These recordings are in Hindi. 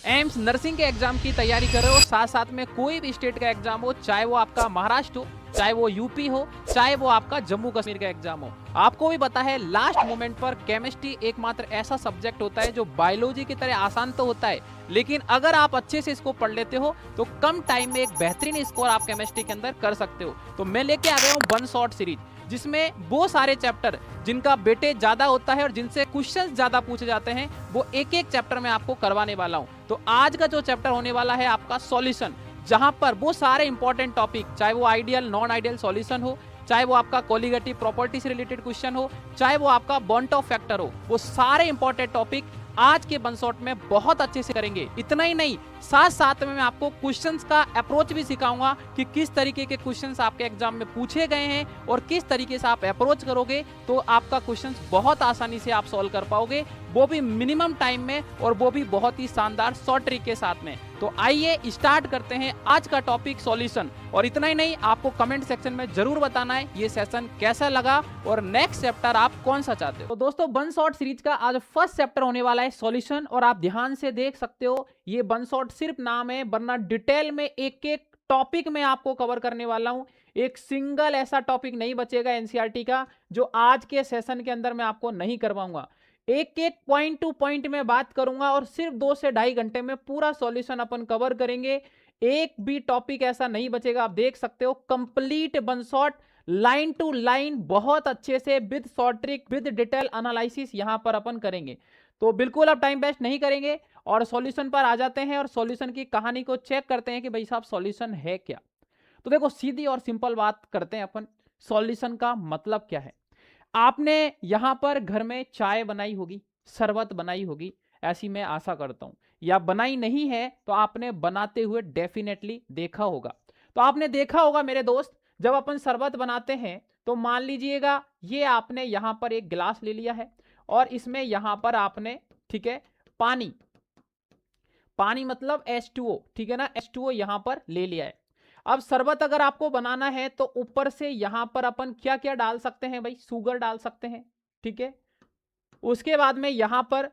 एम्स नर्सिंग के एग्जाम की तैयारी कर रहे हो, साथ साथ में कोई भी स्टेट का एग्जाम हो, चाहे वो आपका महाराष्ट्र हो, चाहे वो यूपी हो, चाहे वो आपका जम्मू कश्मीर का एग्जाम हो, आपको भी पता है लास्ट मोमेंट पर केमिस्ट्री एकमात्र ऐसा सब्जेक्ट होता है जो बायोलॉजी की तरह आसान तो होता है, लेकिन अगर आप अच्छे से इसको पढ़ लेते हो तो कम टाइम में एक बेहतरीन स्कोर आप केमिस्ट्री के अंदर कर सकते हो। तो मैं लेके आ गया हूँ वन शॉट सीरीज, जिसमें वो सारे चैप्टर जिनका वेटेज ज्यादा होता है और जिनसे क्वेश्चंस ज्यादा पूछे जाते हैं वो एक एक चैप्टर में आपको करवाने वाला हूं। तो आज का जो चैप्टर होने वाला है आपका सॉल्यूशन, जहां पर वो सारे इंपॉर्टेंट टॉपिक, चाहे वो आइडियल नॉन आइडियल सॉल्यूशन हो, चाहे वो आपका कोलिगेटिव प्रॉपर्टी से रिलेटेड क्वेश्चन हो, चाहे वो आपका बॉन्ट ऑफ फैक्टर हो, वो सारे इंपॉर्टेंट टॉपिक आज के वन शॉट में बहुत अच्छे से करेंगे। इतना ही नहीं, साथ साथ में मैं आपको क्वेश्चंस का अप्रोच भी सिखाऊंगा कि किस तरीके के क्वेश्चंस आपके एग्जाम में पूछे गए हैं और किस तरीके से आप अप्रोच करोगे तो आपका क्वेश्चंस बहुत आसानी से आप सॉल्व कर पाओगे, वो भी मिनिमम टाइम में और वो भी बहुत ही शानदार शॉर्ट ट्रिक के साथ में। तो आइए स्टार्ट करते हैं आज का टॉपिक सॉल्यूशन। और इतना ही नहीं, आपको कमेंट सेक्शन में जरूर बताना है ये सेशन कैसा लगा और नेक्स्ट चैप्टर आप कौन सा चाहते हो। तो दोस्तों, वन शॉट सीरीज का आज फर्स्ट चैप्टर होने वाला है सॉल्यूशन, और आप ध्यान से देख सकते हो ये वन शॉट सिर्फ नाम है, वरना डिटेल में एक एक टॉपिक में आपको कवर करने वाला हूं। एक सिंगल ऐसा टॉपिक नहीं बचेगा एनसीईआरटी का जो आज के सेशन के अंदर मैं आपको नहीं करवाऊंगा। एक एक पॉइंट टू पॉइंट में बात करूंगा और सिर्फ 2 से ढाई घंटे में पूरा सॉल्यूशन अपन कवर करेंगे। एक भी टॉपिक ऐसा नहीं बचेगा। आप देख सकते हो complete one shot, line to line, बहुत अच्छे से with short trick, with detail analysis यहां पर अपन करेंगे। तो बिल्कुल अब टाइम वेस्ट नहीं करेंगे और सॉल्यूशन पर आ जाते हैं और सॉल्यूशन की कहानी को चेक करते हैं कि भाई साहब सॉल्यूशन है क्या। तो देखो, सीधी और सिंपल बात करते हैं अपन, सॉल्यूशन का मतलब क्या है। आपने यहां पर घर में चाय बनाई होगी, शरबत बनाई होगी, ऐसी मैं आशा करता हूं, या बनाई नहीं है तो आपने बनाते हुए डेफिनेटली देखा होगा। तो आपने देखा होगा मेरे दोस्त, जब अपन शरबत बनाते हैं तो मान लीजिएगा ये आपने यहां पर एक गिलास ले लिया है और इसमें यहां पर आपने, ठीक है, पानी, पानी मतलब H2O, ठीक है ना, H2O यहां पर ले लिया है। अब शरबत अगर आपको बनाना है तो ऊपर से यहां पर अपन क्या क्या डाल सकते हैं भाई, शुगर डाल सकते हैं, ठीक है। उसके बाद में यहां पर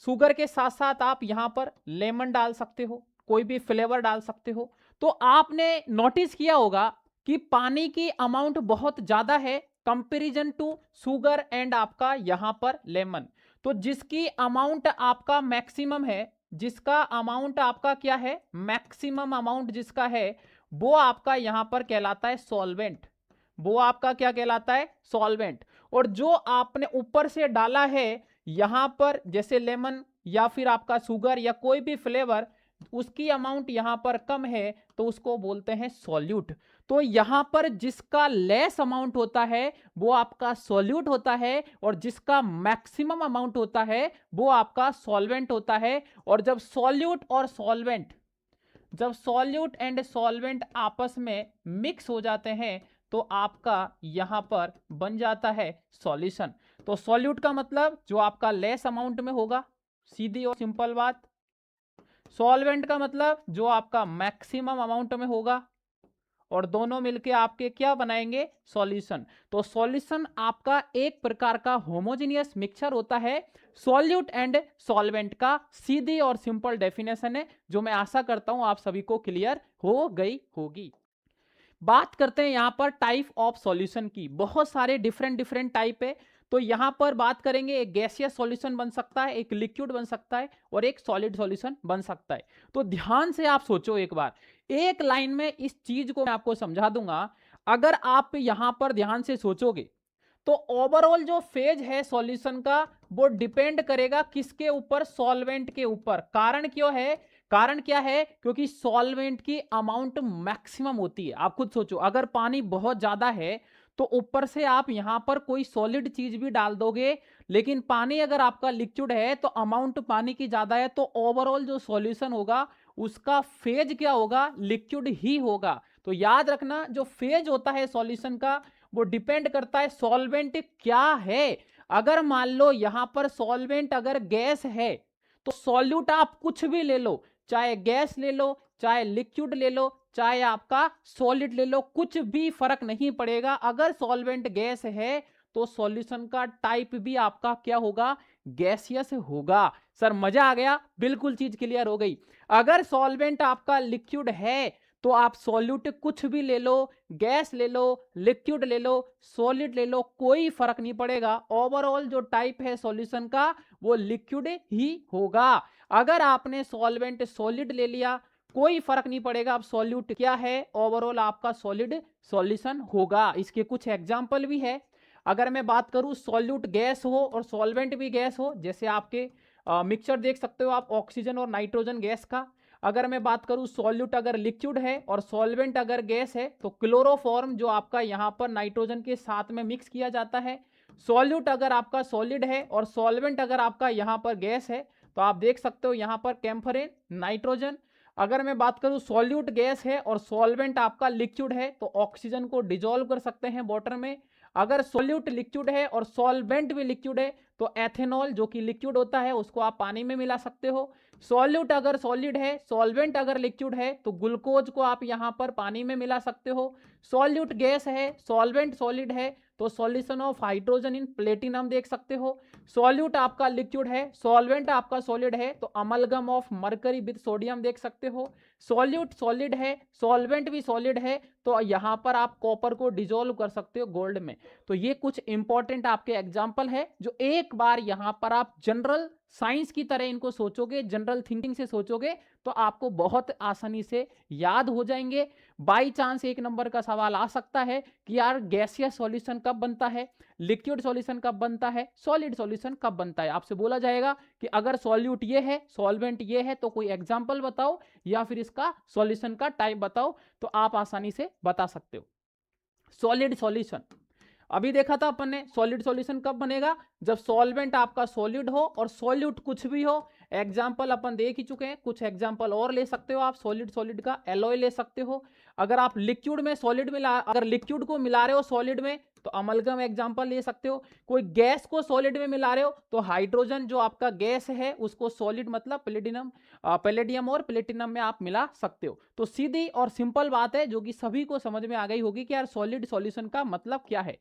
शुगर के साथ साथ आप यहां पर लेमन डाल सकते हो, कोई भी फ्लेवर डाल सकते हो। तो आपने नोटिस किया होगा कि पानी की अमाउंट बहुत ज्यादा है कंपैरिजन टू शुगर एंड आपका यहां पर लेमन। तो जिसकी अमाउंट आपका मैक्सिमम है, जिसका अमाउंट आपका क्या है, मैक्सिमम अमाउंट जिसका है, वो आपका यहां पर कहलाता है सॉल्वेंट। वो आपका क्या कहलाता है, सॉल्वेंट। और जो आपने ऊपर से डाला है यहां पर, जैसे लेमन या फिर आपका शुगर या कोई भी फ्लेवर, उसकी अमाउंट यहां पर कम है तो उसको बोलते हैं सॉल्यूट। तो यहां पर जिसका लेस अमाउंट होता है वो आपका सॉल्यूट होता है और जिसका मैक्सिमम अमाउंट होता है वो आपका सॉल्वेंट होता है। और जब सॉल्यूट और सॉल्वेंट, जब सॉल्यूट एंड सॉल्वेंट आपस में मिक्स हो जाते हैं तो आपका यहां पर बन जाता है सॉल्यूशन। तो सॉल्यूट का मतलब जो आपका लेस अमाउंट में होगा, सीधी और सिंपल बात। सॉल्वेंट का मतलब जो आपका मैक्सिमम अमाउंट में होगा, और दोनों मिलके आपके क्या बनाएंगे, सॉल्यूशन। तो सॉल्यूशन आपका एक प्रकार का होमोजेनियस मिक्सचर होता है। सॉल्यूट एंड सॉल्वेंट का सीधी और सिंपल डेफिनेशन है, जो मैं आशा करता हूं आप सभी को क्लियर हो गई होगी। बात करते हैं यहां पर टाइप ऑफ सॉल्यूशन की। बहुत सारे डिफरेंट डिफरेंट टाइप है। तो यहां पर बात करेंगे, एक गैसियस सॉल्यूशन बन सकता है, एक लिक्विड बन सकता है और एक सॉलिड सॉल्यूशन बन सकता है। तो ध्यान से आप सोचो एक बार, एक लाइन में इस चीज को मैं आपको समझा दूंगा। अगर आप यहां पर ध्यान से सोचोगे तो ओवरऑल जो फेज है सॉल्यूशन का वो डिपेंड करेगा किसके ऊपर, सॉल्वेंट के ऊपर। कारण क्यों है, कारण क्या है, क्योंकि सॉल्वेंट की अमाउंट मैक्सिमम होती है। आप खुद सोचो, अगर पानी बहुत ज्यादा है तो ऊपर से आप यहां पर कोई सॉलिड चीज भी डाल दोगे, लेकिन पानी अगर आपका लिक्विड है तो अमाउंट पानी की ज्यादा है, तो ओवरऑल जो सॉल्यूशन होगा उसका फेज क्या होगा, लिक्विड ही होगा। तो याद रखना, जो फेज होता है सॉल्यूशन का वो डिपेंड करता है सॉल्वेंट क्या है। अगर मान लो यहां पर सॉल्वेंट अगर गैस है तो सॉल्यूट आप कुछ भी ले लो, चाहे गैस ले लो, चाहे लिक्विड ले लो, चाहे आपका सॉलिड ले लो, कुछ भी फर्क नहीं पड़ेगा। अगर सॉल्वेंट गैस है तो सॉल्यूशन का टाइप भी आपका क्या होगा, गैसियस होगा। सर मजा आ गया, बिल्कुल चीज क्लियर हो गई। अगर सॉल्वेंट आपका लिक्विड है तो आप सॉल्यूट कुछ भी ले लो, गैस ले लो, लिक्विड ले लो, सॉलिड ले लो, कोई फर्क नहीं पड़ेगा। ओवरऑल जो टाइप है सॉल्यूशन का वो लिक्विड ही होगा। अगर आपने सॉल्वेंट सॉलिड ले लिया कोई फर्क नहीं पड़ेगा, अब सॉल्यूट क्या है, ओवरऑल आपका सॉलिड सॉल्यूशन होगा। इसके कुछ एग्जांपल भी है। अगर मैं बात करूं सॉल्यूट गैस हो और सॉल्वेंट भी गैस हो, जैसे आपके मिक्सचर देख सकते हो आप ऑक्सीजन और नाइट्रोजन गैस का। अगर मैं बात करूं सॉल्यूट अगर लिक्विड है और सॉल्वेंट अगर गैस है तो क्लोरोफॉर्म जो आपका यहां पर नाइट्रोजन के साथ में मिक्स किया जाता है। सॉल्यूट अगर आपका सॉलिड है और सॉल्वेंट अगर आपका यहां पर गैस है तो आप देख सकते हो यहां पर कैम्फरेन नाइट्रोजन। अगर मैं बात करूं सॉल्यूट गैस है और सॉल्वेंट आपका लिक्विड है तो ऑक्सीजन को डिजोल्व कर सकते हैं वाटर में। अगर सॉल्यूट लिक्विड है और सॉल्वेंट भी लिक्विड है तो एथेनॉल जो कि लिक्विड होता है उसको आप पानी में मिला सकते हो। सॉल्यूट अगर सॉलिड है, सॉल्वेंट अगर लिक्विड है तो ग्लूकोज को आप यहां पर पानी में मिला सकते हो। सॉल्यूट गैस है, सॉल्वेंट सॉलिड है तो solution of hydrogen in platinum देख सकते हो। सॉल्यूट आपका लिक्विड है, सॉल्वेंट आपका सॉलिड है तो amalgam of mercury with sodium देख सकते हो। सॉल्यूट सॉलिड है, सॉल्वेंट भी सॉलिड है तो यहां पर आप कॉपर को डिजोल्व कर सकते हो गोल्ड में। तो ये कुछ इंपॉर्टेंट आपके एग्जाम्पल है जो एक बार यहां पर आप जनरल साइंस की तरह इनको सोचोगे, जनरल थिंकिंग से सोचोगे तो आपको बहुत आसानी से याद हो जाएंगे। बाई चांस एक नंबर का सवाल आ सकता है कि यार गैसियस सॉल्यूशन कब बनता है, लिक्विड सॉल्यूशन कब बनता है, सॉलिड सॉल्यूशन कब बनता है। आपसे बोला जाएगा कि अगर सॉल्यूट ये है, सॉल्वेंट ये है तो कोई एग्जांपल बताओ या फिर इसका सॉल्यूशन का टाइप बताओ, तो आप आसानी से बता सकते हो। सॉलिड सॉल्यूशन अभी देखा था अपन ने, सॉलिड सॉल्यूशन कब बनेगा, जब सॉल्वेंट आपका सॉलिड हो और सॉल्यूट कुछ भी हो। एग्जाम्पल अपन देख ही चुके हैं, कुछ एग्जाम्पल और ले सकते हो आप सॉलिड सॉलिड का। एलॉय ले सकते हो। अगर आप लिक्विड में सॉलिड मिला, अगर लिक्विड को मिला रहे हो सॉलिड में तो अमलगम एग्जाम्पल ले सकते हो। कोई गैस को सॉलिड में मिला रहे हो तो हाइड्रोजन जो आपका गैस है उसको सॉलिड मतलब प्लेटिनम, पैलेडियम और प्लेटिनम में आप मिला सकते हो। तो सीधी और सिंपल बात है जो कि सभी को समझ में आ गई होगी कि यार सॉलिड सॉल्यूशन का मतलब क्या है।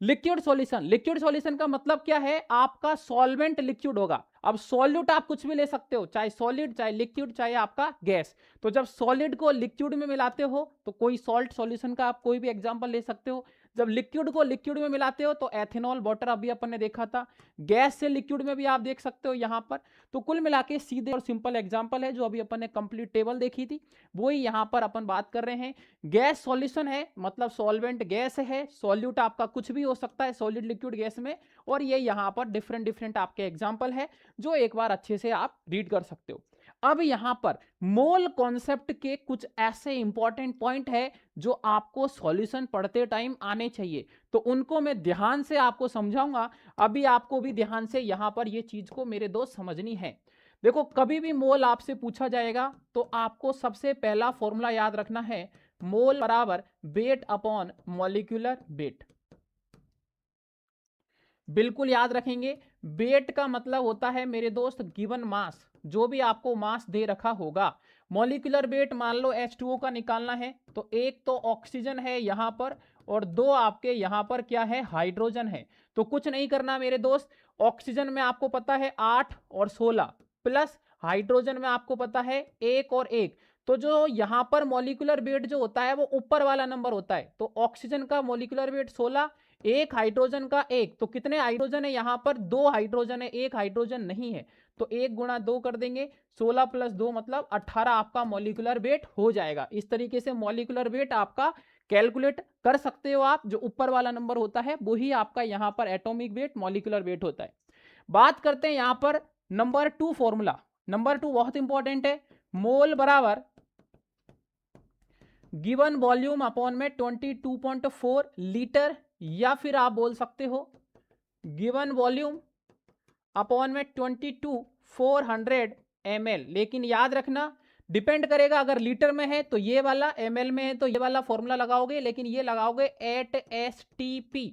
लिक्विड सॉल्यूशन, लिक्विड सॉल्यूशन का मतलब क्या है, आपका सॉल्वेंट लिक्विड होगा। अब सॉल्यूट आप कुछ भी ले सकते हो, चाहे सॉलिड चाहे लिक्विड चाहे आपका गैस। तो जब सॉलिड को लिक्विड में मिलाते हो तो कोई सॉल्ट सॉल्यूशन का आप कोई भी एग्जांपल ले सकते हो। जब लिक्विड को लिक्विड में मिलाते हो तो एथेनॉल वाटर अभी अपन ने देखा था। गैस से लिक्विड में भी आप देख सकते हो यहां पर। तो कुल मिला के सीधे और सिंपल एग्जांपल है जो अभी अपन ने कंप्लीट टेबल देखी थी वही यहां पर अपन बात कर रहे हैं। गैस सॉल्यूशन है मतलब सॉल्वेंट गैस है, सॉल्यूट आपका कुछ भी हो सकता है सॉलिड लिक्विड गैस में। और ये यहां पर डिफरेंट डिफरेंट आपके एग्जांपल है जो एक बार अच्छे से आप रीड कर सकते हो। अब यहां पर मोल कॉन्सेप्ट के कुछ ऐसे इंपॉर्टेंट पॉइंट है जो आपको सॉल्यूशन पढ़ते टाइम आने चाहिए, तो उनको मैं ध्यान से आपको समझाऊंगा। अभी आपको भी ध्यान से यहां पर ये चीज को मेरे दोस्त समझनी है। देखो कभी भी मोल आपसे पूछा जाएगा तो आपको सबसे पहला फॉर्मूला याद रखना है, मोल बराबर वेट अपॉन मॉलिक्यूलर वेट। बिल्कुल याद रखेंगे। वेट का मतलब होता है मेरे दोस्त गिवन मास, जो भी आपको मास दे रखा होगा। मॉलिक्यूलर वेट मान लो H2O का निकालना है तो एक तो ऑक्सीजन है यहां पर और दो आपके यहां पर क्या है, हाइड्रोजन है। तो कुछ नहीं करना मेरे दोस्त, ऑक्सीजन में आपको पता है 8 और 16 प्लस हाइड्रोजन में आपको पता है 1 और 1। तो जो यहां पर मॉलिक्यूलर वेट जो होता है वो ऊपर वाला नंबर होता है। तो ऑक्सीजन का मॉलिक्यूलर वेट 16, एक हाइड्रोजन का 1, तो कितने हाइड्रोजन है यहां पर, 2 हाइड्रोजन है, एक हाइड्रोजन नहीं है। तो 1 गुणा 2 कर देंगे, 16 प्लस 2 मतलब 18 आपका मॉलिक्यूलर वेट हो जाएगा। इस तरीके से मॉलिक्यूलर वेट आपका कैलकुलेट कर सकते हो आप। जो ऊपर वाला नंबर होता है वही आपका यहां पर एटॉमिक वेट मॉलिक्यूलर वेट होता है। बात करते हैं यहां पर नंबर 2 फॉर्मूला। नंबर 2 बहुत इंपॉर्टेंट है, मोल बराबर गिवन वॉल्यूम अपॉन में 22.4 लीटर, या फिर आप बोल सकते हो गिवन वॉल्यूम अपॉन में 22,400 ml। लेकिन याद रखना डिपेंड करेगा, अगर लीटर में है तो ये वाला, ml में है तो ये वाला फॉर्मूला लगाओगे, लेकिन ये लगाओगे एट STP।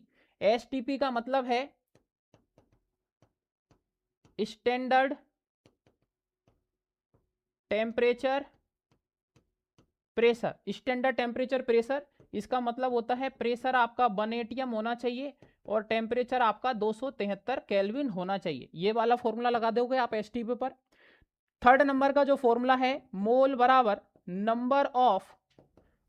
STP का मतलब है standard temperature pressure. Standard temperature pressure इसका मतलब होता है प्रेशर आपका 1 atm होना चाहिए और टेम्परेचर आपका 273 केल्विन होना चाहिए। ये वाला फॉर्मूला लगा दोगे आप एसटीपी पर। थर्ड नंबर का जो फॉर्मूला है, मोल बराबर number of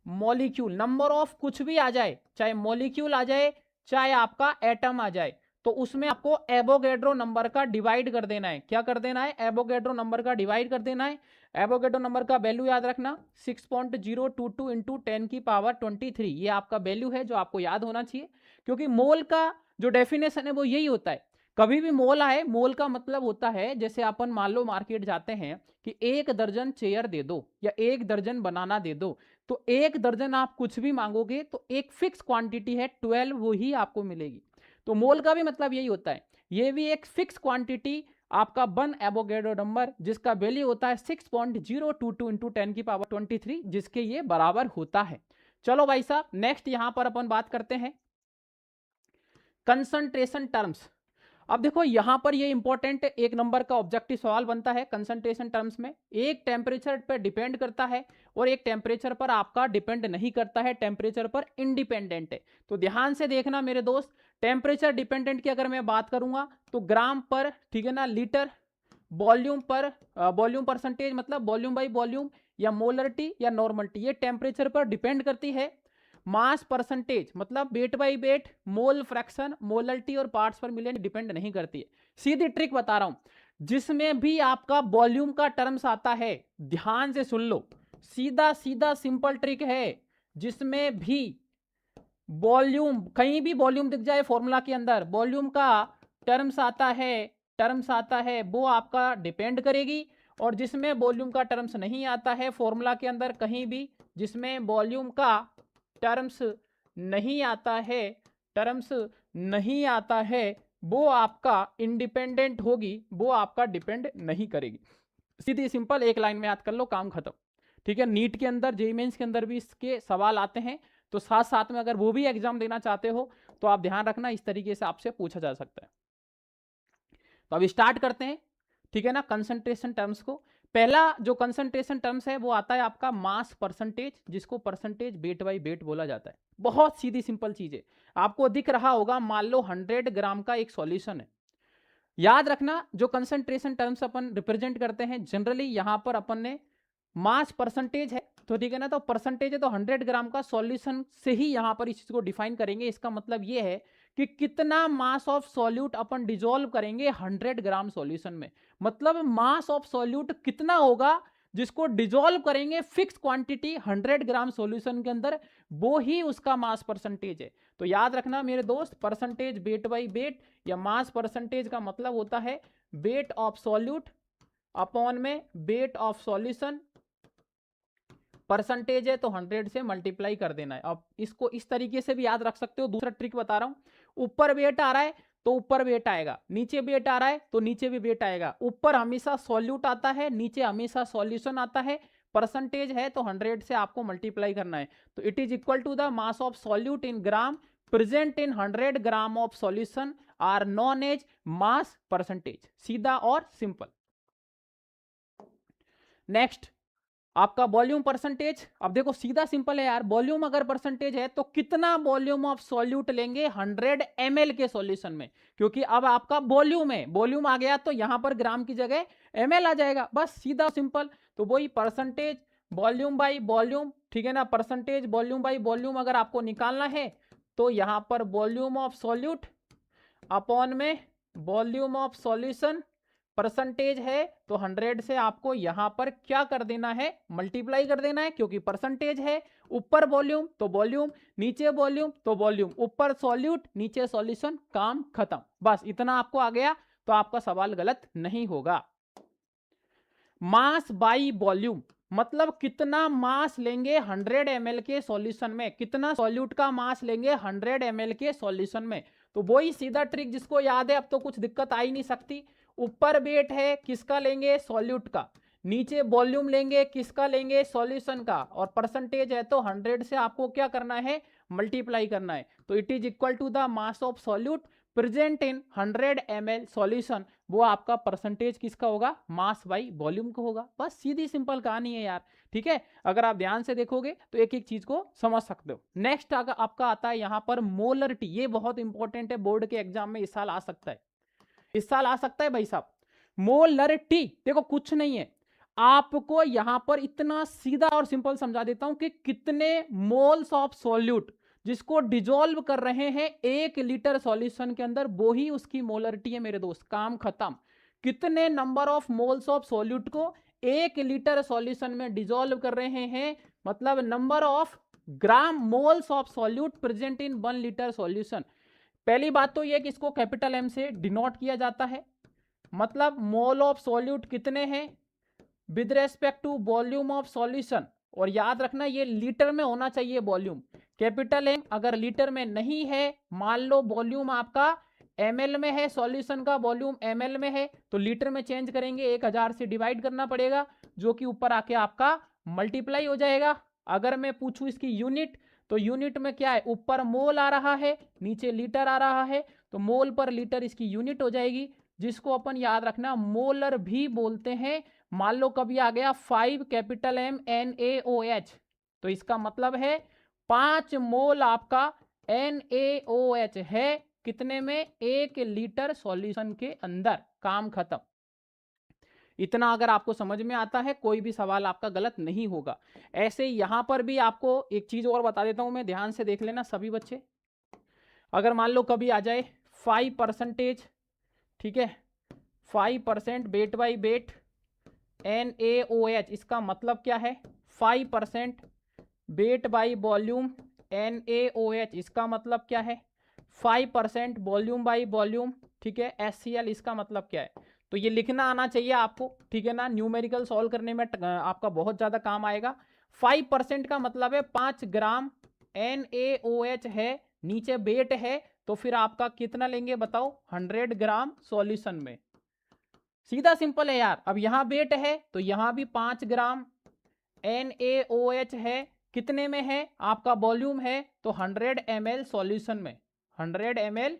molecule, number of कुछ भी आ जाए, चाहे मॉलिक्यूल आ जाए चाहे आपका एटम आ जाए, तो उसमें आपको एवोगैड्रो नंबर का डिवाइड कर देना है। क्या कर देना है? एवोगैड्रो नंबर का डिवाइड कर देना है। एवोगैड्रो नंबर का वैल्यू याद रखना 6.022 इंटू 10 की पावर 23, ये आपका वैल्यू है जो आपको याद होना चाहिए, क्योंकि मोल का जो डेफिनेशन है वो यही होता है। कभी भी मोल आए, मोल का मतलब होता है जैसे अपन मान लो मार्केट जाते हैं कि 1 दर्जन चेयर दे दो या 1 दर्जन बनाना दे दो, तो 1 दर्जन आप कुछ भी मांगोगे तो एक फिक्स क्वांटिटी है 12 वो ही आपको मिलेगी। तो मोल का भी मतलब यही होता है, ये भी एक फिक्स क्वांटिटी आपका 1 एवोगैड्रो नंबर जिसका वैल्यू होता है 6.022 इंटू 10 की पावर 23, जिसके ये बराबर होता है। चलो भाई साहब, नेक्स्ट यहां पर अपन बात करते हैं कंसंट्रेशन टर्म्स। अब देखो यहां पर ये इंपॉर्टेंट एक नंबर का ऑब्जेक्टिव सवाल बनता है कंसंट्रेशन टर्म्स में। एक टेम्परेचर पर डिपेंड करता है और एक टेम्परेचर पर आपका डिपेंड नहीं करता है, टेम्परेचर पर इंडिपेंडेंट है। तो ध्यान से देखना मेरे दोस्त, टेम्परेचर डिपेंडेंट की अगर मैं बात करूंगा तो ग्राम पर, ठीक है ना, लीटर, वॉल्यूम पर, वॉल्यूम परसेंटेज मतलब वॉल्यूम बाई वॉल्यूम, या मोलरिटी या नॉर्मलिटी, ये टेम्परेचर पर डिपेंड करती है। मास परसेंटेज मतलब weight by wait, mole fraction, molarity और पार्ट्स पर मिलियन डिपेंड नहीं करती है। सीधी ट्रिक बता रहा हूं, जिसमें भी आपका वॉल्यूम का टर्म्स आता है, ध्यान से सुन लो, सीधा सीधा सिंपल ट्रिक है, जिसमें भी वॉल्यूम, कहीं भी वॉल्यूम दिख जाए फॉर्मूला के अंदर, वॉल्यूम का टर्म्स आता है वो आपका डिपेंड करेगी। और जिसमें वॉल्यूम का टर्म्स नहीं आता है फॉर्मूला के अंदर, कहीं भी जिसमें वॉल्यूम का टर्म्स नहीं आता है, वो आपका इंडिपेंडेंट होगी, वो आपका डिपेंड नहीं करेगी। सीधी सिंपल एक लाइन में याद कर लो, काम खत्म। ठीक है, नीट के अंदर, जेईई मेंस के अंदर भी इसके सवाल आते हैं, तो साथ साथ में अगर वो भी एग्जाम देना चाहते हो तो आप ध्यान रखना, इस तरीके से आपसे पूछा जा सकता है। तो अब स्टार्ट करते हैं, ठीक है ना, कंसंट्रेशन टर्म्स को। पहला जो कंसंट्रेशन टर्म्स है वो आता है आपका मास परसेंटेज, जिसको परसेंटेज वेट बाई वेट बोला जाता है। बहुत सीधी सिंपल चीज है, आपको दिख रहा होगा, मान लो 100 ग्राम का एक सॉल्यूशन है। याद रखना, जो कंसंट्रेशन टर्म्स अपन रिप्रेजेंट करते हैं जनरली, यहां पर अपन ने मास परसेंटेज है, तो ठीक है ना, तो परसेंटेज है तो 100 ग्राम का सॉल्यूशन से ही यहां पर इस चीज को डिफाइन करेंगे। इसका मतलब ये है कि कितना मास ऑफ सॉल्यूट अपन डिजोल्व करेंगे 100 ग्राम सॉल्यूशन में, मतलब मास ऑफ सॉल्यूट कितना होगा जिसको डिजोल्व करेंगे फिक्स क्वांटिटी 100 ग्राम सॉल्यूशन के अंदर, वो ही उसका मास परसेंटेज है। तो याद रखना मेरे दोस्त, परसेंटेज वेट बाई वेट या मास परसेंटेज का मतलब होता है वेट ऑफ सॉल्यूट अपॉन में वेट ऑफ सॉल्यूशन, परसेंटेज है तो 100 से मल्टीप्लाई कर देना है। अब इसको इस तरीके से भी याद रख सकते हो। दूसरा ट्रिक बता रहा हूं, ऊपर वेट आ रहा है तो ऊपर वेट आएगा, नीचे वेट आ रहा है तो नीचे भी वेट आएगा। ऊपर हमेशा सॉल्यूट आता है, नीचे हमेशा सॉल्यूशन आता है। परसेंटेज है तो 100 से आपको मल्टीप्लाई करना है, तो it is equal to the mass of solute in gram present in 100 gram of solution are known as mass percentage. सीधा और सिंपल। नेक्स्ट आपका वॉल्यूम परसेंटेज। अब देखो सीधा सिंपल है यार, वॉल्यूम अगर परसेंटेज है तो कितना वॉल्यूम ऑफ सॉल्यूट लेंगे 100 ml के सॉल्यूशन में, क्योंकि अब आपका वॉल्यूम है, वॉल्यूम आ गया तो यहां पर ग्राम की जगह ml आ जाएगा, बस सीधा सिंपल। तो वही परसेंटेज वॉल्यूम बाई वॉल्यूम, ठीक है ना, परसेंटेज वॉल्यूम बाई वॉल्यूम अगर आपको निकालना है तो यहां पर वॉल्यूम ऑफ सॉल्यूट अपॉन में वॉल्यूम ऑफ सॉल्यूशन, परसेंटेज है तो 100 से आपको यहां पर क्या कर देना है, मल्टीप्लाई कर देना है, क्योंकि परसेंटेज है, ऊपर वॉल्यूम तो वॉल्यूम, नीचे वॉल्यूम तो वॉल्यूम, ऊपर सॉल्यूट नीचे सॉल्यूशन, काम खत्म। बस इतना आपको आ गया तो आपका सवाल गलत नहीं होगा। मास बाई वॉल्यूम मतलब कितना मास लेंगे 100 ml के सॉल्यूशन में, कितना सॉल्यूट का मास लेंगे 100 ml के सॉल्यूशन में। तो वही सीधा ट्रिक जिसको याद है, अब तो कुछ दिक्कत आ ही नहीं सकती। ऊपर वेट है किसका लेंगे, सॉल्यूट का, नीचे वॉल्यूम लेंगे किसका, लेंगे सॉल्यूशन का, और परसेंटेज है तो 100 से आपको क्या करना है, मल्टीप्लाई करना है। तो it is equal to the mass of solute present in 100 ml solution वो आपका परसेंटेज किसका होगा, मास बाई वॉल्यूम का होगा। बस सीधी सिंपल कहानी है यार, ठीक है। अगर आप ध्यान से देखोगे तो एक एक चीज को समझ सकते हो। नेक्स्ट अगर आपका आता है यहाँ पर मोलरिटी, ये बहुत इंपॉर्टेंट है, बोर्ड के एग्जाम में इस साल आ सकता है, इस साल आ सकता है भाई साहब। मोलरिटी देखो कुछ नहीं है, आपको यहां पर इतना सीधा और सिंपल समझा देता हूं कि कितने मोल्स ऑफ सॉल्यूट जिसको डिजोल्व कर रहे हैं 1 लीटर सॉल्यूशन के अंदर, वो ही उसकी मोलरिटी है मेरे दोस्त, काम खत्म। कितने number of moles of solute को 1 लीटर सॉल्यूशन में डिजोल्व कर रहे हैं, मतलब number of gram moles of solute present in 1 litre solution. पहली बात तो यह कि इसको कैपिटल एम से डिनोट किया जाता है, मतलब मोल ऑफ सॉल्यूट कितने हैं with respect to volume of solution. और याद रखना ये लीटर में होना चाहिए वॉल्यूम, कैपिटल एम। अगर लीटर में नहीं है, मान लो वॉल्यूम आपका ml में है, सॉल्यूशन का वॉल्यूम ml में है, तो लीटर में चेंज करेंगे, 1000 से डिवाइड करना पड़ेगा, जो कि ऊपर आके आपका मल्टीप्लाई हो जाएगा। अगर मैं पूछूं इसकी यूनिट, तो यूनिट में क्या है, ऊपर मोल आ रहा है, नीचे लीटर आ रहा है, तो मोल पर लीटर इसकी यूनिट हो जाएगी, जिसको अपन याद रखना मोलर भी बोलते हैं। मान लो कभी आ गया 5 कैपिटल M NaOH, तो इसका मतलब है 5 मोल आपका NaOH है कितने में, 1 लीटर सॉल्यूशन के अंदर, काम खत्म। इतना अगर आपको समझ में आता है, कोई भी सवाल आपका गलत नहीं होगा। ऐसे यहां पर भी आपको एक चीज और बता देता हूं मैं, ध्यान से देख लेना सभी बच्चे। अगर मान लो कभी आ जाए 5%, ठीक है, 5% वेट बाई वेट NaOH, इसका मतलब क्या है, 5% वेट बाई वॉल्यूम NaOH, इसका मतलब क्या है, 5% वॉल्यूम बाई वॉल्यूम, ठीक है, HCl, इसका मतलब क्या है। तो ये लिखना आना चाहिए आपको, ठीक है ना, न्यूमेरिकल सॉल्व करने में आपका बहुत ज्यादा काम आएगा। 5% का मतलब है 5 ग्राम NaOH है, नीचे वेट है, तो फिर आपका कितना लेंगे बताओ, 100 ग्राम सॉल्यूशन में। सीधा सिंपल है यार। अब यहां वेट है तो यहां भी 5 ग्राम NaOH है, कितने में है, आपका वॉल्यूम है तो 100 ml सॉल्यूशन में, 100 ml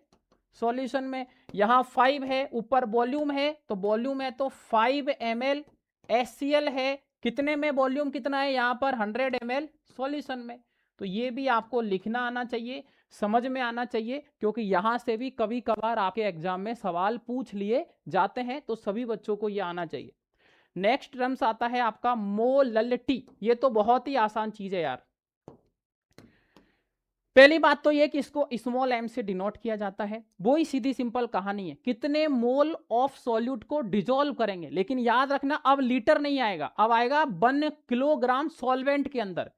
सॉल्यूशन में। यहां 5 है, ऊपर वॉल्यूम है, तो वॉल्यूम है तो 5 ml HCl है, कितने में, वॉल्यूम कितना है यहां पर, 100 ml सॉल्यूशन में। तो ये भी आपको लिखना आना चाहिए, समझ में आना चाहिए, क्योंकि यहां से भी कभी कभार आपके एग्जाम में सवाल पूछ लिए जाते हैं, तो सभी बच्चों को ये आना चाहिए। नेक्स्ट टर्म्स आता है आपका मोललिटी, ये तो बहुत ही आसान चीज है यार। पहली बात तो ये कि इसको स्मॉल m से डिनोट किया जाता है, वो ही सीधी सिंपल कहानी है, कितने मोल ऑफ सॉल्यूट को डिजोल्व करेंगे। लेकिन याद रखना अब लीटर नहीं आएगा, अब आएगा 1 किलोग्राम सॉल्वेंट के अंदर।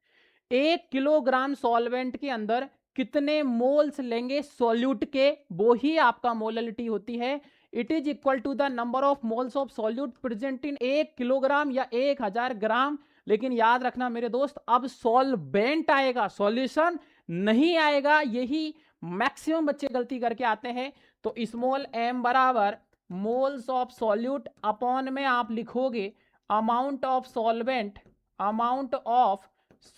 1 किलोग्राम सॉल्वेंट के अंदर कितने मोल्स लेंगे सॉल्यूट के, वो ही आपका मोललिटी होती है। It is equal to the number of moles of solute present in 1 kilogram या 1000 ग्राम। लेकिन याद रखना मेरे दोस्त, अब सॉल्वेंट आएगा, सॉल्यूशन नहीं आएगा, यही मैक्सिमम बच्चे गलती करके आते हैं। तो स्मॉल m बराबर मोल्स ऑफ सॉल्यूट अपॉन में आप लिखोगे amount of solvent, amount of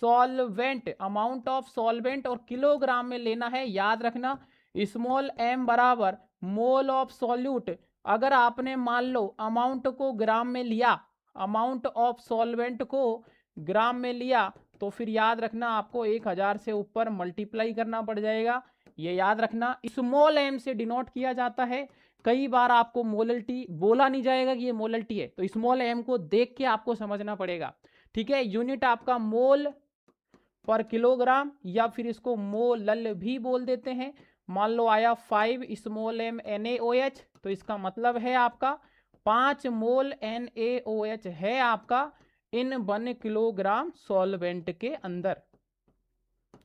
solvent, amount of solvent, और किलोग्राम में लेना है। याद रखना स्मॉल m बराबर मोल ऑफ सॉल्यूट, अगर आपने मान लो अमाउंट को ग्राम में लिया, अमाउंट ऑफ सॉल्वेंट को ग्राम में लिया, तो फिर याद रखना आपको 1000 से ऊपर मल्टीप्लाई करना पड़ जाएगा। ये याद रखना स्मॉल m से डिनोट किया जाता है। कई बार आपको मोललिटी बोला नहीं जाएगा कि ये मोललिटी है, तो स्मॉल m को देख के आपको समझना पड़ेगा, ठीक है। यूनिट आपका मोल पर किलोग्राम, या फिर इसको मोलल भी बोल देते हैं। मान लो आया 5 स्मॉल m NaOH, तो इसका मतलब है आपका 5 मोल NaOH है आपका इन 1 किलोग्राम सॉल्वेंट के अंदर।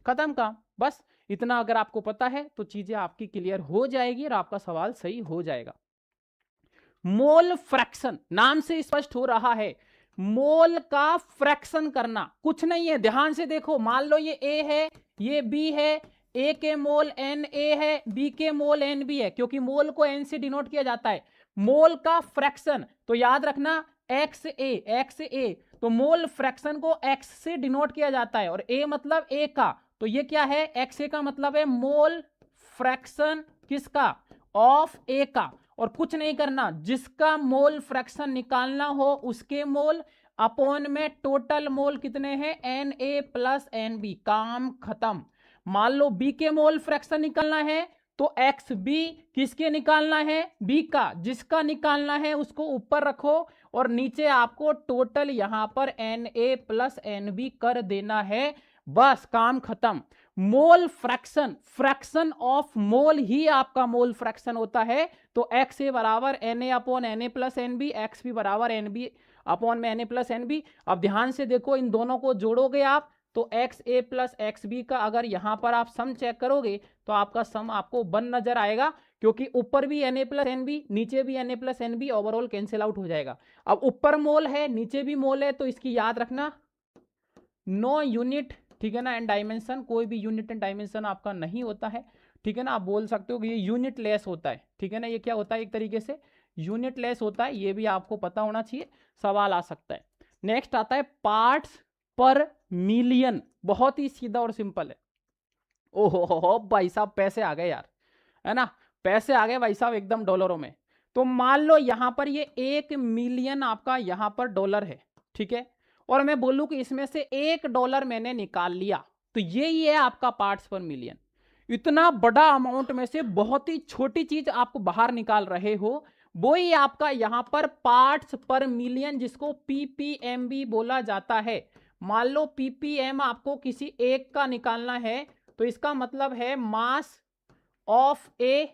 खत्म काम। बस इतना अगर आपको पता है तो चीजें आपकी क्लियर हो जाएगी और आपका सवाल सही हो जाएगा। मोल फ्रैक्शन, नाम से स्पष्ट हो रहा है, मोल का फ्रैक्शन करना कुछ नहीं है। ध्यान से देखो, मान लो ये A है, ये B है, A के मोल Na है, B के मोल Nb है, क्योंकि मोल को N से डिनोट किया जाता है। मोल का फ्रैक्शन तो याद रखना XA, तो मोल फ्रैक्शन को X से डिनोट किया जाता है, और A मतलब A का, तो ये क्या है, XA का मतलब है मोल फ्रैक्शन किसका, ऑफ A का। और कुछ नहीं करना, जिसका मोल फ्रैक्शन निकालना हो उसके मोल अपॉन में टोटल मोल कितने हैं Na प्लस Nb, काम खत्म। मान लो B के मोल फ्रैक्शन निकालना है तो XB किसके निकालना है, B का, जिसका निकालना है उसको ऊपर रखो और नीचे आपको टोटल यहां पर Na प्लस Nb कर देना है, बस काम खत्म। Mole fraction, fraction of mole ही आपका मोल फ्रैक्शन होता है, तो एक्स ए बराबर Na upon Na plus Nb, X B बराबर Nb अपॉन में Na प्लस Nb। अब ध्यान से देखो, इन दोनों को जोड़ोगे आप तो x A plus x B का अगर यहां पर आप सम चेक करोगे तो आपका सम आपको 1 नजर आएगा, क्योंकि ऊपर भी Na प्लस Nb नीचे भी Na plus Nb, overall cancel out हो जाएगा। अब ऊपर मोल है नीचे भी मोल है, तो इसकी याद रखना नो यूनिट, ठीक है ना, एंड डायमेंशन, कोई भी यूनिट एंड डायमेंशन आपका नहीं होता है, ठीक है ना। आप बोल सकते हो कि ये यूनिट लेस होता है, ठीक है ना, ये क्या होता है एक तरीके से यूनिट लेस होता है, ये भी आपको पता होना चाहिए, सवाल आ सकता है। नेक्स्ट आता है पार्ट्स पर मिलियन, बहुत ही सीधा और सिंपल है। ओहो हो भाई साहब, पैसे आ गए यार, है ना, पैसे आ गए भाई साहब एकदम डॉलरों में। तो मान लो यहां पर ये 1 मिलियन आपका यहां पर डॉलर है, ठीक है, और मैं बोलूं कि इसमें से $1 मैंने निकाल लिया, तो ये है आपका पार्ट्स पर मिलियन। इतना बड़ा अमाउंट में से बहुत ही छोटी चीज आपको बाहर निकाल रहे हो, वो ही आपका यहां पर पार्ट्स पर मिलियन, जिसको पीपीएम भी बोला जाता है। मान लो पीपीएम आपको किसी एक का निकालना है, तो इसका मतलब है मास ऑफ ए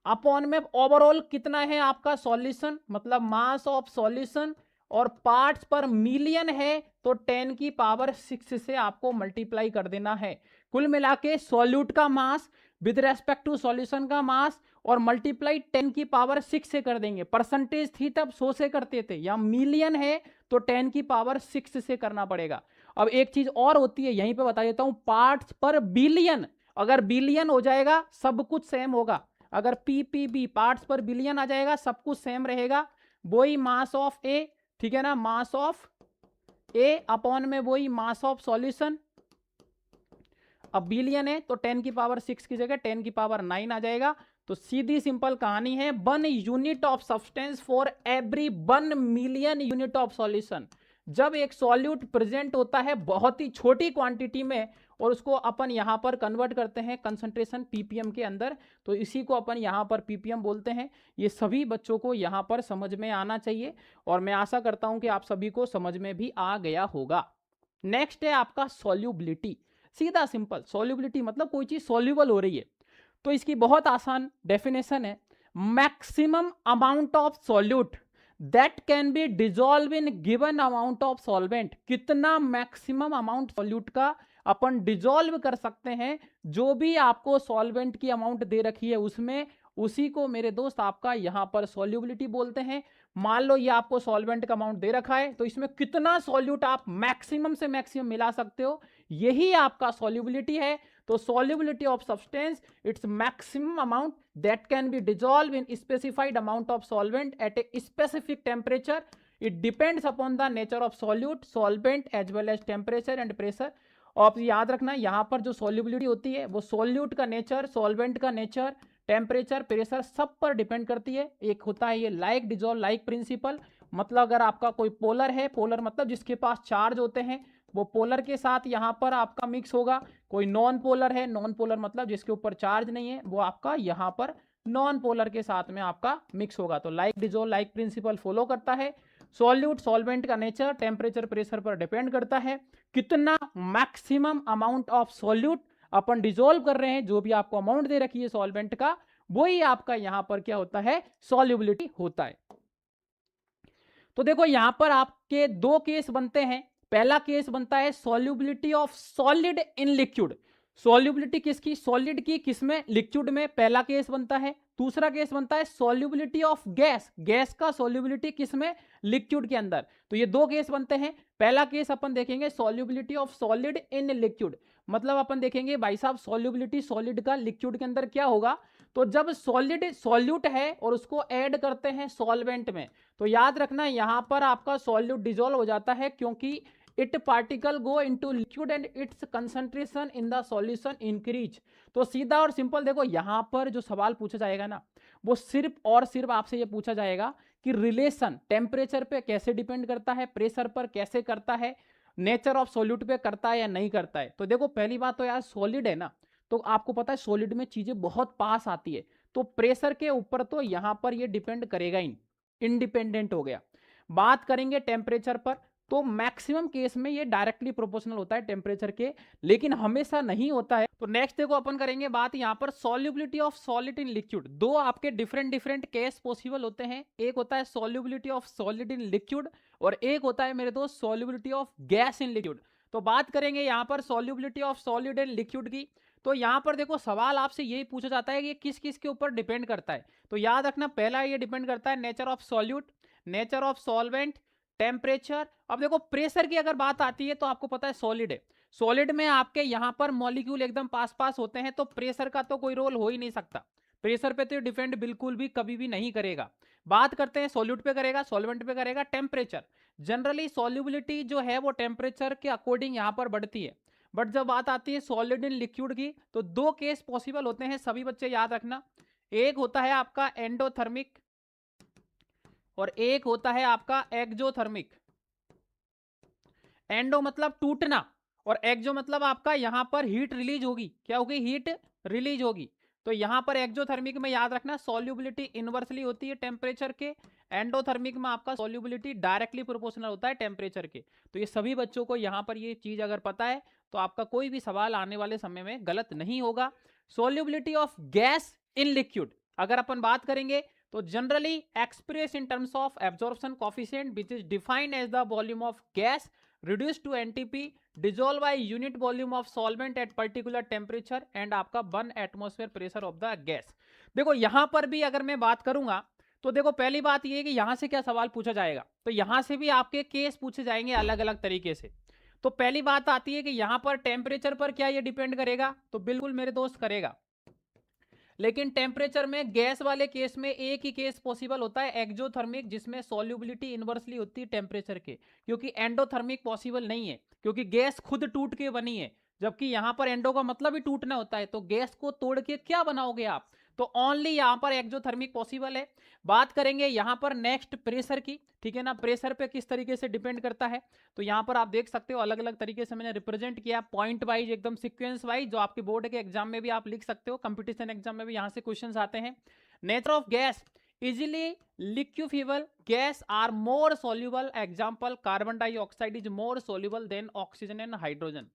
अपॉन में ओवरऑल कितना है आपका सॉल्यूशन, मतलब मास ऑफ सॉल्यूशन, और पार्ट्स पर मिलियन है तो 10 की पावर 6 से आपको मल्टीप्लाई कर देना है। कुल मिला के सॉल्यूट का mass with respect to solution का मास और मल्टीप्लाई 10 की पावर 6 से कर देंगे। परसेंटेज थी तब 100 से करते थे, या मिलियन है तो 10 की पावर 6 से करना पड़ेगा। अब एक चीज और होती है, यहीं पे बता देता हूं, पार्ट्स पर बिलियन, अगर बिलियन हो जाएगा सब कुछ सेम होगा, अगर पीपीबी पार्ट्स पर बिलियन आ जाएगा सब कुछ सेम रहेगा, वही मास ऑफ ए, ठीक है ना, मास ऑफ ए अपॉन में वही मास ऑफ सॉल्यूशन। अब बिलियन है तो 10 की पावर 6 की जगह 10 की पावर 9 आ जाएगा। तो सीधी सिंपल कहानी है, 1 unit of substance for every 1 million unit of solution. जब एक सॉल्यूट प्रेजेंट होता है बहुत ही छोटी क्वांटिटी में और उसको अपन यहां पर कन्वर्ट करते हैं कंसंट्रेशन पीपीएम के अंदर, तो इसी को अपन यहां पर पीपीएम बोलते हैं। ये सभी बच्चों को यहां पर समझ में आना चाहिए और मैं आशा करता हूं कि आप सभी को समझ में भी आ गया होगा। नेक्स्ट है आपका सॉल्युबिलिटी। सीधा सिंपल, सॉल्युबिलिटी मतलब कोई चीज सॉल्युबल हो रही है, तो इसकी बहुत आसान डेफिनेशन है, maximum amount of solute that can be dissolve in given amount of solvent. कितना मैक्सिमम अमाउंट सॉल्यूट का अपन डिजॉल्व कर सकते हैं, जो भी आपको सॉल्वेंट की अमाउंट दे रखी है उसमें, उसी को मेरे दोस्त आपका यहां पर सॉल्युबिलिटी बोलते हैं। मान लो ये आपको सॉल्वेंट का अमाउंट दे रखा है, तो इसमें कितना सॉल्यूट आप मैक्सिमम से मैक्सिमम मिला सकते हो, यही आपका सॉल्युबिलिटी है। तो solubility of substance, it's maximum amount that can be dissolve in specified amount of solvent at a specific temperature. It depends upon the nature of solute, solvent as well as temperature and pressure. और याद रखना यहां पर जो सॉल्युबिलिटी होती है वो सॉल्यूट का नेचर, सॉल्वेंट का नेचर, टेम्परेचर, प्रेशर सब पर डिपेंड करती है। एक होता है ये लाइक डिजॉल्व लाइक प्रिंसिपल, मतलब अगर आपका कोई पोलर है, पोलर मतलब जिसके पास चार्ज होते हैं, वो पोलर के साथ यहाँ पर आपका मिक्स होगा। कोई नॉन पोलर है, नॉन पोलर मतलब जिसके ऊपर चार्ज नहीं है, वो आपका यहाँ पर नॉन पोलर के साथ में आपका मिक्स होगा। तो like dissolve like principle follow करता है। सॉल्यूट सॉल्वेंट का नेचर, टेम्परेचर, प्रेशर पर डिपेंड करता है। कितना maximum amount of solute upon dissolve कर रहे हैं, जो भी आपको अमाउंट दे रखी है सॉल्वेंट का, वही आपका यहां पर क्या होता है, सॉल्युबिलिटी होता है। तो देखो यहां पर आपके दो केस बनते हैं। पहला केस बनता है solubility of solid in liquid. Solubility किसकी, सॉलिड की, किसमें, लिक्विड में, पहला केस बनता है। दूसरा केस बनता है सॉल्युबिलिटी ऑफ गैस, गैस का सॉल्युबिलिटी किसमें, लिक्विड के अंदर। तो ये दो केस बनते हैं। पहला केस अपन देखेंगे solubility of solid in liquid, मतलब अपन देखेंगे भाई साहब सॉल्युबिलिटी सॉलिड का लिक्विड के अंदर क्या होगा। तो जब सॉलिड सॉल्यूट है और उसको ऐड करते हैं सॉल्वेंट में, तो याद रखना यहां पर आपका सॉल्यूट डिजोल्व हो जाता है, क्योंकि it particle go into liquid and it's concentration in the solution increase. तो सीधा और सिंपल देखो यहां पर जो सवाल पूछा जाएगा ना, वो सिर्फ और सिर्फ आपसे ये पूछा जाएगा कि रिलेशन टेम्परेचर पे कैसे डिपेंड करता है, प्रेशर पर कैसे करता है, नेचर ऑफ सॉल्यूट पे करता है या नहीं करता है। तो देखो पहली बात तो यार सॉलिड है ना, तो आपको पता है सॉलिड में चीजें बहुत पास आती है, तो प्रेशर के ऊपर तो यहां पर ये डिपेंड करेगा ही, इंडिपेंडेंट हो गया। बात करेंगे टेम्परेचर पर, तो मैक्सिमम केस में ये डायरेक्टली प्रोपोर्शनल होता है टेम्परेचर के, लेकिन हमेशा नहीं होता है। तो नेक्स्ट देखो अपन करेंगे बात यहां पर solubility of solid in liquid. दो आपके डिफरेंट डिफरेंट केस पॉसिबल होते हैं, एक होता है solubility of solid in liquid और एक होता है मेरे दोस्त solubility of gas in liquid. तो बात करेंगे यहां पर solubility of solid in liquid की। तो यहां पर देखो सवाल आपसे यही पूछा जाता है कि किस किस के ऊपर डिपेंड करता है। तो याद रखना पहला ये डिपेंड करता है nature of solute, nature of solvent, temperature. अब देखो प्रेशर की अगर बात आती है तो आपको पता है सॉलिड है, सॉलिड में आपके यहां पर मॉलिक्यूल एकदम पास पास होते हैं, तो प्रेशर का तो कोई रोल हो ही नहीं सकता, प्रेशर पे तो डिपेंड बिल्कुल भी कभी भी नहीं करेगा। बात करते हैं सॉल्यूट पे करेगा, सॉल्वेंट पे करेगा, टेम्परेचर। जनरली सॉल्युबिलिटी जो है वो टेम्परेचर के अकॉर्डिंग यहां पर बढ़ती है, बट जब बात आती है सॉलिड इन लिक्विड की तो दो केस पॉसिबल होते हैं, सभी बच्चे याद रखना। एक होता है आपका एंडोथर्मिक और एक होता है आपका एक्जोथर्मिक। एंडो मतलब टूटना और एक्जो मतलब आपका यहां पर हीट रिलीज होगी, क्या होगी, हीट रिलीज होगी। तो यहां पर एक्जोथर्मिक में याद रखना सॉल्युबिलिटी इनवर्सली होती है टेम्परेचर के, एंडोथर्मिक में आपका सॉल्युबिलिटी डायरेक्टली प्रोपोर्शनल होता है टेम्परेचर के। तो ये सभी बच्चों को यहां पर ये चीज अगर पता है तो आपका कोई भी सवाल आने वाले समय में गलत नहीं होगा। Solubility of gas in liquid अगर अपन बात करेंगे तो generally express in terms of absorption coefficient which is defined as the volume of gas reduced to NTP dissolve by unit volume of solvent at particular temperature and आपका 1 atmosphere pressure of the gas। देखो यहां पर भी अगर मैं बात करूंगा तो देखो पहली बात ये है कि यहां से क्या सवाल पूछा जाएगा, तो यहां से भी आपके केस पूछे जाएंगे अलग अलग तरीके से। तो पहली बात आती है कि यहां पर टेम्परेचर पर क्या ये डिपेंड करेगा, तो बिल्कुल मेरे दोस्त करेगा, लेकिन टेम्परेचर में गैस वाले केस में एक ही केस पॉसिबल होता है एक्जोथर्मिक, जिसमें सॉल्युबिलिटी इनवर्सली होती है टेम्परेचर के, क्योंकि एंडोथर्मिक पॉसिबल नहीं है, क्योंकि गैस खुद टूट के बनी है, जबकि यहां पर एंडो का मतलब ही टूटना होता है, तो गैस को तोड़ के क्या बनाओगे आप, तो ओनली यहां पर एक्जोथर्मिक पॉसिबल है। बात करेंगे यहां पर नेक्स्ट प्रेशर की, ठीक है ना, प्रेशर पे किस तरीके से डिपेंड करता है, तो यहां पर आप देख सकते हो अलग अलग तरीके से मैंने रिप्रेजेंट किया, पॉइंट वाइज एकदम सीक्वेंस वाइज, जो आपके बोर्ड के एग्जाम में भी आप लिख सकते हो, कंपटीशन एग्जाम में भी यहां से क्वेश्चंस आते हैं। Nature of gas easily liquefiable gas are more soluble, example carbon dioxide is more soluble than oxygen and hydrogen.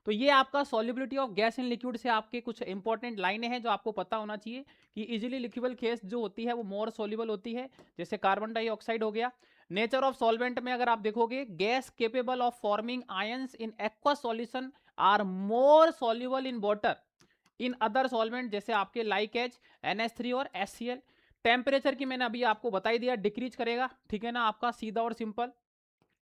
तो ये आपका solubility of gas in liquid से आपके कुछ इंपॉर्टेंट लाइनें हैं जो आपको पता होना चाहिए कि इजीली लिक्विबल गैस जो होती है वो मोर सॉल्युबल होती है, जैसे कार्बन डाइऑक्साइड हो गया। नेचर ऑफ सॉल्वेंट में अगर आप देखोगे gas capable of forming ions in aqua solution are more soluble in water in other solvent, जैसे आपके लाइक एच NH3 और HCl। टेम्परेचर की मैंने अभी आपको बता ही दिया, डिक्रीज करेगा, ठीक है ना, आपका सीधा और सिंपल।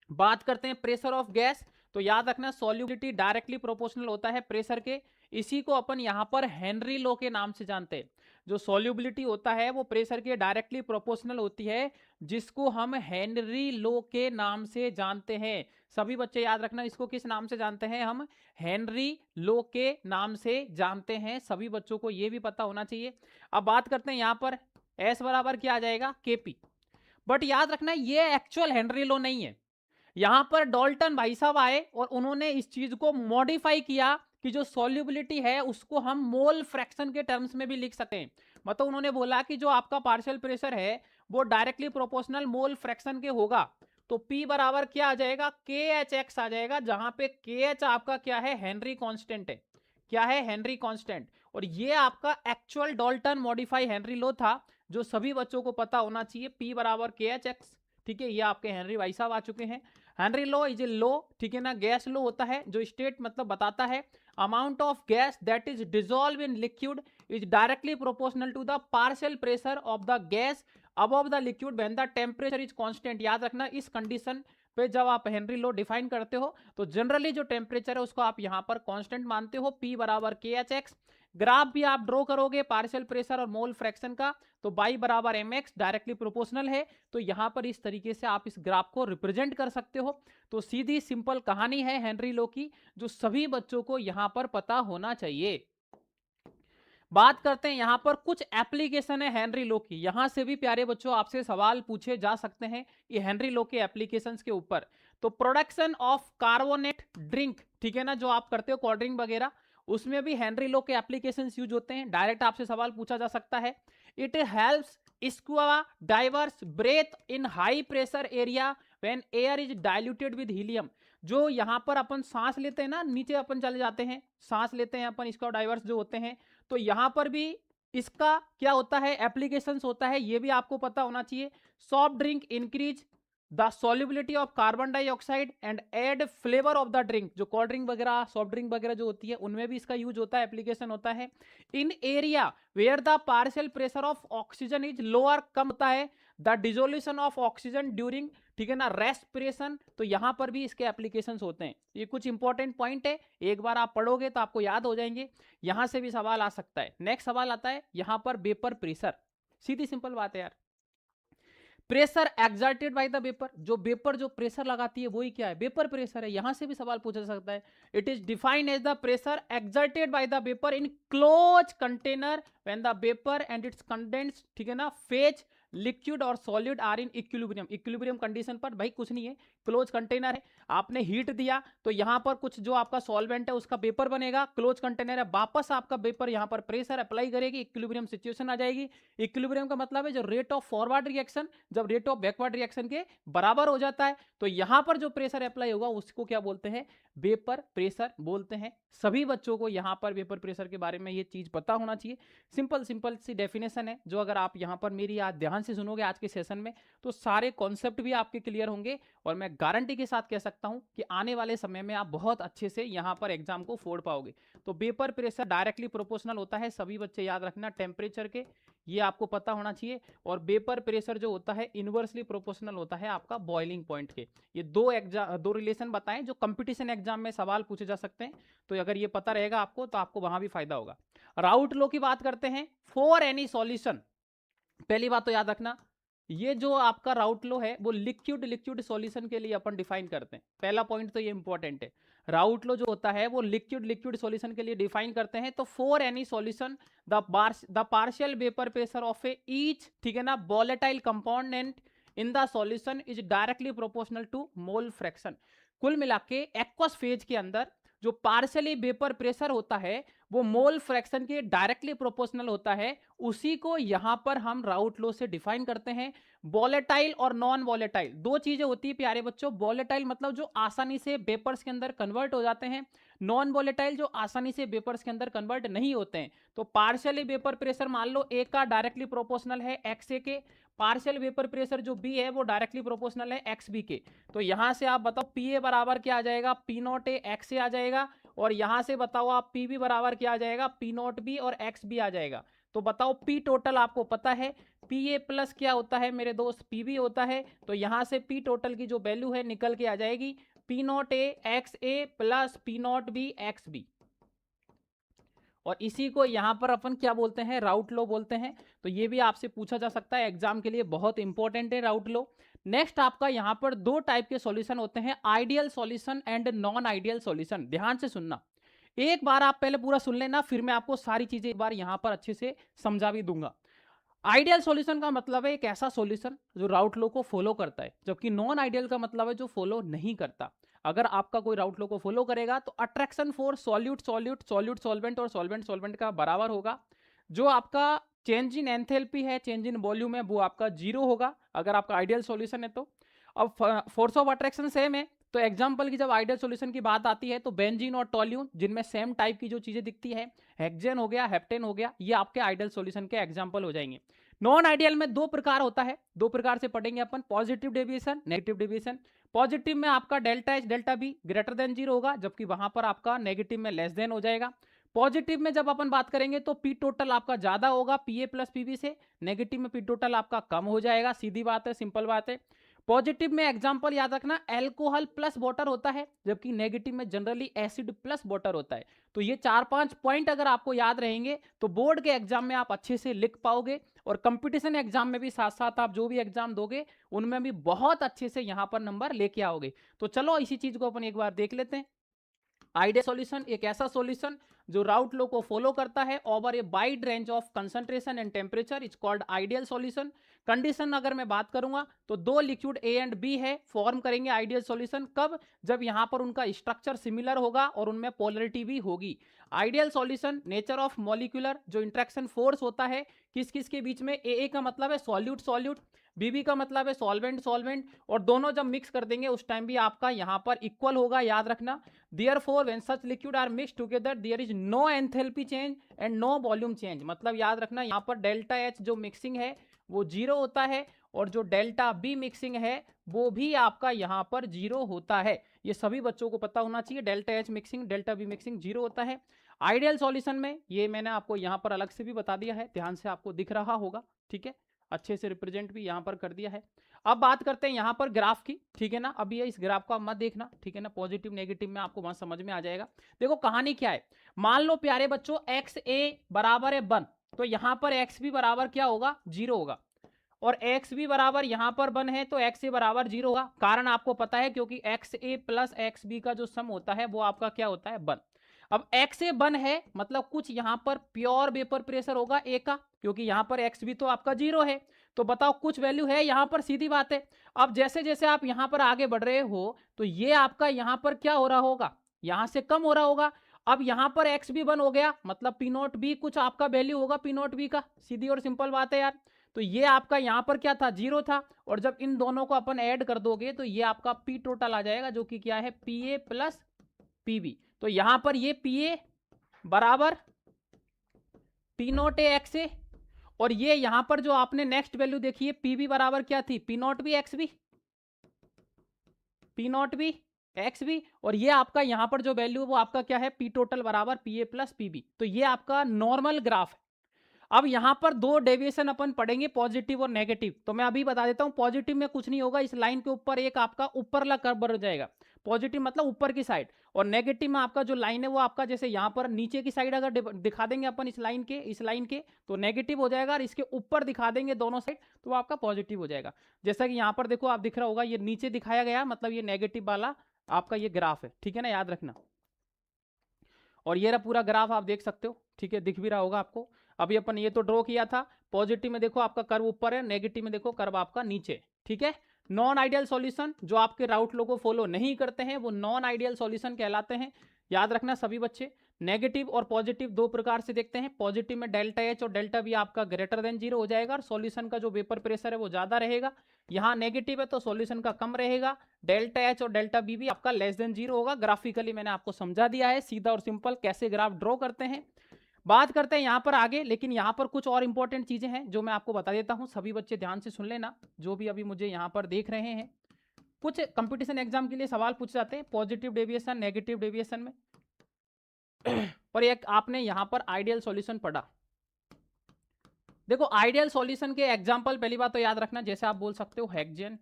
बात करते हैं प्रेशर ऑफ गैस, तो याद रखना सॉल्युबिलिटी डायरेक्टली प्रोपोर्शनल होता है प्रेशर के, इसी को अपन यहां पर हेनरी लॉ के नाम से जानते हैं। जो सॉल्युबिलिटी होता है वो प्रेशर के डायरेक्टली प्रोपोर्शनल होती है, जिसको हम हेनरी लॉ के नाम से जानते हैं। सभी बच्चे याद रखना इसको किस नाम से जानते हैं, हम हेनरी लॉ के नाम से जानते हैं, सभी बच्चों को ये भी पता होना चाहिए। अब बात करते हैं यहां पर एस बराबर क्या आ जाएगा, केपी। बट याद रखना ये एक्चुअल हेनरी लॉ नहीं है, यहां पर डॉल्टन भाई साहब आए और उन्होंने इस चीज को मॉडिफाई किया कि जो सॉल्युबिलिटी है उसको हम मोल फ्रैक्शन के टर्म्स में भी लिख सकते हैं। मतलब उन्होंने बोला कि जो आपका पार्शियल प्रेशर है वो डायरेक्टली प्रोपोर्शनल मोल फ्रैक्शन के होगा, तो P बराबर क्या आ जाएगा, KHX आ जाएगा, जहां पे KH आपका क्या है, हेनरी कांस्टेंट है, क्या है, हेनरी कांस्टेंट। और ये आपका actual Dalton modify Henry law था, जो सभी बच्चों को पता होना चाहिए, P बराबर KHX, ठीक है। ये आपके हेनरी भाई साहब आ चुके हैं। Henry law is a law, ठीक है ना, गैस लॉ होता है जो स्टेट मतलब बताता है amount of gas that is dissolve in liquid is directly proportional to the partial pressure of the gas above the liquid when the temperature is constant. याद रखना इस कंडीशन पे जब आप हेनरी लॉ डिफाइन करते हो तो जनरली जो टेम्परेचर है उसको आप यहां पर कांस्टेंट मानते हो, P बराबर KHX। ग्राफ भी आप ड्रॉ करोगे पार्शियल प्रेशर और मोल फ्रैक्शन का, तो बाई बराबर mx डायरेक्टली प्रोपोर्शनल है, तो यहां पर इस तरीके से आप इस ग्राफ को रिप्रेजेंट कर सकते हो। तो सीधी सिंपल कहानी है हेनरी लॉ की, जो सभी बच्चों को यहां पर पता होना चाहिए। बात करते हैं यहाँ पर कुछ एप्लीकेशन है हेनरी लो की। यहाँ से भी प्यारे बच्चों आपसे सवाल पूछे जा सकते हैं ये हेनरी लो के एप्लीकेशंस के ऊपर। तो प्रोडक्शन ऑफ कार्बोनेट ड्रिंक, ठीक है ना, जो आप करते हो कोल्ड ड्रिंक वगैरह, उसमें भी हेनरी लो के एप्लीकेशंस यूज होते हैं। डायरेक्ट आपसे सवाल पूछा जा सकता है। It helps scuba divers breathe in high pressure area when air is diluted with helium. जो यहाँ पर अपन सांस लेते हैं ना, नीचे अपन चले जाते हैं, सांस लेते हैं अपन, स्क्वा डाइवर्स जो होते हैं, तो यहां पर भी इसका क्या होता है, एप्लीकेशंस होता है, ये भी आपको पता होना चाहिए। Soft drink increase the solubility of carbon dioxide and add flavour of the drink. जो कोल्ड ड्रिंक वगैरह, सॉफ्ट ड्रिंक वगैरह जो होती है, उनमें भी इसका यूज होता है, एप्लीकेशन होता है। In area where the partial pressure of oxygen is lower, कम होता है the dissolution of oxygen during, ठीक है ना, रेस्पिरेशन। तो यहां पर भी इसके एप्लीकेशंस होते हैं। ये कुछ इंपॉर्टेंट पॉइंट है, एक बार आप पढ़ोगे तो आपको याद हो जाएंगे। यहां से भी सवाल आ सकता है। नेक्स्ट सवाल आता है यहां पर वेपर प्रेशर। सीधी सिंपल बात है यार, pressure exerted by the vapour. जो वेपर जो प्रेशर लगाती है वही क्या है, वेपर प्रेशर है। यहां से भी सवाल पूछा जा सकता है। It is defined as the pressure exerted by the vapour in close container when the vapour and its condense, ठीक है ना, फेज लिक्विड और solid are in equilibrium. Equilibrium condition पर भाई कुछ नहीं है, क्लोज कंटेनर है, आपने हीट दिया तो यहां पर कुछ जो आपका सॉल्वेंट है उसका वेपर बनेगा, क्लोज कंटेनर है, वापस आपका वेपर यहां पर प्रेशर अप्लाई करेगी, इक्विलिब्रियम सिचुएशन आ जाएगी। इक्विलिब्रियम का मतलब है जो रेट ऑफ फॉरवर्ड रिएक्शन जब रेट ऑफ बैकवर्ड रिएक्शन के बराबर हो जाता है, तो यहां पर जो प्रेशर अप्लाई होगा उसको क्या बोलते हैं, वेपर प्रेशर बोलते हैं। सभी बच्चों को यहां पर वेपर प्रेशर के बारे में ये चीज पता होना चाहिए। सिंपल सिंपल सी डेफिनेशन है, जो अगर आप यहां पर मेरी आज ध्यान से सुनोगे आज के सेशन में तो सारे कॉन्सेप्ट भी आपके क्लियर होंगे। और मैं गारंटी के साथ कह सकता हूं कि आने वाले समय में आप बहुत अच्छे से यहां पर एग्जाम को फोड़ पाओगे। तो वेपर प्रेशर डायरेक्टली प्रोपोर्शनल होता है, सभी बच्चे याद रखना, टेम्परेचर के, ये आपको पता होना चाहिए। और वेपर प्रेशर जो होता है इनवर्सली प्रोपोर्शनल होता है आपका बॉइलिंग पॉइंट के। ये दो रिलेशन बताएं जो कंपटीशन एग्जाम में सवाल पूछे जा सकते हैं। तो अगर ये पता रहेगा आपको तो आपको वहां भी फायदा होगा। राउट लो की बात करते हैं। फॉर एनी सॉल्यूशन, पहली बात तो याद रखना, ये जो आपका राउट लो है वो लिक्विड लिक्विड सॉल्यूशन के लिए अपन डिफाइन करते हैं। पहला पॉइंट तो ये इंपॉर्टेंट है, राउट लो जो होता है वो लिक्विड लिक्विड सॉल्यूशन के लिए डिफाइन करते हैं। तो for any solution the partial vapour pressure of a each, ठीक है ना, volatile component in the solution is directly proportional to mole fraction. कुल मिला के एक्वस फेज के अंदर जो पार्शियली वेपर प्रेशर होता है वो मोल फ्रैक्शन के डायरेक्टली प्रोपोर्शनल होता है। उसी को यहां पर हम राउट लो से डिफाइन करते हैं। वॉलेटाइल और नॉन वॉलेटाइल दो चीजें होती है प्यारे बच्चों। वॉलेटाइल मतलब जो आसानी से वेपर्स के अंदर कन्वर्ट हो जाते हैं, नॉन वॉलेटाइल जो आसानी से वेपर्स के अंदर कन्वर्ट नहीं होते हैं। तो पार्शियली वेपर प्रेशर मान लो ए का डायरेक्टली प्रोपोर्शनल है एक्स ए के, पार्शियल वेपर प्रेशर जो बी है वो डायरेक्टली प्रोपोर्शनल है एक्स बी के। तो यहां से आप बताओ पी ए बराबर क्या आ जाएगा, पी नॉट ए एक्स ए आ जाएगा। और यहां से बताओ आप पी बी बराबर क्या आ जाएगा, पी नॉट बी और एक्स बी आ जाएगा। तो बताओ पी टोटल आपको पता है, पी ए प्लस क्या होता है मेरे दोस्त, पी बी होता है। तो यहां से पी टोटल की जो वैल्यू है निकल के आ जाएगी P naught A X A plus P naught B X B. और इसी को यहां पर अपन क्या बोलते हैं, राउट लो बोलते हैं। तो ये भी आपसे पूछा जा सकता है, एग्जाम के लिए बहुत इंपॉर्टेंट है राउट लो। नेक्स्ट आपका यहां पर दो टाइप के सॉल्यूशन होते हैं, ideal solution and non ideal solution. ध्यान से सुनना, एक बार आप पहले पूरा सुन लेना, फिर मैं आपको सारी चीजें एक बार यहां पर अच्छे से समझा भी दूंगा। आइडियल सॉल्यूशन का मतलब है एक ऐसा सॉल्यूशन जो राउट लो को फॉलो करता है, जबकि नॉन आइडियल का मतलब है जो फॉलो नहीं करता। अगर आपका कोई राउट लो को फॉलो करेगा तो attraction force solute solute solute solvent और सॉल्वेंट सॉल्वेंट का बराबर होगा। जो आपका चेंज इन एंथैल्पी है, चेंज इन वॉल्यूम है, वो आपका जीरो होगा अगर आपका आइडियल सॉल्यूशन है तो। अब फोर्स ऑफ अट्रैक्शन सेम है, तो एग्जाम्पल की जब आइडियल सॉल्यूशन की बात आती है तो बेंजीन और टोल्यून जिनमें सेम टाइप की जो चीजें दिखती है, हेक्सेन हो गया, हेप्टेन हो गया, ये आपके आइडियल सॉल्यूशन के एग्जाम्पल हो जाएंगे। नॉन आइडियल में दो प्रकार होता है, दो प्रकार से पढ़ेंगे अपन, positive deviation, negative deviation. Positive में आपका delta H delta B greater than zero होगा, जबकि वहां पर आपका नेगेटिव में लेस देन हो जाएगा। पॉजिटिव में जब अपन बात करेंगे तो पी टोटल आपका ज्यादा होगा पीए प्लस पीबी से, नेगेटिव में पी टोटल आपका कम हो जाएगा, सीधी बात है, सिंपल बात है। पॉजिटिव में एग्जांपल याद रखना, अल्कोहल प्लस वाटर होता है, जबकि नेगेटिव में जनरली एसिड प्लस वाटर होता है। तो ये 4-5 पॉइंट अगर आपको याद रहेंगे तो बोर्ड के एग्जाम में आप अच्छे से लिख पाओगे, और कंपटीशन एग्जाम में भी साथ साथ आप जो भी एग्जाम दोगे उनमें भी बहुत अच्छे से यहां पर नंबर लेके आओगे। तो चलो इसी चीज को अपन एक बार देख लेते हैं। आइडियल सॉल्यूशन एक ऐसा सॉल्यूशन जो राउट लो को फॉलो करता है over a wide range of concentration and temperature, is called ideal solution. Condition अगर मैं बात करूंगा तो दो लिक्विड ए एंड बी है, फॉर्म करेंगे आइडियल सॉल्यूशन कब, जब यहां पर उनका स्ट्रक्चर सिमिलर होगा और उनमें पोलरिटी भी होगी। Ideal solution nature of molecular जो इंट्रैक्शन फोर्स होता है किस किस के बीच में, ए का मतलब है सॉल्यूट सॉल्यूट, बीबी का मतलब है सॉल्वेंट सॉल्वेंट, और दोनों जब मिक्स कर देंगे उस टाइम भी आपका यहां पर इक्वल होगा, याद रखना। Therefore, when such liquid are mixed together, there is no enthalpy change and no volume change। मतलब याद रखना यहाँ पर डेल्टा एच जो मिक्सिंग है वो जीरो होता है और जो डेल्टा बी मिक्सिंग है वो भी आपका यहाँ पर जीरो होता है। ये सभी बच्चों को पता होना चाहिए, delta H mixing delta B mixing zero होता है। आइडियल सॉल्यूशन में ये मैंने आपको यहाँ पर अलग से भी बता दिया है, ध्यान से आपको दिख रहा होगा, ठीक है, अच्छे से रिप्रेजेंट भी यहाँ पर कर दिया है। अब बात करते हैं यहाँ पर ग्राफ की, ठीक है ना। अब ये इस ग्राफ को मत देखना, ठीक है ना, पॉजिटिव नेगेटिव में आपको वहां समझ में आ जाएगा। देखो कहानी क्या है, मान लो प्यारे बच्चों एक्स ए बराबर है 1, तो यहाँ पर एक्स बी बराबर क्या होगा, 0 होगा, और एक्स बी बराबर यहाँ पर 1 है तो एक्स ए बराबर 0 होगा। कारण आपको पता है क्योंकि x A plus x B का जो सम होता है वो आपका क्या होता है 1। अब एक्स ए 1 है मतलब कुछ यहाँ पर प्योर वेपर प्रेशर होगा ए का, क्योंकि यहाँ पर एक्स बी तो आपका 0 है, तो बताओ कुछ वैल्यू है यहाँ पर, सीधी बात है। अब जैसे जैसे आप यहाँ पर आगे बढ़ रहे हो तो ये आपका यहाँ पर क्या हो रहा होगा, यहाँ से कम हो रहा होगा। अब यहाँ पर एक्स बी 1 हो गया मतलब पी नॉट बी कुछ आपका वैल्यू होगा पी नॉट बी का, सीधी और सिंपल बात है यार। तो ये आपका यहाँ पर क्या था, 0 था, और जब इन दोनों को अपन ऐड कर दोगे तो ये आपका पी टोटल आ जाएगा जो कि क्या है P A plus P B. तो यहां पर ये पी ए बराबर P naught A X A, और ये यहां पर जो आपने नेक्स्ट वैल्यू देखी है पी बी बराबर क्या थी, P naught B X B, P naught B X B, और ये आपका यहां पर जो वैल्यू वो आपका क्या है पी टोटल बराबर P A plus P B. तो ये आपका नॉर्मल ग्राफ है। अब यहां पर दो डेविएशन अपन पढ़ेंगे पॉजिटिव और नेगेटिव, तो मैं अभी बता देता हूं पॉजिटिव में कुछ नहीं होगा, इस लाइन के ऊपर एक आपका ऊपरला कर्व बन जाएगा, पॉजिटिव मतलब ऊपर की साइड, और नेगेटिव में आपका जो लाइन है वो आपका जैसे यहां पर नीचे की साइड अगर दिखा देंगे अपन इस लाइन के तो नेगेटिव हो जाएगा, और इसके ऊपर दिखा देंगे दोनों साइड तो वो आपका पॉजिटिव हो जाएगा। जैसा कि यहां पर देखो आप दिख रहा होगा ये नीचे दिखाया गया मतलब ये नेगेटिव वाला आपका ये ग्राफ है, ठीक है ना, याद रखना। और ये रहा पूरा ग्राफ आप देख सकते हो, ठीक है, दिख भी रहा होगा आपको। अभी अपन ये तो ड्रॉ किया था, पॉजिटिव में देखो आपका कर्व ऊपर है, नेगेटिव में देखो कर्व आपका नीचे, ठीक है। नॉन आइडियल सॉल्यूशन जो आपके राउट लो को फॉलो नहीं करते हैं वो नॉन आइडियल सॉल्यूशन कहलाते हैं, याद रखना सभी बच्चे। नेगेटिव और पॉजिटिव दो प्रकार से देखते हैं, पॉजिटिव में डेल्टा एच और डेल्टा बी आपका ग्रेटर देन 0 हो जाएगा और सॉल्यूशन का जो वेपर प्रेशर है वो ज्यादा रहेगा। यहाँ नेगेटिव है तो सॉल्यूशन का कम रहेगा, डेल्टा एच और डेल्टा बी भी आपका लेस देन 0 होगा। ग्राफिकली मैंने आपको समझा दिया है सीधा और सिंपल कैसे ग्राफ ड्रॉ करते हैं। बात करते हैं यहाँ पर आगे, लेकिन यहाँ पर कुछ और इंपॉर्टेंट चीजें हैं जो मैं आपको बता देता हूँ, सभी बच्चे ध्यान से सुन लेना जो भी अभी मुझे यहाँ पर देख रहे हैं। कुछ कंपटीशन एग्जाम के लिए सवाल पूछ जाते हैं पॉजिटिव डेविएशन नेगेटिव डेविएशन में पर एक आपने यहाँ पर आइडियल सॉल्यूशन पढ़ा। देखो आइडियल सॉल्यूशन के एग्जांपल पहली बात तो याद रखना, जैसे आप बोल सकते हो हेक्सेन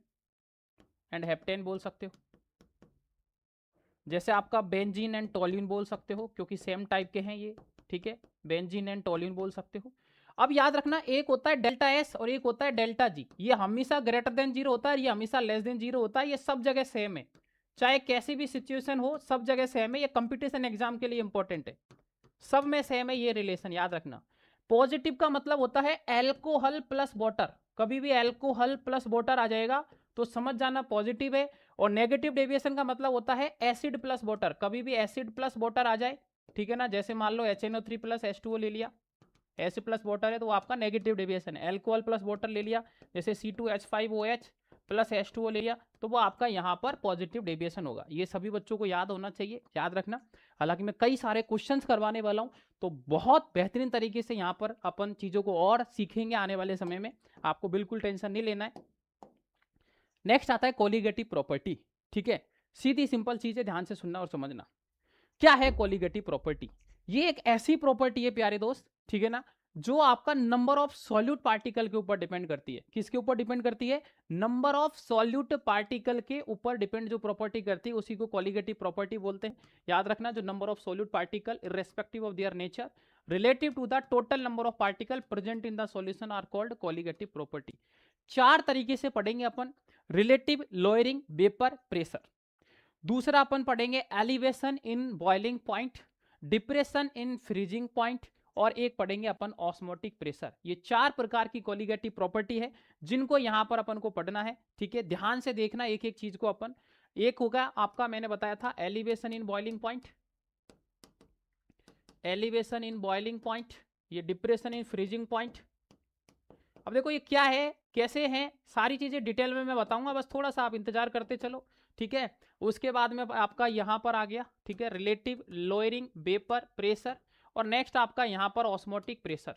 एंड हेप्टेन बोल सकते हो, जैसे आपका बेंजीन एंड टोल्यून बोल सकते हो क्योंकि सेम टाइप के हैं ये, ठीक है, बेंजीन एंड टोल्यून बोल सकते हो। अब याद रखना एक होता है डेल्टा एस और एक होता है डेल्टा जी, ये हमेशा ग्रेटर देन 0 होता है, ये हमेशा लेस देन 0 होता है, ये सब जगह सेम है, चाहे कैसी भी सिचुएशन हो सब जगह सेम है, ये कंपटीशन एग्जाम के लिए इंपॉर्टेंट है, सब में सेम है ये रिलेशन, याद रखना। पॉजिटिव का मतलब होता है एल्कोहल प्लस वाटर, कभी भी एल्कोहल प्लस वाटर आ जाएगा तो समझ जाना पॉजिटिव है, और नेगेटिव डेविएशन का मतलब होता है एसिड प्लस वाटर, कभी भी एसिड प्लस वाटर आ जाए, ठीक है ना, जैसे मान लो HNO3 प्लस H2O ले लिया, एसिड प्लस वाटर है तो वो आपका नेगेटिव डेविएशन है। अल्कोहल प्लस वाटर ले लिया जैसे C2H5OH प्लस H2O ले लिया तो वो आपका यहाँ पर पॉजिटिव डेविएशन होगा। ये सभी बच्चों को याद होना चाहिए, याद रखना। हालांकि मैं कई सारे क्वेश्चंस करवाने वाला हूँ तो बहुत बेहतरीन तरीके से यहाँ पर अपन चीज़ों को और सीखेंगे आने वाले समय में, आपको बिल्कुल टेंशन नहीं लेना है। नेक्स्ट आता है कोलिगेटिव प्रॉपर्टी, ठीक है, सीधी सिंपल चीज़ है, ध्यान से सुनना और समझना। क्या है कोलिगेटिव प्रॉपर्टी? ये एक ऐसी प्रॉपर्टी है प्यारे दोस्त, ठीक है ना, जो आपका नंबर ऑफ सॉल्यूट पार्टिकल के ऊपर डिपेंड करती है। किसके ऊपर डिपेंड करती है? नंबर ऑफ सॉल्यूट पार्टिकल के ऊपर डिपेंड जो प्रॉपर्टी करती है उसी को कोलिगेटिव प्रॉपर्टी बोलते हैं। याद रखना, जो number of solute particle irrespective of their nature relative to the total number of particle present in the solution are called colligative property. चार तरीके से पढ़ेंगे अपन, रिलेटिव लोअरिंग वेपर प्रेशर, दूसरा अपन पढ़ेंगे elevation in boiling point, depression in freezing point, और एक पढ़ेंगे अपन ऑस्मोटिक प्रेशर। ये 4 प्रकार की कोलिगेटिव प्रॉपर्टी है जिनको यहां पर अपन को पढ़ना है। ठीक है, ध्यान से देखना एक एक चीज को अपन। एक होगा आपका, मैंने बताया था elevation in boiling point, elevation in boiling point, ये डिप्रेशन इन फ्रीजिंग पॉइंट। अब देखो ये क्या है, कैसे हैं, सारी चीजें डिटेल में मैं बताऊंगा, बस थोड़ा सा आप इंतजार करते चलो। ठीक है, उसके बाद में आपका यहां पर आ गया, ठीक है, रिलेटिव लोअरिंग वेपर प्रेशर, और नेक्स्ट आपका यहां पर osmotic pressure,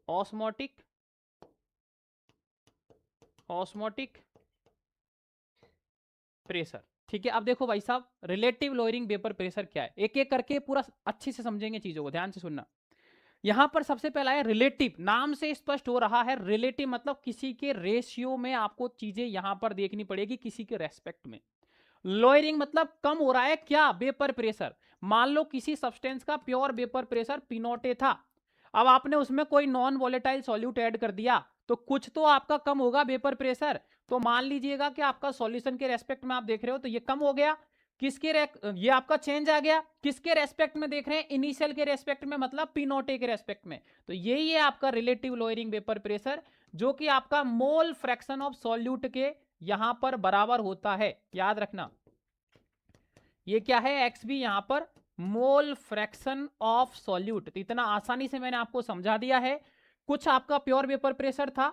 osmotic osmotic pressure. ठीक है, अब देखो भाई साहब रिलेटिव लोअरिंग वेपर प्रेशर क्या है, एक एक करके पूरा अच्छे से समझेंगे चीजों को, ध्यान से सुनना। यहां पर सबसे पहला है रिलेटिव, नाम से स्पष्ट हो रहा है रिलेटिव मतलब किसी के रेशियो में आपको चीजें यहां पर देखनी पड़ेगी, किसी के रेस्पेक्ट में। लोअरिंग मतलब कम हो रहा है क्या, वेपर प्रेशर। मान लो किसी सब्सटेंस का प्योर वेपर प्रेशर P0 था, अब आपने उसमें कोई नॉन वोलेटाइल सॉल्यूट ऐड कर दिया तो कुछ तो आपका कम होगा वेपर प्रेशर। तो मान लीजिएगा कि आपका सॉल्यूशन के रेस्पेक्ट में आप देख रहे हो तो ये कम हो गया, किसके ये आपका चेंज आ गया, किसके रेस्पेक्ट में देख रहे हैं, इनिशियल के रेस्पेक्ट में, मतलब P0 के रेस्पेक्ट में। तो यही है आपका रिलेटिव लोअरिंग वेपर प्रेशर, जो कि आपका मोल फ्रैक्शन ऑफ सॉल्यूट के यहां पर बराबर होता है, याद रखना। ये क्या है, XB यहां पर मोल फ्रैक्शन ऑफ सॉल्यूट। तो इतना आसानी से मैंने आपको समझा दिया है। कुछ आपका प्योर वेपर प्रेशर था,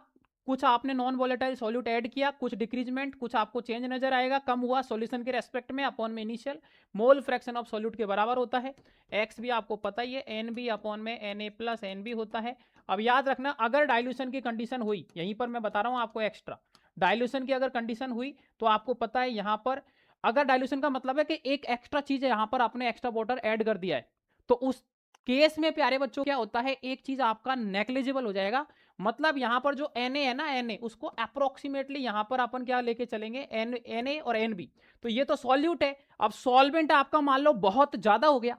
कुछ आपने नॉन वोलेटाइल सॉल्यूट ऐड किया, कुछ डिक्रीजमेंट, कुछ आपको चेंज नजर आएगा, कम हुआ सॉल्यूशन के रेस्पेक्ट में अपॉन में initial, mole fraction of solute के बराबर होता है। एक्स भी आपको पता ही है, NB अपॉन में Na प्लस NB होता है। अब याद रखना, अगर डाइल्यूशन की कंडीशन हुई, यहीं पर मैं बता रहा हूं आपको एक्स्ट्रा, डाइल्यूशन की अगर कंडीशन हुई तो आपको पता है यहां पर, अगर डाइल्यूशन का मतलब है कि एक एक्स्ट्रा चीज है, यहां पर आपने एक्स्ट्रा वाटर ऐड कर दिया है, तो उस केस में प्यारे बच्चों क्या होता है, एक चीज आपका नेग्लिजिबल हो जाएगा। मतलब यहां पर जो Na है ना, Na उसको अप्रोक्सीमेटली यहां पर अपन क्या लेके चलेंगे, Na और NB। तो ये तो सॉल्यूट है, अब सॉल्वेंट आपका मान लो बहुत ज्यादा हो गया,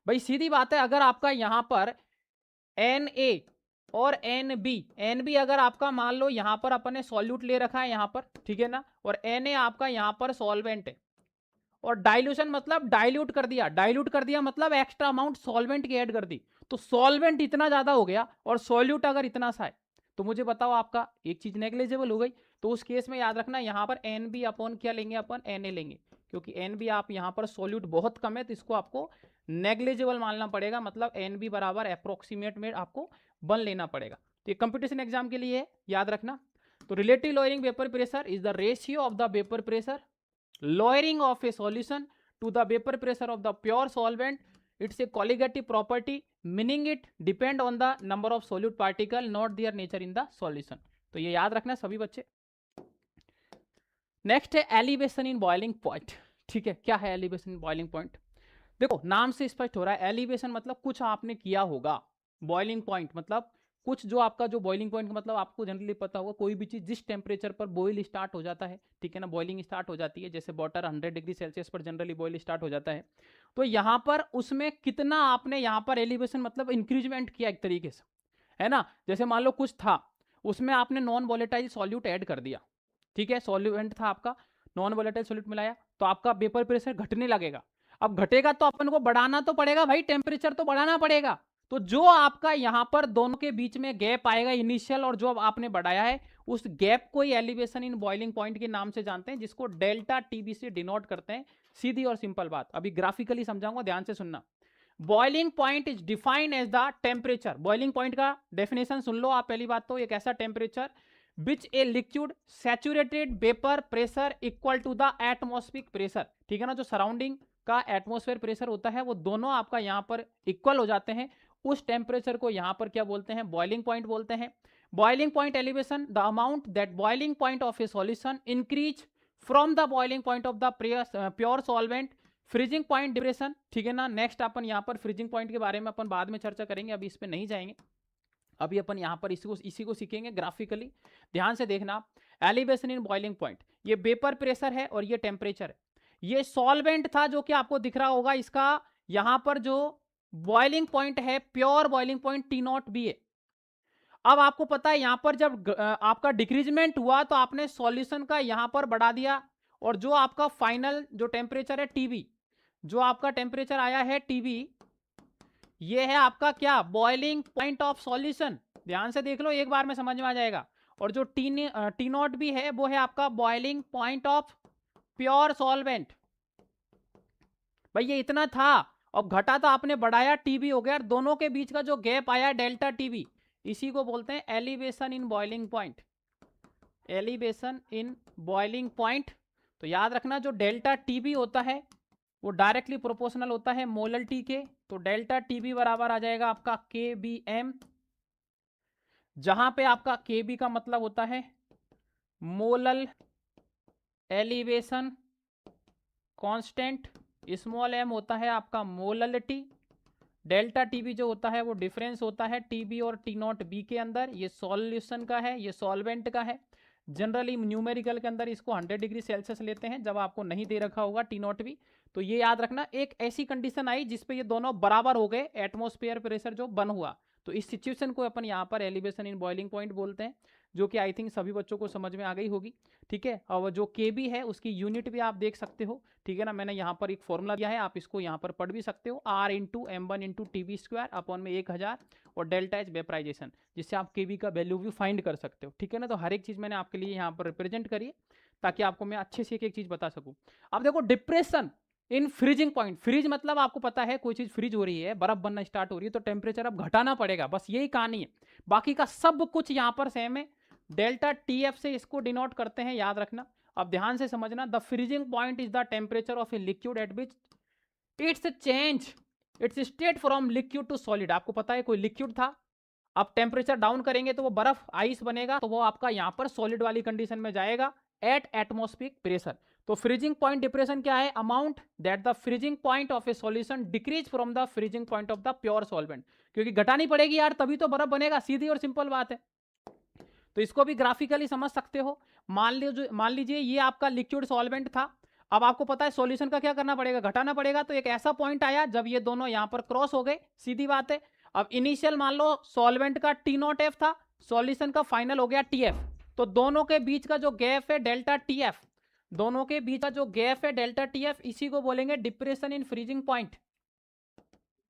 भाई सीधी बात है, अगर आपका यहां पर Na और NB अगर आपका मान लो यहां पर अपन ने सॉल्यूट ले रखा है यहां पर, ठीक है ना, और Na आपका यहां पर सॉल्वेंट है, और डाइल्यूशन मतलब डाइल्यूट कर दिया मतलब एक्स्ट्रा अमाउंट सॉल्वेंट की ऐड कर दी, तो सॉल्वेंट इतना ज्यादा हो गया और सॉल्यूट अगर इतना सा है, तो मुझे बताओ आपका एक चीज नेग्लिजिबल हो गई। तो उस केस में याद रखना यहां पर NB अपॉन क्या लेंगे, अपन Na लेंगे, क्योंकि NB आप यहां पर सॉल्यूट बहुत कम है तो इसको आपको नेग्लिजिबल मानना पड़ेगा, मतलब NB बराबर अप्रोक्सीमेट में आपको बन लेना पड़ेगा। तो ये कंपटीशन एग्जाम के लिए याद रखना। तो relative lowering vapour pressure is the ratio of the vapour pressure lowering of a solution to the vapor pressure of the pure solvent. It's a colligative property, meaning it depend on the number of solute particle, not their nature in the solution. तो ये याद रखना सभी बच्चे। नेक्स्ट है एलिवेशन इन बॉइलिंग पॉइंट। ठीक है, क्या है एलिवेशन इन बॉइलिंग पॉइंट, देखो नाम से स्पष्ट हो रहा है, एलिवेशन मतलब कुछ आपने किया होगा, बॉइलिंग पॉइंट मतलब कुछ, जो आपका जो बॉइलिंग पॉइंट का मतलब आपको जनरली पता होगा, कोई भी चीज जिस टेम्परेचर पर बॉइल स्टार्ट हो जाता है, ठीक है ना, बॉइलिंग स्टार्ट हो जाती है, जैसे वाटर 100 डिग्री सेल्सियस पर जनरली बॉइल स्टार्ट हो जाता है, तो यहाँ पर उसमें कितना आपने यहाँ पर एलिवेशन मतलब इंक्रीजमेंट किया एक तरीके से, है ना। जैसे मान लो कुछ था, उसमें आपने नॉन वोलेटाइल सॉल्यूट ऐड कर दिया, ठीक है, सॉल्यूएंट था आपका, नॉन वोलेटाइल सॉल्यूट मिलाया, तो आपका वेपर प्रेशर घटने लगेगा। अब घटेगा तो अपन को बढ़ाना तो पड़ेगा भाई, टेम्परेचर तो बढ़ाना पड़ेगा। तो जो आपका यहां पर दोनों के बीच में गैप आएगा इनिशियल और जो आपने बढ़ाया है, उस गैप को ही एलिवेशन इन बॉइलिंग पॉइंट के नाम से जानते हैं, जिसको डेल्टा टीबी से डिनोट करते हैं। सीधी और सिंपल बात, अभी ग्राफिकली समझाऊंगा, ध्यान से सुनना। Boiling point is defined as the temperature, boiling point का डेफिनेशन सुन लो आप। पहली बात तो एक ऐसा temperature which a liquid saturated vapour pressure equal to the atmospheric pressure, ठीक है ना, जो सराउंडिंग का एटमॉस्फेयर प्रेशर होता है वो दोनों आपका यहां पर इक्वल हो जाते हैं, उस टेम्परेचर को यहां पर क्या बोलते हैं, बॉइलिंग पॉइंट बोलते हैं। Boiling point elevation, the amount that boiling point of A solution increase from the boiling point of the pure solvent. Freezing point depression, ठीक है ना, नेक्स्ट अपन यहां पर फ्रीजिंग पॉइंट के बारे में अपन बाद में चर्चा करेंगे, अभी इस पे नहीं जाएंगे, अभी अपन यहां पर इसी को सीखेंगे ग्राफिकली। ध्यान से देखना, एलिवेशन इन बॉइलिंग पॉइंट, ये वेपर प्रेशर है और ये टेम्परेचर है, ये सॉल्वेंट था जो कि आपको दिख रहा होगा, इसका यहां पर जो बॉइलिंग पॉइंट है, प्योर बॉइलिंग पॉइंट T0 भी है। अब आपको पता है यहां पर जब आपका डिक्रीजमेंट हुआ तो आपने सॉल्यूशन का यहां पर बढ़ा दिया, और जो आपका फाइनल जो टेम्परेचर है टीबी, जो आपका टेम्परेचर आया है टीबी, ये है आपका क्या, बॉइलिंग पॉइंट ऑफ सॉल्यूशन। ध्यान से देख लो, एक बार में समझ में आ जाएगा। और जो टी नॉट भी है वो है आपका boiling point of pure solvent. भाई ये इतना था, अब घटा तो आपने बढ़ाया, टीबी हो गया, दोनों के बीच का जो गैप आया डेल्टा टीबी, इसी को बोलते हैं elevation in boiling point. Elevation in boiling point. तो याद रखना जो डेल्टा टीबी होता है वो डायरेक्टली प्रोपोर्शनल होता है मोलल टी के। तो डेल्टा टीबी बराबर आ जाएगा आपका के बी एम, जहां पे आपका के बी का मतलब होता है molal elevation constant, small M होता है आपका मोललिटी, डेल्टा टीबी जो होता है वो डिफरेंस होता है टीबी और टी नॉट बी के अंदर। ये सॉल्यूशन का है, ये सॉल्वेंट का है। जनरली न्यूमेरिकल के अंदर इसको 100 डिग्री सेल्सियस लेते हैं जब आपको नहीं दे रखा होगा टी नॉट बी। तो ये याद रखना, एक ऐसी कंडीशन आई जिसपे ये दोनों बराबर हो गए, एटमॉस्फेयर प्रेशर जो बन हुआ, तो इस सिचुएशन को अपन यहाँ पर एलिवेशन इन बॉइलिंग पॉइंट बोलते हैं, जो कि आई थिंक सभी बच्चों को समझ में आ गई होगी। ठीक है, और जो के बी है उसकी यूनिट भी आप देख सकते हो। ठीक है ना, मैंने यहाँ पर एक फॉर्मूला दिया है, आप इसको यहाँ पर पढ़ भी सकते हो, R into M one into T B square upon में 1000 और डेल्टा एच वेपराइजेशन, जिससे आप के बी का वैल्यू भी फाइंड कर सकते हो। ठीक है ना, तो हर एक चीज़ मैंने आपके लिए यहाँ पर रिप्रेजेंट करी है ताकि आपको मैं अच्छे से एक एक चीज़ बता सकूँ। अब देखो depression in freezing point, freeze मतलब आपको पता है कोई चीज फ्रीज हो रही है, बर्फ बनना स्टार्ट हो रही है, तो टेम्परेचर अब घटाना पड़ेगा, बस यही कहानी है, बाकी का सब कुछ यहाँ पर सेम है। डेल्टा टी एफ से इसको डिनोट करते हैं, याद रखना। अब ध्यान से समझना, the freezing point is the temperature of a liquid at which its change its state from liquid to solid. आपको पता है कोई लिक्विड था, अब टेम्परेचर डाउन करेंगे तो वो बर्फ आइस बनेगा, तो वो आपका यहाँ पर सॉलिड वाली कंडीशन में जाएगा एट एटमॉस्फेरिक प्रेशर। तो फ्रीजिंग पॉइंट डिप्रेशन क्या है, amount that the freezing point of A solution decrease from the freezing point of the pure solvent. क्योंकि घटानी पड़ेगी यार, तभी तो बर्फ बनेगा, सीधी और सिंपल बात है। तो इसको भी ग्राफिकली समझ सकते हो। मान लीजिए ये आपका लिक्विड सॉल्वेंट था, अब आपको पता है सॉल्यूशन का क्या करना पड़ेगा, घटाना पड़ेगा। तो एक ऐसा पॉइंट आया जब ये दोनों यहां पर क्रॉस हो गए, सीधी बात है। अब इनिशियल मान लो सॉल्वेंट का टी नॉट एफ था, सॉल्यूशन का फाइनल हो गया टी एफ, तो दोनों के बीच का जो गैप है डेल्टा टी एफ, दोनों के बीच का जो गैप है डेल्टा टी एफ, इसी को बोलेंगे depression in freezing point.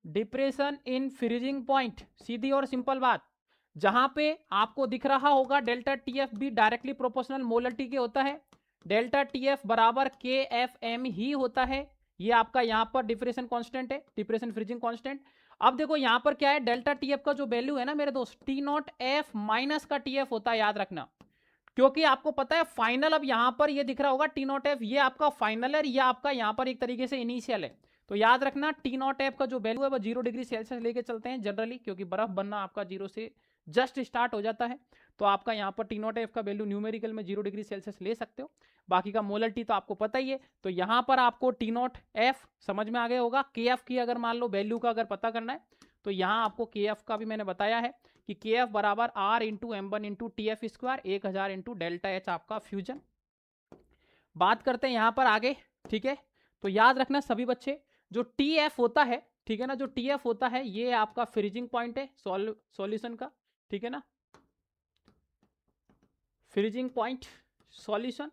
Depression in freezing point, सीधी और सिंपल बात। जहां पे आपको दिख रहा होगा डेल्टा टी एफ भी डायरेक्टली प्रोपोर्शनल मोलर टी के होता है, डेल्टा टी एफ बराबर के एफ एम ही होता है। ये आपका यहाँ पर डिप्रेशन कांस्टेंट है, डिप्रेशन फ्रीजिंग कांस्टेंट। अब देखो यहाँ पर क्या है, डेल्टा टी एफ का जो वैल्यू है ना मेरे दोस्त, टी नॉट एफ माइनस का टी एफ होता है, याद रखना। क्योंकि आपको पता है फाइनल, अब यहां पर ये दिख रहा होगा टी नॉट एफ, ये आपका फाइनल है, ये आपका यहाँ पर एक तरीके से इनिशियल है। तो याद रखना टी नॉट एफ का जो वैल्यू है वो 0 डिग्री सेल्सियस लेके चलते हैं जनरली, क्योंकि बर्फ बनना आपका 0 से जस्ट स्टार्ट हो जाता है। तो आपका यहाँ पर टी नॉट एफ का वैल्यू न्यूमेरिकल में 0 डिग्री सेल्सियस ले सकते हो, बाकी का मोलर टी तो आपको पता ही है। तो यहाँ पर आपको टी नॉट एफ समझ में आ गया होगा। के एफ की अगर मान लो वैल्यू का अगर पता करना है तो यहाँ आपको के एफ का भी मैंने बताया है कि के एफ बराबर R into M one into T F square 1000 into delta H आपका फ्यूजन। बात करते हैं यहाँ पर आगे। ठीक है, तो याद रखना सभी बच्चे, जो टी एफ होता है, ठीक है ना, जो टी एफ होता है ये आपका फ्रीजिंग पॉइंट है सॉल्यूशन का। ठीक है ना, फ्रीजिंग पॉइंट सॉल्यूशन।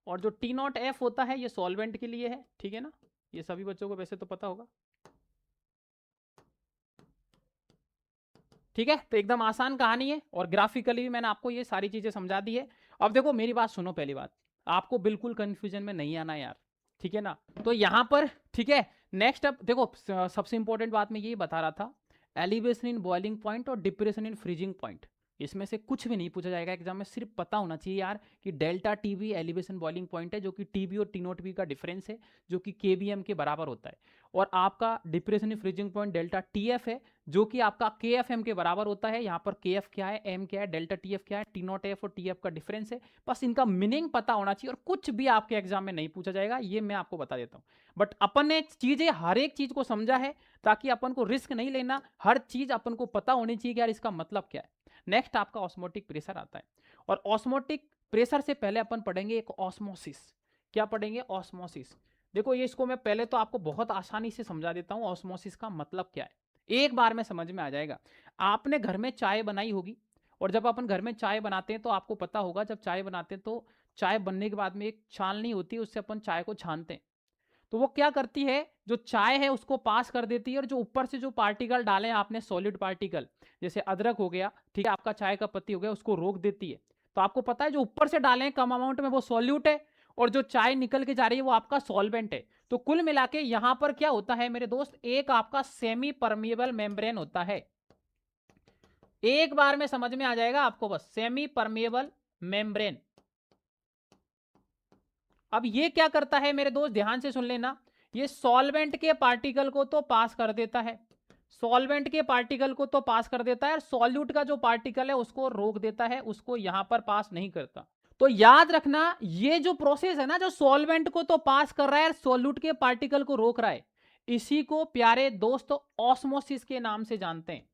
और जो टी नॉट एफ होता है ये सॉल्वेंट के लिए है। ठीक है ना, ये सभी बच्चों को वैसे तो पता होगा। ठीक है, तो एकदम आसान कहानी है और ग्राफिकली भी मैंने आपको ये सारी चीजें समझा दी है। अब देखो मेरी बात सुनो, पहली बात आपको बिल्कुल कंफ्यूजन में नहीं आना यार, ठीक है ना। तो यहां पर ठीक है, नेक्स्ट अब देखो सबसे इंपॉर्टेंट बात मैं यही बता रहा था, एलिवेशन इन बॉइलिंग पॉइंट और डिप्रेशन इन फ्रीजिंग पॉइंट, इसमें से कुछ भी नहीं पूछा जाएगा एग्जाम में, सिर्फ पता होना चाहिए यार कि delta TB elevation boiling point है, जो कि टीबी और टी नॉट बी का डिफरेंस है, जो कि केबीएम के बराबर होता है। और आपका depression in freezing point delta TF है, जो कि आपका के एफ एम के बराबर होता है। यहाँ पर के एफ क्या है, एम क्या है, डेल्टा टी एफ क्या है, टी नॉट एफ और टी एफ का डिफरेंस है। बस इनका मीनिंग पता होना चाहिए और कुछ भी आपके एग्जाम में नहीं पूछा जाएगा, ये मैं आपको बता देता हूँ। बट अपन ने चीजें हर एक चीज को समझा है ताकि अपन को रिस्क नहीं लेना, हर चीज अपन को पता होनी चाहिए कि यार इसका मतलब क्या है। नेक्स्ट आपका ऑस्मोटिक प्रेशर आता है, और ऑस्मोटिक प्रेशर से पहले अपन पढ़ेंगे एक ऑस्मोसिस। क्या पढ़ेंगे, ऑस्मोसिस। देखो ये इसको मैं पहले तो आपको बहुत आसानी से समझा देता हूँ, ऑस्मोसिस का मतलब क्या है, एक बार में समझ में आ जाएगा। आपने घर में चाय बनाई होगी, और जब अपन घर में चाय बनाते हैं तो आपको पता होगा जब चाय बनाते हैं तो चाय बनने के बाद में एक छाननी होती है, उससे अपन चाय को छानते हैं। तो वो क्या करती है, जो चाय है उसको पास कर देती है, और जो ऊपर से जो पार्टिकल डाले आपने सॉलिड पार्टिकल, जैसे अदरक हो गया, ठीक है, आपका चाय का पत्ती हो गया, उसको रोक देती है। तो आपको पता है जो ऊपर से डाले कम अमाउंट में वो सॉल्यूट है, और जो चाय निकल के जा रही है वो आपका सॉल्वेंट है। तो कुल मिला के यहां पर क्या होता है मेरे दोस्त, एक आपका सेमी परमिएबल मेम्ब्रेन होता है। एक बार में समझ में आ जाएगा आपको, बस सेमी परमिएबल मेम्ब्रेन। अब ये क्या करता है मेरे दोस्त, ध्यान से सुन लेना, ये सॉल्वेंट के पार्टिकल को तो पास कर देता है, सॉल्वेंट के पार्टिकल को तो पास कर देता है, और सॉल्यूट का जो पार्टिकल है उसको रोक देता है, उसको यहां पर पास नहीं करता। तो याद रखना, ये जो प्रोसेस है ना, जो सॉल्वेंट को तो पास कर रहा है और सॉल्यूट के पार्टिकल को रोक रहा है, इसी को प्यारे दोस्त ऑस्मोसिस के नाम से जानते हैं।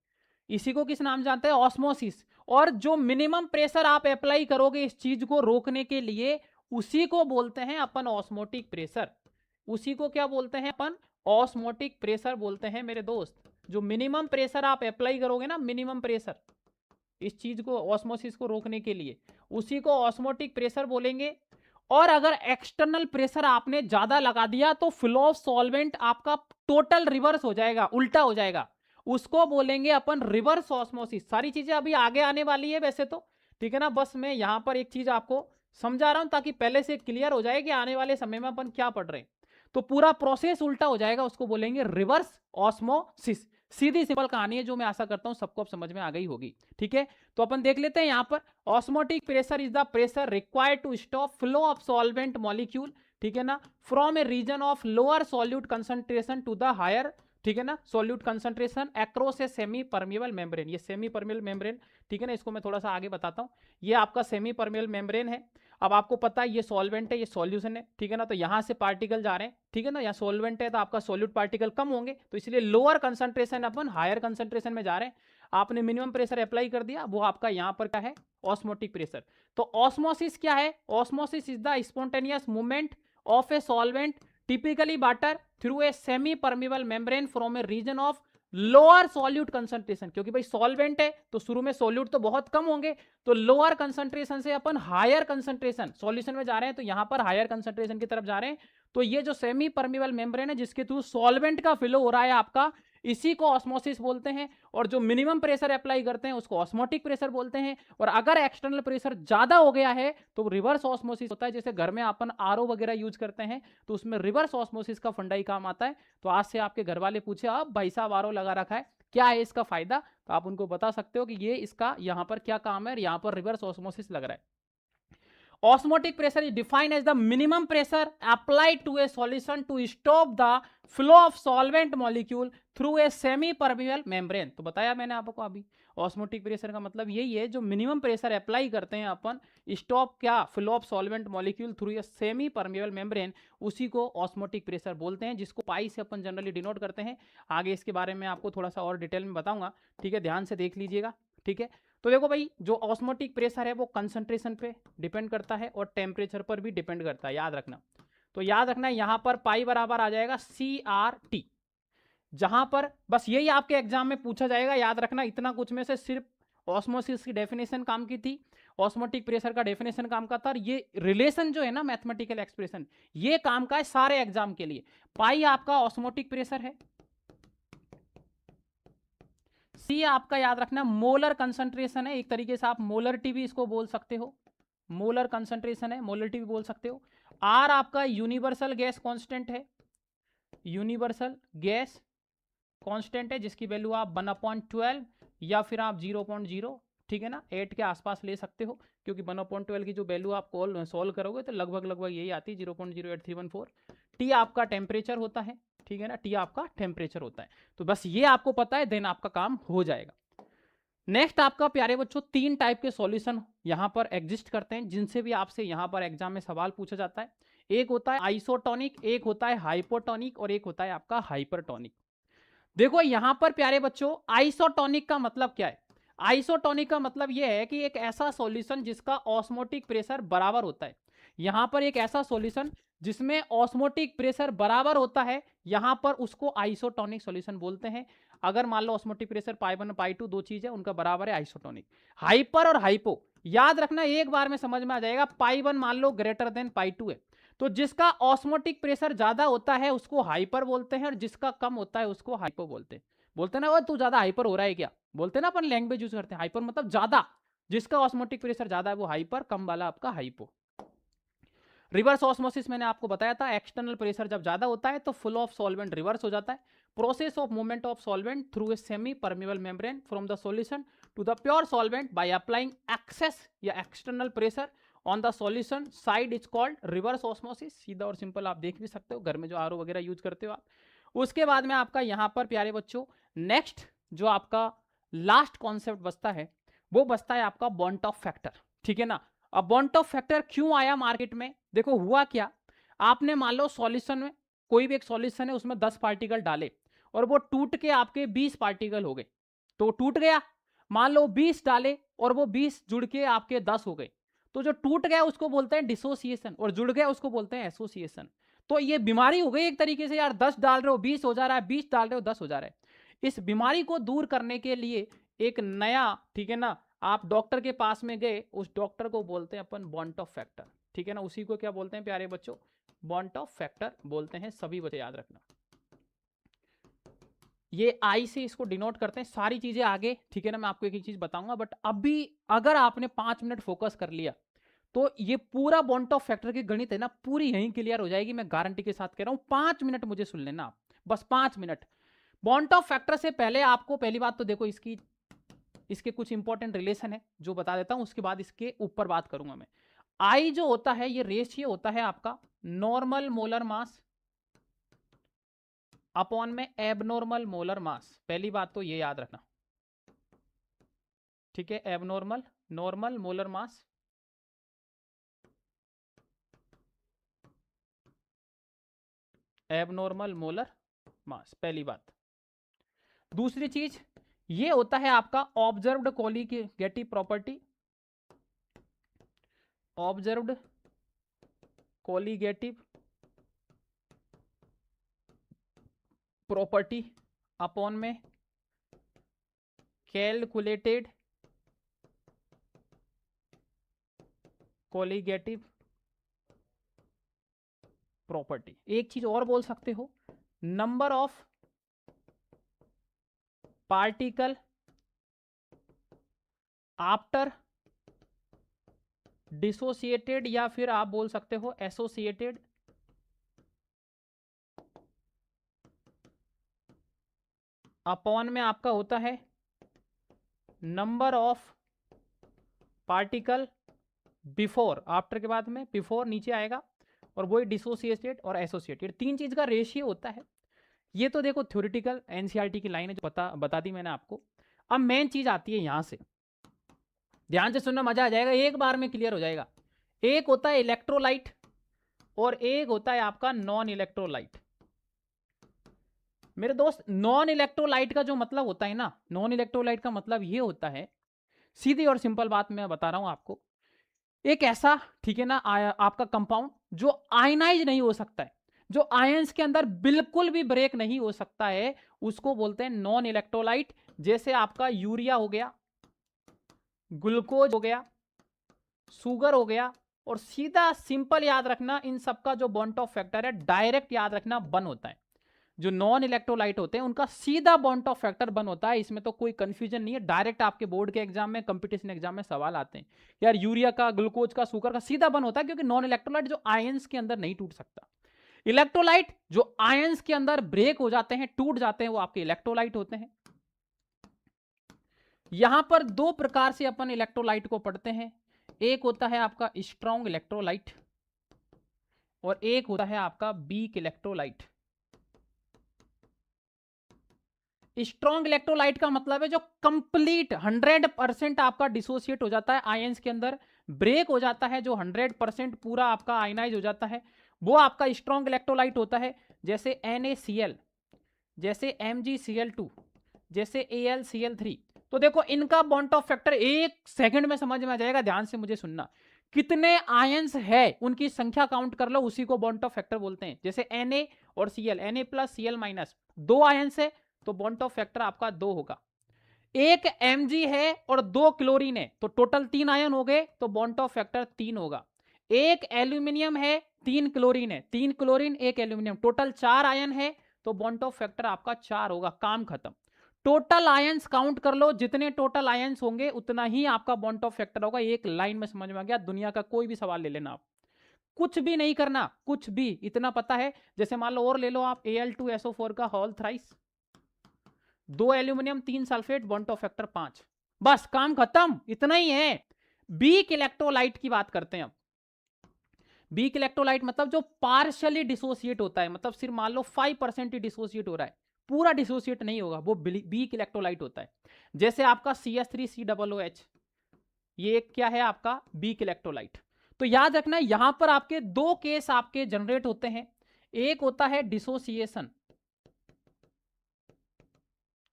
इसी को किस नाम जानते हैं, ऑस्मोसिस। और जो मिनिमम प्रेशर आप अप्लाई करोगे इस चीज को रोकने के लिए, उसी को बोलते हैं अपन ऑस्मोटिक प्रेशर। उसी को क्या बोलते हैं अपन, ऑस्मोटिक प्रेशर बोलते हैं मेरे दोस्त। जो मिनिमम प्रेशर आप अप्लाई करोगे ना, मिनिमम प्रेशर इस चीज को, ऑस्मोसिस को रोकने के लिए, उसी को ऑस्मोटिक प्रेशर बोलेंगे। और अगर एक्सटर्नल प्रेशर आपने ज्यादा लगा दिया तो फ्लो ऑफ सॉल्वेंट आपका टोटल रिवर्स हो जाएगा, उल्टा हो जाएगा, उसको बोलेंगे अपन रिवर्स ऑस्मोसिस। सारी चीजें अभी आगे आने वाली है वैसे तो, ठीक है ना, बस मैं यहां पर एक चीज आपको समझा रहा हूं ताकि पहले से क्लियर हो जाए कि आने वाले समय में अपन क्या पढ़ रहे हैं। तो पूरा प्रोसेस उल्टा हो जाएगा, उसको बोलेंगे रिवर्स ऑस्मोसिस। सीधी सिंपल कहानी है, जो मैं आशा करता हूं सबको अब समझ में आ गई होगी, ठीक है। तो अपन देख लेते हैं यहां पर, osmotic pressure is the pressure required to stop flow of solvent molecule, ठीक है ना, from a region of lower solute concentration to the higher, ठीक है ना, solute concentration across a semi permeable membrane. ये सेमी परमिएबल मेम्ब्रेन, ठीक है ना, इसको मैं थोड़ा सा आगे बताता हूं। ये आपका सेमी परमिएबल मेम्ब्रेन है। अब आपको पता है ये सॉल्वेंट है, ये सॉल्यूशन है, ठीक है ना, तो यहां से पार्टिकल जा रहे हैं, ठीक है ना, यहाँ सॉल्वेंट है तो आपका सॉल्यूट पार्टिकल कम होंगे, तो इसलिए लोअर कंसंट्रेशन अपन हायर कंसंट्रेशन में जा रहे हैं। आपने मिनिमम प्रेशर अप्लाई कर दिया, वो आपका यहां पर क्या है, ऑस्मोटिक प्रेशर। तो ऑस्मोसिस क्या है, osmosis is the spontaneous movement of a solvent typically water through a semi permeable membrane from a region of lower solute concentration. क्योंकि भाई सॉल्वेंट है तो शुरू में सॉल्यूट तो बहुत कम होंगे, तो लोअर कंसंट्रेशन से अपन हायर कंसंट्रेशन सॉल्यूशन में जा रहे हैं, तो यहां पर हायर कंसंट्रेशन की तरफ जा रहे हैं। तो ये जो सेमी परमिएबल मेम्ब्रेन है जिसके थ्रू सॉल्वेंट का फ्लो हो रहा है आपका, इसी को ऑस्मोसिस बोलते हैं। और जो मिनिमम प्रेशर अप्लाई करते हैं उसको ऑस्मोटिक प्रेशर बोलते हैं। और अगर एक्सटर्नल प्रेशर ज्यादा हो गया है तो रिवर्स ऑस्मोसिस होता है। जैसे घर में अपन आरओ वगैरह यूज करते हैं तो उसमें रिवर्स ऑस्मोसिस का फंडा ही काम आता है। तो आज से आपके घर वाले पूछे, आप भाई साहब आरओ लगा रखा है, क्या है इसका फायदा, तो आप उनको बता सकते हो कि ये इसका यहां पर क्या काम है, और यहां पर रिवर्स ऑस्मोसिस लग रहा है। Osmotic pressure is defined as the minimum pressure applied to a solution to stop the flow of solvent molecule through a semi-permeable membrane। तो बताया मैंने आपको अभी, ऑस्मोटिक प्रेशर का मतलब यही है, जो मिनिमम प्रेशर अप्लाई करते हैं अपन, स्टॉप क्या, flow of solvent molecule through a semi permeable membrane, उसी को ऑस्मोटिक प्रेशर बोलते हैं, जिसको पाई से अपन जनरली डिनोट करते हैं। आगे इसके बारे में आपको थोड़ा सा और डिटेल में बताऊंगा, ठीक है, ध्यान से देख लीजिएगा, ठीक है। तो देखो भाई, जो ऑस्मोटिक प्रेशर है वो कंसंट्रेशन पे डिपेंड करता है और टेम्परेचर पर भी डिपेंड करता है, याद रखना। तो याद रखना यहां पर पाई बराबर आ जाएगा CRT, जहां पर बस यही आपके एग्जाम में पूछा जाएगा, याद रखना। इतना कुछ में से सिर्फ ऑस्मोसिस की डेफिनेशन काम की थी, ऑस्मोटिक प्रेशर का डेफिनेशन काम का था, और ये रिलेशन जो है ना, मैथमेटिकल एक्सप्रेशन, ये काम का है सारे एग्जाम के लिए। पाई आपका ऑस्मोटिक प्रेशर है, सी आपका याद रखना मोलर कंसंट्रेशन है, एक तरीके से आप मोलरिटी भी इसको बोल सकते हो, मोलर कंसंट्रेशन है, मोलरिटी भी बोल सकते हो। आर आपका यूनिवर्सल गैस कांस्टेंट है, यूनिवर्सल गैस कांस्टेंट है, जिसकी वैल्यू आप 1/12 या फिर आप 0.0, ठीक है ना, 8 के आसपास ले सकते हो, क्योंकि 1/12 की जो वैल्यू आप सॉल्व करोगे तो लगभग यही आती है, 0.08314। टी आपका टेम्परेचर होता है, ठीक है ना, टी आपका टेम्परेचर होता है। तो बस ये आपको पता है, देन आपका काम हो जाएगा। नेक्स्ट आपका प्यारे बच्चों, 3 टाइप के सॉल्यूशन यहां पर एग्जिस्ट करते हैं, जिनसे भी आपसे यहां पर एग्जाम में सवाल पूछा जाता है। एक होता है आइसोटोनिक, एक होता है हाइपोटोनिक, और एक होता है आपका हाइपरटोनिक। देखो यहां पर प्यारे बच्चों, आइसोटोनिक का मतलब क्या है, आइसोटोनिक का मतलब यह है कि एक ऐसा सॉल्यूशन जिसका ऑस्मोटिक प्रेशर बराबर होता है। यहां पर एक ऐसा सॉल्यूशन जिसमें ऑस्मोटिक प्रेशर बराबर होता है, यहां पर उसको आइसोटोनिक सॉल्यूशन बोलते हैं। अगर मान लो ऑस्मोटिक प्रेशर पाई 1 पाई 2 दो चीज है, उनका बराबर है, आइसोटोनिक। हाइपर और हाइपो, याद रखना, एक बार में समझ में आ जाएगा। पाई 1 मान लो ग्रेटर देन पाई 2 है, तो जिसका ऑस्मोटिक प्रेशर ज्यादा होता है उसको हाइपर बोलते हैं, और जिसका कम होता है उसको हाइपो बोलते हैं। बोलते ना वो तू ज्यादा हाइपर हो रहा है क्या, बोलते ना अपन लैंग्वेज यूज करते हैं, हाइपर मतलब ज्यादा, जिसका ऑस्मोटिक प्रेशर ज्यादा है वो हाइपर, कम वाला आपका हाइपो। रिवर्स ऑस्मोसिस मैंने आपको बताया था, एक्सटर्नल प्रेशर जब ज्यादा होता है तो फुल ऑफ सॉल्वेंट रिवर्स हो जाता है। Process of movement of solvent through a semi permeable membrane from the solution to the pure solvent by applying excess या external pressure on the solution side is called reverse osmosis. सीधा और सिंपल आप देख भी सकते हो घर में जो आरओ वगैरह यूज करते हो आप। उसके बाद में आपका यहां पर प्यारे बच्चों नेक्स्ट जो आपका लास्ट कॉन्सेप्ट बचता है वो बचता है आपका बॉन्ट ऑफ फैक्टर, ठीक है ना। अब बॉन्ट ऑफ फैक्टर क्यों आया मार्केट में, देखो हुआ क्या, आपने मान लो सॉल्यूशन में कोई भी एक सॉल्यूशन है उसमें 10 पार्टिकल डाले और वो टूट के आपके 20 पार्टिकल हो गए, तो टूट गया। मान लो 20 डाले और वो 20 जुड़ के आपके 10 हो गए, तो जो टूट गया उसको बोलते हैं डिसोसिएशन और जुड़ गया उसको बोलते हैं एसोसिएशन। तो ये बीमारी हो गई एक तरीके से यार, 10 डाल रहे हो 20 हो जा रहा है, 20 डाल रहे हो 10 हो जा रहा है। इस बीमारी को दूर करने के लिए एक नया, ठीक है ना, आप डॉक्टर के पास में गए, उस डॉक्टर को बोलते हैं अपन बॉन्ट ऑफ फैक्टर, ठीक है ना, उसी को क्या बोलते हैं प्यारे बच्चों, बॉन्ट ऑफ फैक्टर बोलते हैं। सभी बच्चे याद रखना, ये आई से इसको डिनोट करते हैं, सारी चीजें आगे, ठीक है ना, मैं आपको एक एक चीज बताऊंगा, बट अभी अगर आपने 5 मिनट फोकस कर लिया तो ये पूरा बॉन्ट ऑफ फैक्टर की गणित है ना पूरी यहीं क्लियर हो जाएगी, मैं गारंटी के साथ कह रहा हूं। 5 मिनट मुझे सुन लेना आप, बस 5 मिनट। बॉन्ट ऑफ फैक्टर से पहले आपको पहली बात तो देखो इसके कुछ इंपॉर्टेंट रिलेशन है जो बता देता हूं, उसके बाद इसके ऊपर बात करूंगा मैं। आई जो होता है ये रेशियो होता है आपका नॉर्मल मोलर मास अपॉन में एबनॉर्मल मोलर मास, पहली बात तो ये याद रखना, ठीक है। Abnormal normal molar mass abnormal molar मास, पहली बात। दूसरी चीज ये होता है आपका observed colligative property, observed colligative property upon में कैलकुलेटेड कोलिगेटिव प्रॉपर्टी। एक चीज और बोल सकते हो, number of particle after dissociated, या फिर आप बोल सकते हो एसोसिएटेड अपॉन में आपका होता है number of particle before, after के बाद में बिफोर नीचे आएगा, और वही डिसोसिएटेड और एसोसिएटेड, तीन चीज का रेशियो होता है। ये तो देखो थ्योरेटिकल एनसीईआरटी की लाइन है जो बता दी मैंने आपको। अब मेन चीज आती है यहां से, ध्यान से सुनना, मजा आ जाएगा, एक बार में क्लियर हो जाएगा। एक होता है इलेक्ट्रोलाइट और एक होता है आपका नॉन इलेक्ट्रोलाइट। मेरे दोस्त नॉन इलेक्ट्रोलाइट का जो मतलब होता है ना, नॉन इलेक्ट्रोलाइट का मतलब ये होता है, सीधी और सिंपल बात मैं बता रहा हूं आपको, एक ऐसा, ठीक है ना, आपका कंपाउंड जो आयनाइज नहीं हो सकता है, जो आयंस के अंदर बिल्कुल भी ब्रेक नहीं हो सकता है, उसको बोलते हैं नॉन इलेक्ट्रोलाइट। जैसे आपका यूरिया हो गया, ग्लूकोज हो गया, शुगर हो गया, और सीधा सिंपल याद रखना इन सबका जो बॉन्ड ऑफ फैक्टर है डायरेक्ट याद रखना 1 होता है। जो नॉन इलेक्ट्रोलाइट होते हैं उनका सीधा बॉन्ड ऑफ फैक्टर 1 होता है, इसमें तो कोई कंफ्यूजन नहीं है। डायरेक्ट आपके बोर्ड के एग्जाम में, कंपटीशन एग्जाम में सवाल आते हैं यार यूरिया का, ग्लूकोज का, शुगर का सीधा 1 होता है, क्योंकि नॉन इलेक्ट्रोलाइट जो आयंस के अंदर नहीं टूट सकता। इलेक्ट्रोलाइट जो आयंस के अंदर ब्रेक हो जाते हैं, टूट जाते हैं, वो आपके इलेक्ट्रोलाइट होते हैं। यहां पर 2 प्रकार से अपन इलेक्ट्रोलाइट को पढ़ते हैं, एक होता है आपका स्ट्रॉन्ग इलेक्ट्रोलाइट और एक होता है आपका वीक इलेक्ट्रोलाइट। स्ट्रॉन्ग इलेक्ट्रोलाइट का मतलब है जो कंप्लीट 100% आपका डिसोसिएट हो जाता है, आयंस के अंदर ब्रेक हो जाता है, जो 100% पूरा आपका आयनाइज हो जाता है, वो आपका स्ट्रॉन्ग इलेक्ट्रोलाइट होता है। जैसे NaCl, जैसे MgCl2, जैसे AlCl3। तो देखो इनका बॉन्ड ऑफ फैक्टर 1 सेकंड में समझ में आ जाएगा, ध्यान से मुझे सुनना। कितने आयंस है उनकी संख्या काउंट कर लो, उसी को बॉन्ड ऑफ फैक्टर बोलते हैं। जैसे Na और Cl, Na plus Cl minus, 2 ions है तो बॉन्ड ऑफ फैक्टर आपका 2 होगा। एक Mg है और 2 क्लोरीन है, तो टोटल 3 आयन हो गए, तो बॉन्ड ऑफ फैक्टर 3 होगा। एक एल्यूमिनियम है, 3 क्लोरीन है, 3 क्लोरीन 1 एल्यूमिनियम, टोटल 4 आयन है, तो बॉन्ड ऑफ फैक्टर आपका 4 होगा। काम खत्म। टोटल आयंस काउंट कर लो, जितने टोटल आयंस होंगे उतना ही आपका बॉन्ड ऑफ फैक्टर होगा। एक लाइन में समझ में आ गया। दुनिया का कोई भी सवाल ले लेना आप, कुछ भी नहीं करना, कुछ भी, इतना पता है। जैसे मान लो और ले लो आप Al2SO4 का whole thrice, 2 aluminium 3 sulphate, van't Hoff factor 5, बस काम खत्म, इतना ही है। वीक इलेक्ट्रोलाइट की बात करते हैं अब। वीक इलेक्ट्रोलाइट मतलब जो पार्शियली डिसोसिएट होता है, मतलब सिर्फ मान लो 5% ही डिसोसिएट हो रहा है, पूरा डिसोसिएट नहीं होगा, वो वीक इलेक्ट्रोलाइट होता है। जैसे आपका CH3COOH, ये क्या है आपका वीक इलेक्ट्रोलाइट। तो याद रखना यहां पर आपके दो केस आपके जनरेट होते हैं, एक होता है डिसोसिएशन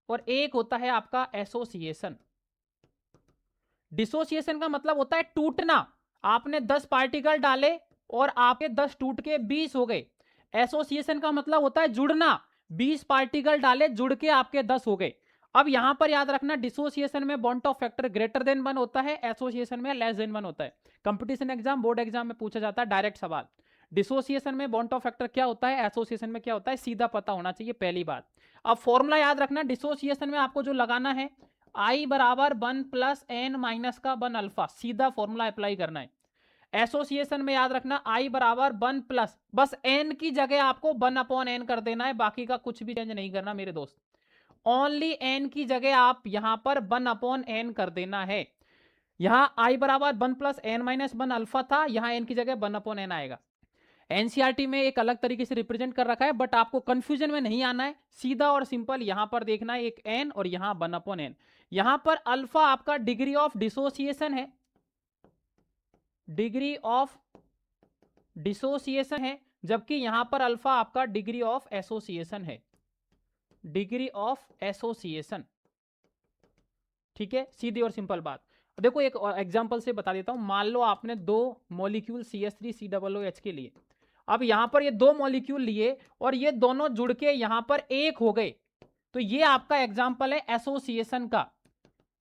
और एक होता है आपका एसोसिएशन। डिसोसिएशन का मतलब होता है टूटना, आपने 10 पार्टिकल डाले और आपके 10 टूट के 20 हो गए। एसोसिएशन का मतलब होता है जुड़ना, 20 पार्टिकल डाले, जुड़ के आपके 10 हो गए। अब यहां पर याद रखना, डिसोसिएशन में bond Hoff factor greater than 1 होता है, एसोसिएशन में लेस देन 1 होता है। कंपटीशन एग्जाम, बोर्ड एग्जाम में पूछा जाता है डायरेक्ट सवाल। डिसोसिएशन में बॉन्ड ऑफ फैक्टर क्या होता है, एसोसिएशन में क्या होता है, सीधा पता होना चाहिए, पहली बात। अब फॉर्मूला याद रखना, डिसोसिएशन में आपको जो लगाना है, I बराबर 1 प्लस n माइनस का 1 अल्फा, सीधा फॉर्मूला अप्लाई करना है। एसोसिएशन में याद रखना I बराबर 1 प्लस, बस n की जगह आपको 1/n कर देना है, बाकी का कुछ भी चेंज नहीं करना मेरे दोस्त। ओनली n की जगह आप यहां पर 1/n कर देना है। यहां I बराबर 1 प्लस n माइनस 1 अल्फा था, यहां n की जगह 1/n आएगा। एनसीईआरटी में एक अलग तरीके से रिप्रेजेंट कर रखा है, बट आपको कंफ्यूजन में नहीं आना है, सीधा और सिंपल यहां पर देखना है, एक n और यहां 1/n। यहां पर अल्फा आपका डिग्री ऑफ डिसोसिएशन है, डिग्री ऑफ डिसोसिएशन है, जबकि यहां पर अल्फा आपका डिग्री ऑफ एसोसिएशन है, डिग्री ऑफ एसोसिएशन। ठीक है, सीधी और सिंपल बात। देखो एक एग्जांपल से बता देता हूं, मान लो आपने दो मॉलिक्यूल CH3COOH के लिए, अब यहां पर ये दो मॉलिक्यूल लिए और ये दोनों जुड़ के यहां पर एक हो गए, तो ये आपका एग्जांपल है एसोसिएशन का।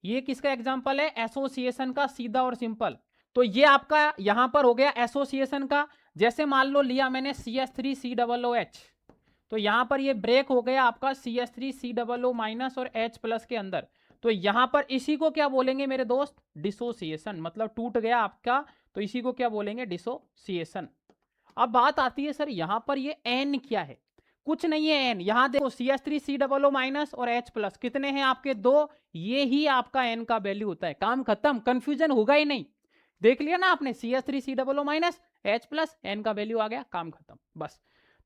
ये किसका एग्जांपल है, एसोसिएशन का, सीधा और सिंपल। तो ये आपका यहां पर हो गया एसोसिएशन का। जैसे मान लो लिया मैंने CH3COOH, तो यहां पर ये ब्रेक हो गया आपका CH3COO माइनस और H प्लस के अंदर, तो यहां पर इसी को क्या बोलेंगे मेरे दोस्त, डिसोसिएशन, मतलब टूट गया आपका, तो इसी को क्या बोलेंगे, डिसोसिएशन। अब बात आती है सर यहां पर ये N क्या है, कुछ नहीं है N, यहां देखो CH3COO माइनस और H प्लस कितने हैं आपके, दो, ये ही आपका N का वैल्यू होता है। काम खत्म, कंफ्यूजन होगा ही नहीं। देख लिया ना आपने, CH3COO minus H plus, N का वैल्यू आ गया, काम खत्म, बस।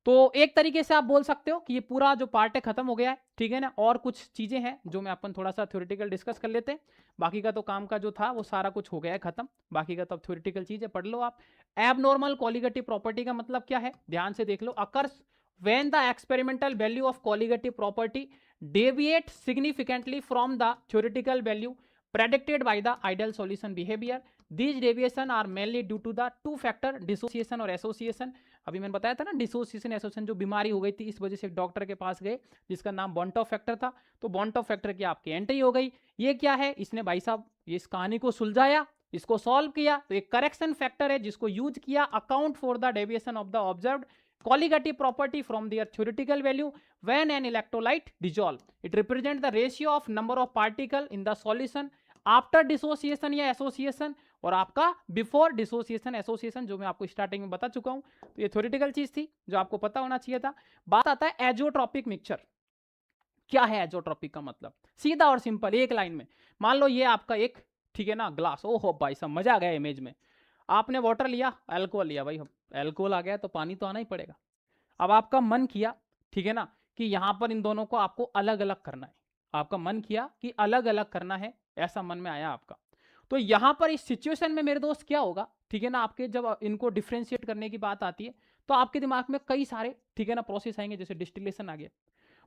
तो एक तरीके से आप बोल सकते हो कि ये पूरा जो पार्ट है खत्म हो गया है, ठीक है ना। और कुछ चीजें हैं जो मैं अपन थोड़ा सा थ्योरेटिकल डिस्कस कर लेते हैं, बाकी का तो काम का जो था वो सारा कुछ हो गया है खत्म, बाकी का तो अब थ्योरेटिकल चीज है, पढ़ लो आप। एबनॉर्मल कोलिगेटिव प्रॉपर्टी का मतलब क्या है, ध्यान से देख लो। Occurs when the experimental value of colligative property deviate significantly from the theoretical value predicted by the ideal solution behavior, these deviation are mainly due to the two factor dissociation और association। अभी मैंने बताया था ना, डिसोसिएशन एसोसिएशन जो बीमारी हो गई थी, इस वजह से एक डॉक्टर के पास गए जिसका नाम बॉन्ड ऑफ फैक्टर था, तो बॉन्ड ऑफ फैक्टर की आपकी एंट्री हो गई। ये क्या है, इसने भाई साहब इस कहानी को सुलझाया, इसको सॉल्व किया, तो एक करेक्शन फैक्टर है जिसको यूज किया account for the deviation of the observed colligative property from their theoretical value when an electrolyte dissolve. It represents the ratio of number of particle in the solution after dissociation या association और आपका before dissociation association, जो मैं आपको स्टार्टिंग में बता चुका हूं। तो ये थ्योरेटिकल चीज थी जो आपको पता होना चाहिए था। बात आता है एजोट्रोपिक मिक्सचर। क्या है एजोट्रोपिक का मतलब, सीधा और सिंपल एक लाइन में। मान लो ये आपका एक, ठीक है ना, ग्लास, ओहो भाई साहब मजा आ गया इमेज में। आपने वाटर लिया, अल्कोहल लिया, भाई अल्कोहल आ गया तो पानी तो आना ही पड़ेगा। अब आपका मन किया, ठीक है ना, कि यहां पर इन दोनों को आपको अलग अलग करना है, आपका मन किया कि अलग अलग करना है, ऐसा मन में आया आपका। तो यहां पर इस सिचुएशन में मेरे दोस्त क्या होगा, ठीक है ना, आपके जब इनको डिफ्रेंशिएट करने की बात आती है तो आपके दिमाग में कई सारे, ठीक है ना, प्रोसेस आएंगे, जैसे डिस्टिलेशन आ गया।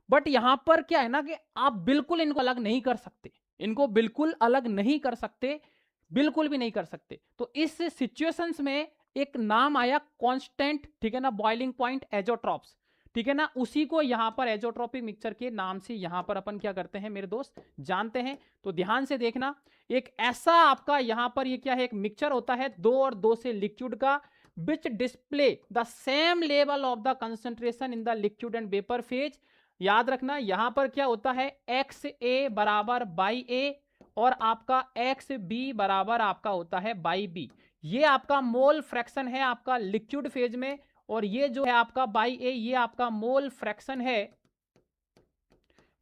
बट यहां पर क्या है ना कि आप बिल्कुल इनको अलग नहीं कर सकते, इनको बिल्कुल अलग नहीं कर सकते, बिल्कुल भी नहीं कर सकते। तो इस सिचुएशंस में एक नाम आया कांस्टेंट, ठीक है ना, बॉइलिंग पॉइंट एजोट्रॉप्स, ठीक है ना, उसी को यहाँ पर एजोट्रोपिक मिक्सचर के नाम से यहाँ पर अपन क्या करते हैं मेरे दोस्त, जानते हैं। तो ध्यान से देखना, एक ऐसा आपका यहाँ पर ये क्या है, एक मिक्सचर होता है 2 और 2 से लिक्विड का, विच display the same level of the concentration in the liquid and vapour phase. याद रखना यहाँ पर क्या होता है, एक्स ए बराबर बाई ए और आपका एक्स बी बराबर आपका होता है बाई बी। ये आपका मोल फ्रैक्शन है आपका लिक्विड फेज में, और ये जो है आपका बाई ए ये आपका मोल फ्रैक्शन है,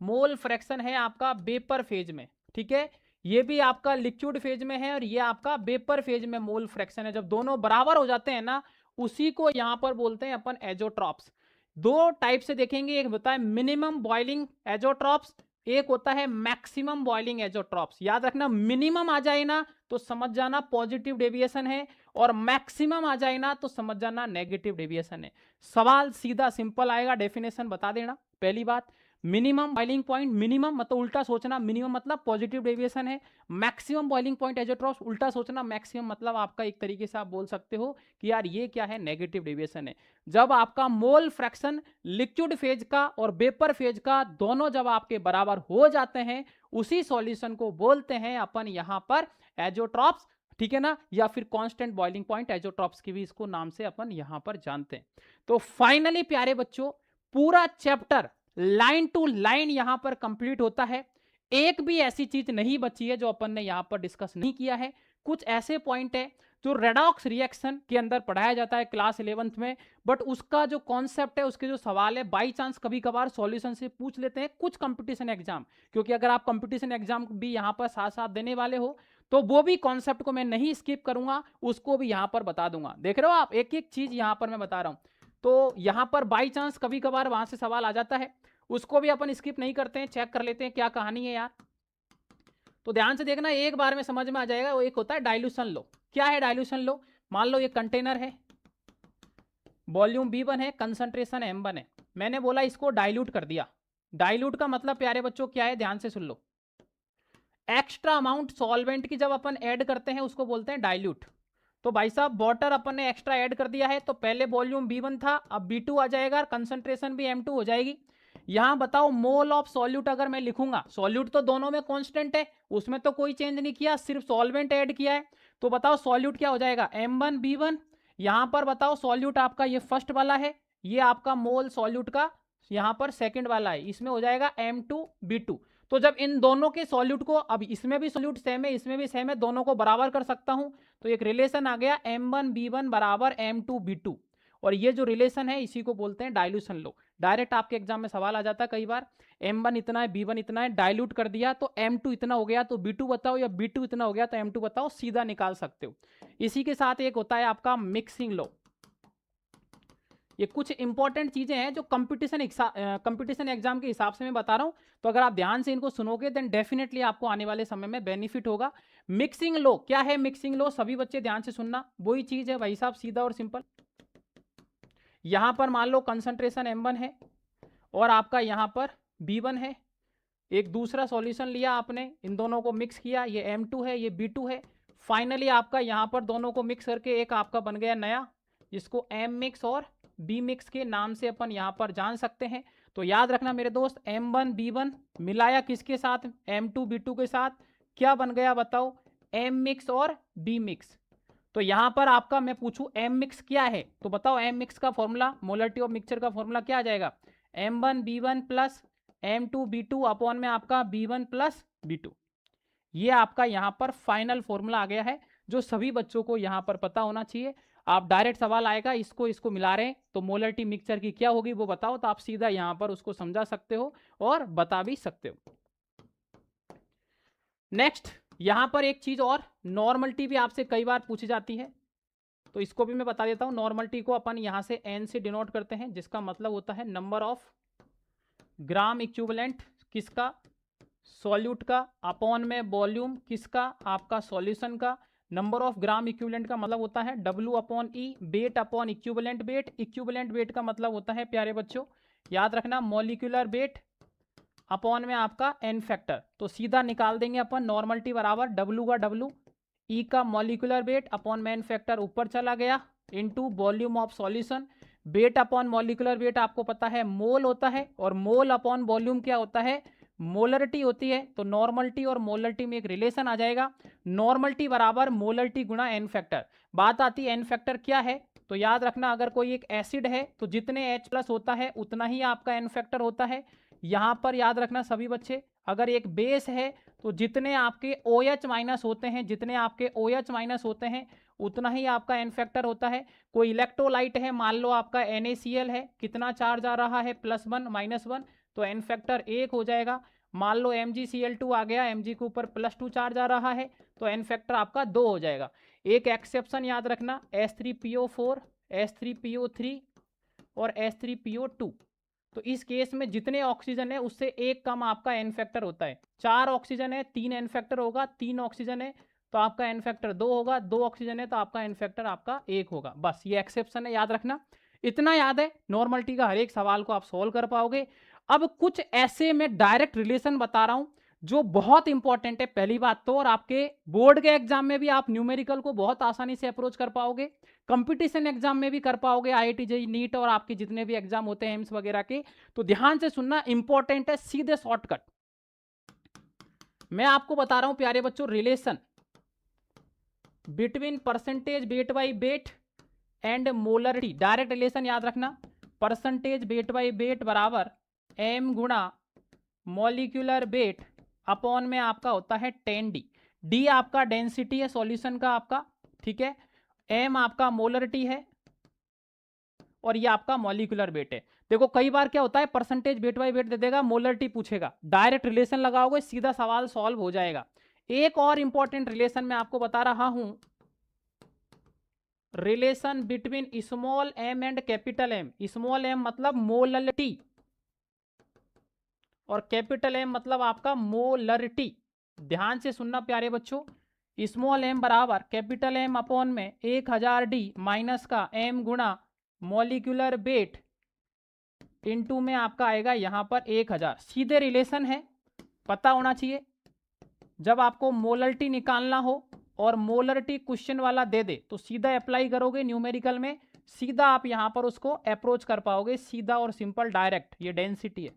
मोल फ्रैक्शन है आपका वेपर फेज में। ठीक है, ये भी आपका लिक्विड फेज में है और ये आपका वेपर फेज में मोल फ्रैक्शन है। जब दोनों बराबर हो जाते हैं ना, उसी को यहां पर बोलते हैं अपन एजोट्रॉप्स। दो टाइप से देखेंगे, एक होता है मिनिमम बॉइलिंग एजोट्रॉप्स, एक होता है मैक्सिमम बॉइलिंग एजोट्रॉप्स। याद रखना, मिनिमम आ जाए ना तो समझ जाना पॉजिटिव डेविएशन है, और मैक्सिमम आ जाए ना तो समझ जाना नेगेटिव डेविएशन है। सवाल सीधा सिंपल आएगा, डेफिनेशन बता देना। पहली बात, मिनिमम बॉइलिंग पॉइंट, मिनिमम मतलब उल्टा सोचना, मिनिमम मतलब पॉजिटिव डेविएशन है। मैक्सिमम बॉइलिंग पॉइंट एजोट्रॉप्स, उल्टा सोचना, मैक्सिमम मतलब आपका एक तरीके से आप बोल सकते हो कि यार ये क्या है, नेगेटिव डेविएशन है। जब आपका मोल फ्रैक्शन लिक्विड फेज का और वेपर फेज का दोनों जब आपके बराबर हो जाते हैं, उसी सॉल्यूशन को बोलते हैं अपन यहां पर एजोट्रॉप्स। ठीक है ना, या फिर कांस्टेंट बॉइलिंग पॉइंट एजोट्रॉप्स की भी इसको नाम से अपन यहां पर जानते हैं। तो फाइनली प्यारे बच्चों, पूरा चैप्टर लाइन टू लाइन यहां पर कंप्लीट होता है। एक भी ऐसी चीज नहीं बची है जो अपन ने यहां पर डिस्कस नहीं किया है। कुछ ऐसे पॉइंट है जो रेडॉक्स रिएक्शन के अंदर पढ़ाया जाता है क्लास 11th में, बट उसका जो कॉन्सेप्ट है, उसके जो सवाल है, बाई चांस कभी कभार सॉल्यूशन से पूछ लेते हैं कुछ कंपटीशन एग्जाम। क्योंकि अगर आप कंपटीशन एग्जाम भी यहां पर साथ साथ देने वाले हो, तो वो भी कॉन्सेप्ट को मैं नहीं स्किप करूंगा, उसको भी यहां पर बता दूंगा। देख रहे हो आप, एक एक चीज यहां पर मैं बता रहा हूं। तो यहां पर बाई चांस कभी कभार वहां से सवाल आ जाता है, उसको भी अपन स्किप नहीं करते हैं, चेक कर लेते हैं क्या कहानी है यार। तो ध्यान से देखना, एक बार में समझ में आ जाएगा। वो एक होता है डाइल्यूशन लो। क्या है डाइल्यूशन लो? मान लो ये कंटेनर है, वॉल्यूम V1 है, कंसंट्रेशन M1 है। मैंने बोला इसको डाइल्यूट कर दिया। डाइल्यूट का मतलब प्यारे बच्चों क्या है, ध्यान से सुन लो। एक्स्ट्रा अमाउंट सॉल्वेंट की जब अपन ऐड करते हैं उसको बोलते हैं डाइल्यूट। तो भाई साहब वाटर अपन ने एक्स्ट्रा ऐड कर दिया है, तो पहले वॉल्यूम V1 था, अब V2 आ जाएगा, कंसंट्रेशन भी M2 हो जाएगी। यहां बताओ मोल ऑफ सॉल्यूट अगर मैं लिखूंगा, सॉल्यूट तो दोनों में कांस्टेंट है, उसमें तो कोई चेंज नहीं किया, सिर्फ सॉल्वेंट ऐड किया है। तो बताओ सॉल्यूट क्या हो जाएगा, M1 B1। यहां पर बताओ सॉल्यूट आपका ये फर्स्ट वाला है, ये आपका मोल सॉल्यूट का यहां पर सेकंड वाला है, इसमें हो जाएगा M2 B2। तो जब इन दोनों के सॉल्यूट को, अब इसमें भी सॉल्यूट सेम है, इसमें भी सेम है, दोनों को बराबर कर सकता हूं, तो एक रिलेशन आ गया M1 B1 बराबर M2 B2। और ये जो रिलेशन है इसी को बोलते हैं डाइल्यूशन लो। डायरेक्ट आपके एग्जाम में सवाल आ जाता है कई बार, M1 इतना है, B1 इतना है, डाइल्यूट कर दिया तो M2 इतना हो गया, तो B2 बताओ, या B2 इतना हो गया तो M2 बताओ, सीधा निकाल सकते हो। इसी के साथ एक होता है आपका मिक्सिंग लो। ये कुछ इंपॉर्टेंट चीजें हैं जो कंपटीशन एग्जाम के हिसाब से मैं बता रहा हूं, तो अगर आप ध्यान से इनको सुनोगे देन डेफिनेटली आपको आने वाले समय में बेनिफिट होगा। मिक्सिंग लो क्या है, मिक्सिंग लो सभी बच्चे ध्यान से सुनना, वही चीज है भाई साहब, सीधा और सिंपल। यहां पर मान लो कंसंट्रेशन M1 है और आपका यहां पर B1 है, एक दूसरा सॉल्यूशन लिया आपने, इन दोनों को मिक्स किया, ये M2 है, ये B2 है। फाइनली आपका यहां पर दोनों को मिक्स करके एक आपका बन गया नया, जिसको M मिक्स और B मिक्स के नाम से अपन यहां पर जान सकते हैं। तो याद रखना मेरे दोस्त, M1 B1 मिलाया किसके साथ, M2 B2 के साथ, क्या बन गया बताओ, M मिक्स और B मिक्स। तो यहां पर आपका मैं पूछूं M मिक्स क्या है, तो बताओ M मिक्स का फॉर्मूला, मोलरिटी ऑफ मिक्सचर का फॉर्मूला क्या आ जाएगा, M1 B1 plus M2 B2 upon में आपका B1 प्लस B2। ये आपका यहां पर फाइनल फॉर्मूला आ गया है, जो सभी बच्चों को यहां पर पता होना चाहिए। आप डायरेक्ट सवाल आएगा, इसको मिला रहे हैं तो मोलरिटी मिक्सचर की क्या होगी वो बताओ, तो आप सीधा यहां पर उसको समझा सकते हो और बता भी सकते हो। नेक्स्ट यहां पर एक चीज और, नॉर्मलिटी भी आपसे कई बार पूछी जाती है, तो इसको भी मैं बता देता हूं। नॉर्मलिटी को अपन यहां से N से डिनोट करते हैं, जिसका मतलब होता है नंबर ऑफ ग्राम इक्विवेलेंट किसका, सॉल्यूट का, अपॉन में वॉल्यूम किसका, आपका सॉल्यूशन का। नंबर ऑफ ग्राम इक्विवेलेंट का मतलब होता है W upon E, weight upon equivalent weight. Equivalent weight का मतलब होता है प्यारे बच्चों, याद रखना, मॉलिक्यूलर वेट अपॉन में आपका N फैक्टर। तो सीधा निकाल देंगे अपन नॉर्मलिटी बराबर W का W, E का मॉलिक्यूलर वेट अपॉन में N फैक्टर ऊपर चला गया, into volume of solution. Weight upon molecular weight आपको पता है मोल होता है, और मोल अपॉन वॉल्यूम क्या होता है, मोलरिटी होती है। तो नॉर्मलिटी और मोलरिटी में एक रिलेशन आ जाएगा, नॉर्मलिटी बराबर मोलरिटी गुणा एन फैक्टर। बात आती है एन फैक्टर क्या है, तो याद रखना अगर कोई एक एसिड है तो जितने H प्लस होता है उतना ही आपका एन फैक्टर होता है। यहां पर याद रखना सभी बच्चे, अगर एक बेस है तो जितने आपके OH माइनस होते हैं, जितने आपके OH माइनस होते हैं उतना ही आपका एन फैक्टर होता है। कोई इलेक्ट्रोलाइट है, मान लो आपका NaCl है, कितना चार्ज आ रहा है, +1 -1, तो एन फैक्टर 1 हो जाएगा। मान लो MgCl2 आ गया, Mg के ऊपर +2 चार्ज आ रहा है, तो एन फैक्टर आपका 2 हो जाएगा। एक एक्सेप्शन याद रखना, H3PO4, H3PO3 और H3PO2। तो इस केस में जितने ऑक्सीजन है उससे एक कम आपका एन फैक्टर होता है। 4 ऑक्सीजन है 3 एन फैक्टर होगा, 3 ऑक्सीजन है तो आपका एन फैक्टर 2 होगा, 2 ऑक्सीजन है तो आपका एन फैक्टर आपका 1 होगा। बस ये एक्सेप्शन है, याद रखना। इतना याद है, नॉर्मलिटी का हर एक सवाल को आप सोल्व कर पाओगे। अब कुछ ऐसे में डायरेक्ट रिलेशन बता रहा हूं जो बहुत इंपॉर्टेंट है पहली बात तो, और आपके बोर्ड के एग्जाम में भी आप न्यूमेरिकल को बहुत आसानी से अप्रोच कर पाओगे, कंपटीशन एग्जाम में भी कर पाओगे, IIT JEE नीट और आपके जितने भी एग्जाम होते हैं एम्स वगैरह के। तो ध्यान से सुनना, इंपॉर्टेंट है, सीधे शॉर्टकट मैं आपको बता रहा हूं प्यारे बच्चों। Relation between percentage weight by wait and molarity, direct relation याद रखना, परसेंटेज वेट बाई वेट बराबर m गुणा मॉलिक्यूलर वेट अपॉन में आपका होता है 10D। D आपका डेंसिटी है सॉल्यूशन का आपका, ठीक है, m आपका मोलरिटी है और ये आपका मॉलिक्यूलर वेट है। देखो कई बार क्या होता है, परसेंटेज वेट बाई वेट दे देगा, मोलरिटी पूछेगा, डायरेक्ट रिलेशन लगाओगे सीधा सवाल सॉल्व हो जाएगा। एक और इंपॉर्टेंट रिलेशन मैं आपको बता रहा हूं, relation between small m and capital M। Small m मतलब मोलरिटी और कैपिटल M मतलब आपका मोलरिटी। ध्यान से सुनना प्यारे बच्चों, स्मॉल m बराबर कैपिटल M अपॉन में 1000D माइनस का m गुणा मॉलिक्यूलर वेट इनटू में आपका आएगा यहां पर 1000। सीधे रिलेशन है, पता होना चाहिए। जब आपको मोलरिटी निकालना हो और मोलरिटी क्वेश्चन वाला दे दे तो सीधा अप्लाई करोगे न्यूमेरिकल में, सीधा आप यहां पर उसको अप्रोच कर पाओगे, सीधा और सिंपल डायरेक्ट। ये डेंसिटी है,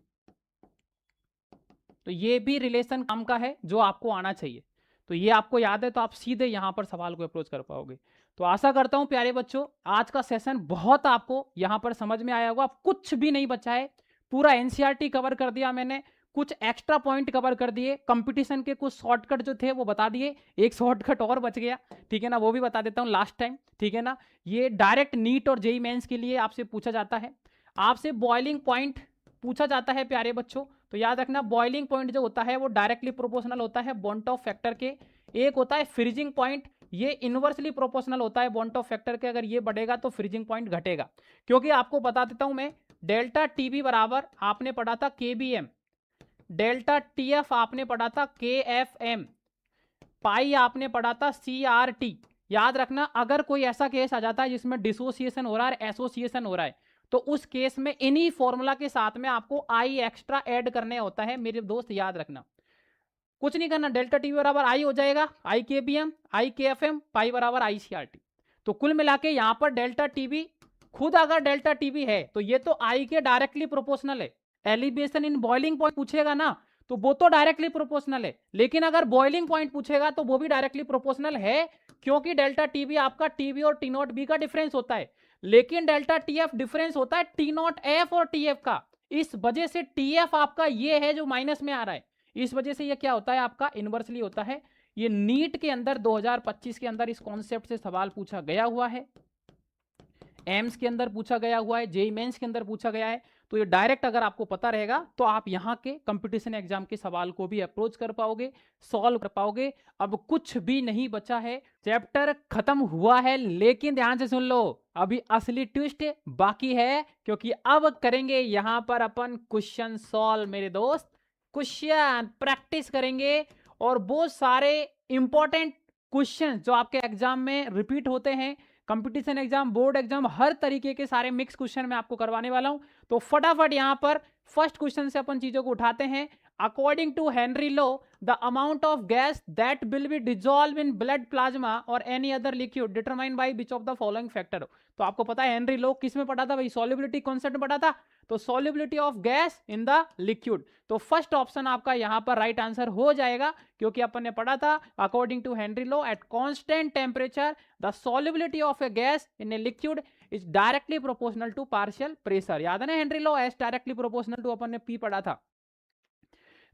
तो ये भी रिलेशन काम का है जो आपको आना चाहिए। तो ये आपको याद है तो आप सीधे यहां पर सवाल को अप्रोच कर पाओगे। तो आशा करता हूं प्यारे बच्चों आज का सेशन बहुत आपको यहां पर समझ में आया होगा। कुछ भी नहीं बचा है, पूरा एनसीईआरटी कवर कर दिया मैंने, कुछ एक्स्ट्रा पॉइंट कवर कर दिए, कंपटीशन के कुछ शॉर्टकट जो थे वो बता दिए, एक शॉर्टकट और बच गया, ठीक है ना, वो भी बता देता हूं लास्ट टाइम, ठीक है ना। ये डायरेक्ट नीट और जेईई मेंस के लिए आपसे पूछा जाता है, आपसे बॉइलिंग पॉइंट पूछा जाता है प्यारे बच्चों। तो याद रखना बॉइलिंग पॉइंट जो होता है वो डायरेक्टली प्रोपोर्शनल होता है बॉन्ट ऑफ फैक्टर के। एक होता है फ्रीजिंग पॉइंट, ये इनवर्सली प्रोपोर्शनल होता है बॉन्ट ऑफ फैक्टर के, अगर ये बढ़ेगा तो फ्रीजिंग पॉइंट घटेगा। क्योंकि आपको बता देता हूं मैं, डेल्टा टीबी बराबर आपने पढ़ा था केबीएम, डेल्टा टीएफ आपने पढ़ा था केएफएम, पाई आपने पढ़ा था सीआरटी। याद रखना अगर कोई ऐसा केस आ जाता है जिसमें डिसोसिएशन हो रहा है, एसोसिएशन हो रहा है, तो उस केस में इन्हीं फॉर्मूला के साथ में आपको आई एक्स्ट्रा ऐड करने होता है मेरे दोस्त, याद रखना। कुछ नहीं करना, डेल्टा टी बराबर आई हो जाएगा, आई के बी एम, आई के एफ एम, पाई बराबर आई सी आर टी। तो कुल मिला के यहां पर डेल्टा टीबी खुद अगर डेल्टा टीबी है तो ये तो आई के डायरेक्टली प्रोपोर्शनल है। एलिवेशन इन बॉइलिंग पॉइंट पूछेगा ना तो वो तो डायरेक्टली प्रोपोर्शनल है, लेकिन अगर बॉइलिंग पॉइंट पूछेगा तो वो भी डायरेक्टली प्रोपोर्शनल है, क्योंकि डेल्टा टीबी आपका टीबी और टी नॉट बी का डिफरेंस होता है, लेकिन डेल्टा टीएफ डिफरेंस होता है टी नॉट एफ और टीएफ का। इस वजह से टीएफ आपका ये है जो माइनस में आ रहा है, इस वजह से ये क्या होता है आपका इनवर्सली होता है। ये नीट के अंदर 2025 के अंदर इस कॉन्सेप्ट से सवाल पूछा गया हुआ है, एम्स के अंदर पूछा गया हुआ है, जेईई मेंस के अंदर पूछा गया है। तो ये डायरेक्ट अगर आपको पता रहेगा तो आप यहाँ के कंपटीशन एग्जाम के सवाल को भी अप्रोच कर पाओगे, सॉल्व कर पाओगे। अब कुछ भी नहीं बचा है, चैप्टर खत्म हुआ है, लेकिन ध्यान से सुन लो अभी असली ट्विस्ट बाकी है, क्योंकि अब करेंगे यहाँ पर अपन क्वेश्चन सॉल्व मेरे दोस्त, क्वेश्चन प्रैक्टिस करेंगे और बहुत सारे इंपॉर्टेंट क्वेश्चन जो आपके एग्जाम में रिपीट होते हैं, कंपटीशन एग्जाम, बोर्ड एग्जाम, हर तरीके के सारे मिक्स क्वेश्चन मैं आपको करवाने वाला हूं। तो फटाफट यहां पर फर्स्ट क्वेश्चन से अपन चीजों को उठाते हैं। According to Henry law the amount of gas that will be dissolve in blood plasma और any other liquid determined by which of the following factor. तो आपको पता है हेनरी लॉ किस में पढ़ा था भाई, सॉल्युबिलिटी कॉन्सेप्ट में पढ़ा था, तो solubility of gas in the liquid. तो फर्स्ट ऑप्शन आपका यहां पर राइट आंसर हो जाएगा, क्योंकि अपन ने पढ़ा था according to Henry law at constant temperature the solubility of a gas in a liquid is directly proportional to partial pressure. याद है ना Henry law as directly proportional to, अपन ने पी पढ़ा था।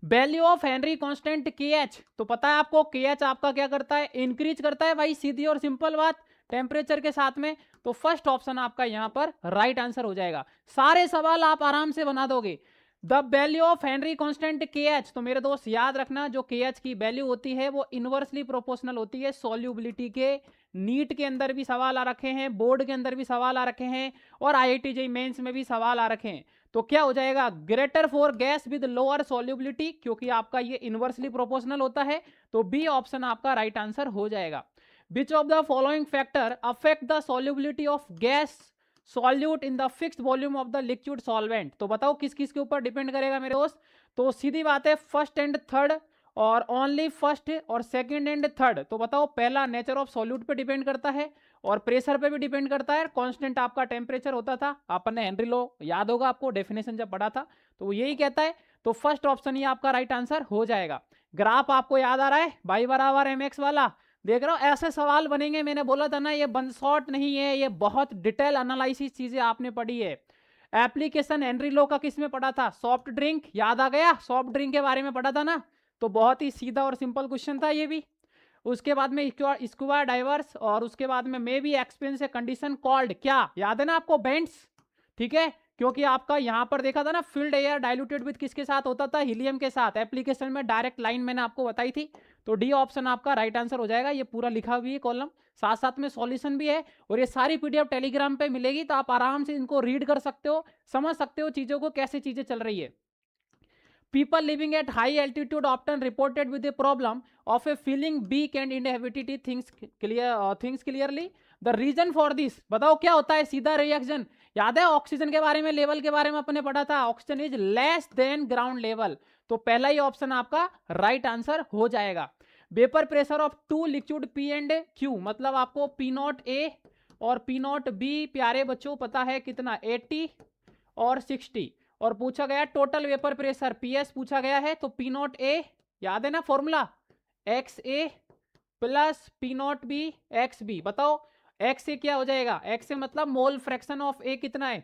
Value of Henry constant KH, तो पता है आपको KH आपका क्या करता है, इंक्रीज करता है भाई, सीधी और सिंपल बात, टेम्परेचर के साथ में। तो फर्स्ट ऑप्शन आपका यहां पर राइट आंसर हो जाएगा। सारे सवाल आप आराम से बना दोगे। The value of Henry constant KH, तो मेरे दोस्त याद रखना जो KH की वैल्यू होती है वो इनवर्सली प्रोपोर्शनल होती है सॉल्युबिलिटी के। नीट के अंदर भी सवाल आ रखे हैं, बोर्ड के अंदर भी सवाल आ रखे हैं, और IIT JEE मेंस में भी सवाल आ रखे हैं। तो क्या हो जाएगा, greater for gas with lower solubility, क्योंकि आपका ये इनवर्सली प्रोपोर्शनल होता है। तो बी ऑप्शन आपका राइट आंसर हो जाएगा। विच of the following factor affect the solubility of gas solute in the fixed volume of the liquid solvent. तो बताओ किस किस के ऊपर डिपेंड करेगा मेरे दोस्त। तो सीधी बात है फर्स्ट एंड थर्ड, और ओनली फर्स्ट और सेकंड एंड थर्ड। तो बताओ पहला नेचर ऑफ सॉल्यूट पे डिपेंड करता है, और प्रेशर पे भी डिपेंड करता है। कांस्टेंट आपका टेम्परेचर होता था, अपन ने हेनरी लॉ याद होगा आपको, डेफिनेशन जब पढ़ा था तो वो यही कहता है। तो फर्स्ट ऑप्शन ही आपका राइट आंसर हो जाएगा। ग्राफ आपको याद आ रहा है, y बराबर mx वाला, देख रहा हूं ऐसे सवाल बनेंगे। मैंने बोला था ना ये वन शॉट नहीं है, ये बहुत डिटेल एनालिसिस चीजें आपने पढ़ी है। एप्लीकेशन हेनरी लॉ का किस में पढ़ा था, सॉफ्ट ड्रिंक, याद आ गया, सॉफ्ट ड्रिंक के बारे में पढ़ा था ना। तो बहुत ही सीधा और सिंपल क्वेश्चन था ये भी। उसके बाद में स्कूबा डाइवर्स, और उसके बाद में may be experience a condition called, क्या याद है ना आपको, बेंट्स। ठीक है, क्योंकि आपका यहां पर देखा था ना फील्ड एयर डाइल्यूटेड विद किसके साथ होता था, हीलियम के साथ। एप्लीकेशन में डायरेक्ट लाइन मैंने आपको बताई थी। तो डी ऑप्शन आपका राइट आंसर हो जाएगा। ये पूरा लिखा हुआ है कॉलम, साथ साथ में सॉल्यूशन भी है, और ये सारी PDF टेलीग्राम पे मिलेगी, तो आप आराम से इनको रीड कर सकते हो, समझ सकते हो चीजों को, कैसे चीजें चल रही है। People living at high altitude often reported with a problem of a feeling weak and inability things clearly. The reason for this, बताओ क्या होता है सीधा रिएक्शन। याद है ऑक्सीजन के बारे में, लेवल के बारे में अपने पढ़ा था, oxygen is less than ground level. तो पहला ही ऑप्शन आपका राइट आंसर हो जाएगा। Vapour pressure of two liquid P and Q, मतलब आपको P0A और P0B प्यारे बच्चों पता है कितना, 80 और 60। और पूछा गया टोटल वेपर प्रेशर PS पूछा गया है, तो P0A याद है ना formula, XA plus P0B XB। बताओ XA क्या हो जाएगा, XA मतलब मोल फ्रैक्शन ऑफ A कितना है,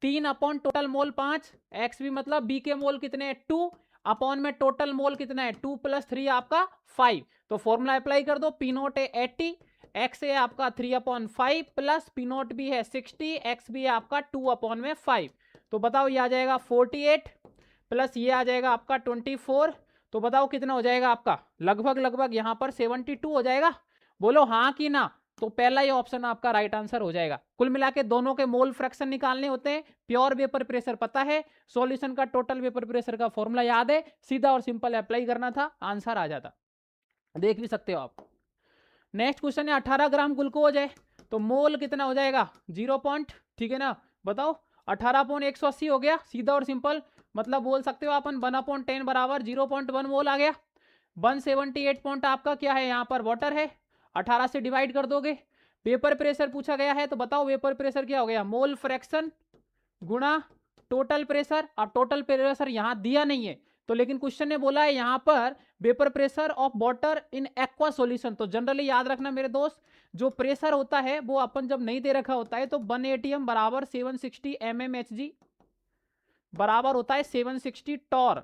3 अपॉन टोटल मोल 5, XB मतलब B के मोल कितने हैं 2 अपॉन में टोटल मोल कितना है 2 प्लस 3 आपका 5। तो फॉर्मूला अप्लाई कर दो, P0A 80, XA आपका 3 अपॉन 5 प्लस P0B है 60, XB आपका 2 अपॉन में 5। तो बताओ ये आ जाएगा 48 प्लस ये आ जाएगा आपका 24। तो बताओ कितना हो जाएगा आपका, लगभग यहां पर 72 हो जाएगा। बोलो हाँ कि ना। तो पहला ही ऑप्शन आपका राइट आंसर हो जाएगा। कुल मिला के दोनों के मोल फ्रैक्शन निकालने होते हैं। प्योर वेपर प्रेशर पता है, सॉल्यूशन का टोटल वेपर प्रेशर का फॉर्मूला याद है, सीधा और सिंपल अप्लाई करना था, आंसर आ जाता। देख भी सकते हो आप। नेक्स्ट क्वेश्चन है 18 ग्राम ग्लूकोज है, तो मोल कितना हो जाएगा 0. ठीक है ना, बताओ 18/180 हो गया, सीधा और सिंपल। मतलब बोल सकते हो अपन 1/10 बराबर 0.1 मोल आ गया। 178 पॉइंट आपका क्या है यहाँ पर वाटर है, 18 से डिवाइड कर दोगे। वेपर प्रेशर पूछा गया है, तो बताओ वेपर प्रेशर क्या हो गया, मोल फ्रैक्शन गुणा टोटल प्रेशर। अब टोटल प्रेशर यहाँ दिया नहीं है, तो लेकिन क्वेश्चन ने बोला है यहाँ पर vapour pressure of water in aqua solution. तो जनरली याद रखना मेरे दोस्त, जो प्रेशर होता है वो अपन जब नहीं दे रखा होता है तो 1 ATM बराबर 760 mmHg बराबर होता है 760 टॉर,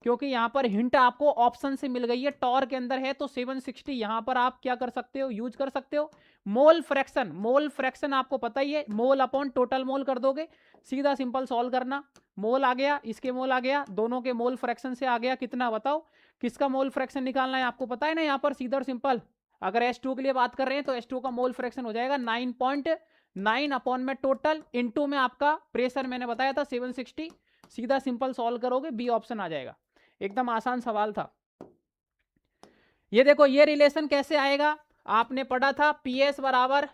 क्योंकि यहां पर हिंट आपको ऑप्शन से मिल गई है, टॉर के अंदर है, तो 760 यहां पर आप क्या कर सकते हो, यूज कर सकते हो। मोल फ्रैक्शन आपको पता ही है, मोल अपॉन टोटल मोल कर दोगे, सीधा सिंपल सॉल्व करना। मोल आ गया, इसके मोल आ गया, दोनों के मोल फ्रैक्शन से आ गया कितना, बताओ किसका मोल फ्रैक्शन निकालना है, आपको पता है ना यहाँ पर सीधा और सिंपल। अगर H2 के लिए बात कर रहे हैं तो H2 का मोल फ्रैक्शन हो जाएगा 9.9 अपॉन में टोटल इनटू में आपका प्रेशर मैंने बताया था 760, सीधा सिंपल सॉल्व करोगे बी ऑप्शन आ जाएगा। एकदम आसान सवाल था। ये देखो ये रिलेशन कैसे आएगा, आपने पढ़ा था PS बराबर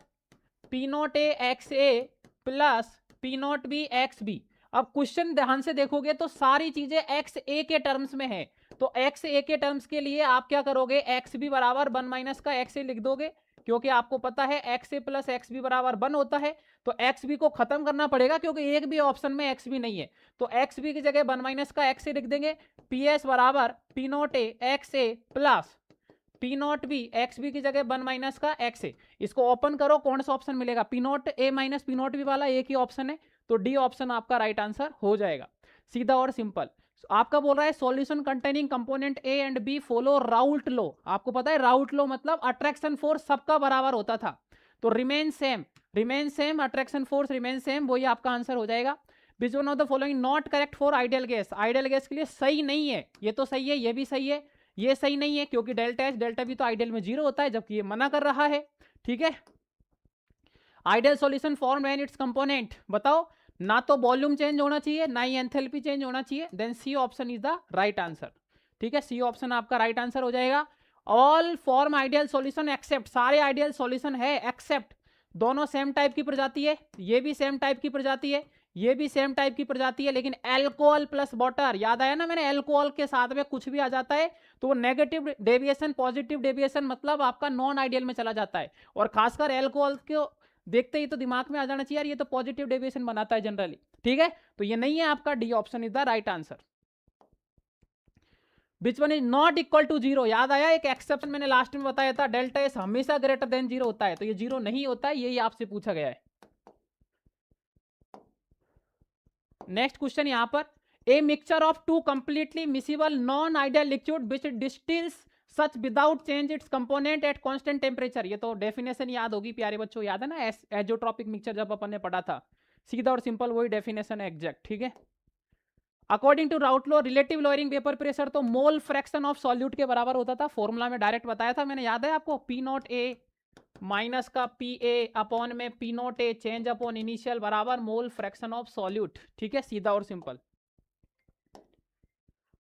P0A XA plus P0B XB। अब क्वेश्चन ध्यान से देखोगे तो सारी चीजें एक्स ए के टर्म्स में है, तो एक्स ए के टर्म्स के लिए आप क्या करोगे, एक्स बी बराबर 1 माइनस का एक्स ए लिख दोगे, क्योंकि आपको पता है x A plus x B बराबर 1 होता है, तो एक्स बी को खत्म करना पड़ेगा क्योंकि एक भी ऑप्शन में एक्स बी नहीं है, तो एक्स बी की जगह 1 माइनस का एक्स ए लिख देंगे, पी एस बराबर P naught A X A plus P naught B X B की जगह 1 माइनस का एक्स ए। इसको ओपन करो, कौन सा ऑप्शन मिलेगा, पी नॉट ए माइनस पी नॉट बी वाला एक ही ऑप्शन है, तो डी ऑप्शन आपका राइट आंसर हो जाएगा, सीधा और सिंपल। आपका बोल रहा है solution containing component A and B follow Raoult law, आपको पता है राउल्ट लॉ मतलब अट्रैक्शन फोर्स सबका बराबर होता था, तो remain same attraction force remain same, वही आपका आंसर हो जाएगा। Which one of the following not correct for ideal gas, ideal gas के लिए सही नहीं है, ये तो सही है, ये भी सही है, ये सही नहीं है क्योंकि डेल्टा एच डेल्टा बी तो आइडियल में 0 होता है, जबकि ये मना कर रहा है, ठीक है। Ideal solution form when it's component, बताओ ना तो वॉल्यूम चेंज होना चाहिए ना ही एंथैल्पी चेंज होना चाहिए, then C option is the right answer, ठीक है, सी ऑप्शन आपका राइट आंसर हो जाएगा। All form ideal solution except, सारे आइडियल सॉल्यूशन है एक्सेप्ट, दोनों सेम टाइप की प्रजाति है, ये भी सेम टाइप की प्रजाति है, ये भी सेम टाइप की प्रजाति है, लेकिन अल्कोहल प्लस वाटर, याद आया ना मैंने, अल्कोहल के साथ में कुछ भी आ जाता है तो वो नेगेटिव डेविएशन पॉजिटिव डेविएशन मतलब आपका नॉन आइडियल में चला जाता है, और खासकर अल्कोहल को देखते ही तो दिमाग में आ जाना चाहिए यार ये तो पॉजिटिव डेविएशन बनाता है जनरली, ठीक है, तो ये नहीं है आपका, D option is the right answer. Which one is not equal to 0, याद आया एक एक्सेप्शन मैंने लास्ट में बताया था, डेल्टा एस हमेशा ग्रेटर देन 0 होता है, तो ये 0 नहीं होता है, यही आपसे पूछा गया है। नेक्स्ट क्वेश्चन यहां पर, a mixture of two completely miscible non ideal liquid which distils such without change its component at constant temperature, ये तो डेफिनेशन याद होगी प्यारे बच्चों, याद है ना एजोट्रॉपिक मिक्सचर जब अपन ने पढ़ा था, सीधा और सिंपल वही डेफिनेशन है एग्जैक्ट, ठीक है। According to Raoult law relative lowering vapour pressure तो मोल फ्रैक्शन ऑफ सॉल्यूट के बराबर होता था, फॉर्मूला में डायरेक्ट बताया था मैंने, याद है आपको, पी नॉट ए माइनस का पी ए अपॉन में पी नॉट ए चेंज अपॉन इनिशियल बराबर मोल फ्रैक्शन ऑफ सॉल्यूट, ठीक है, सीधा और simple.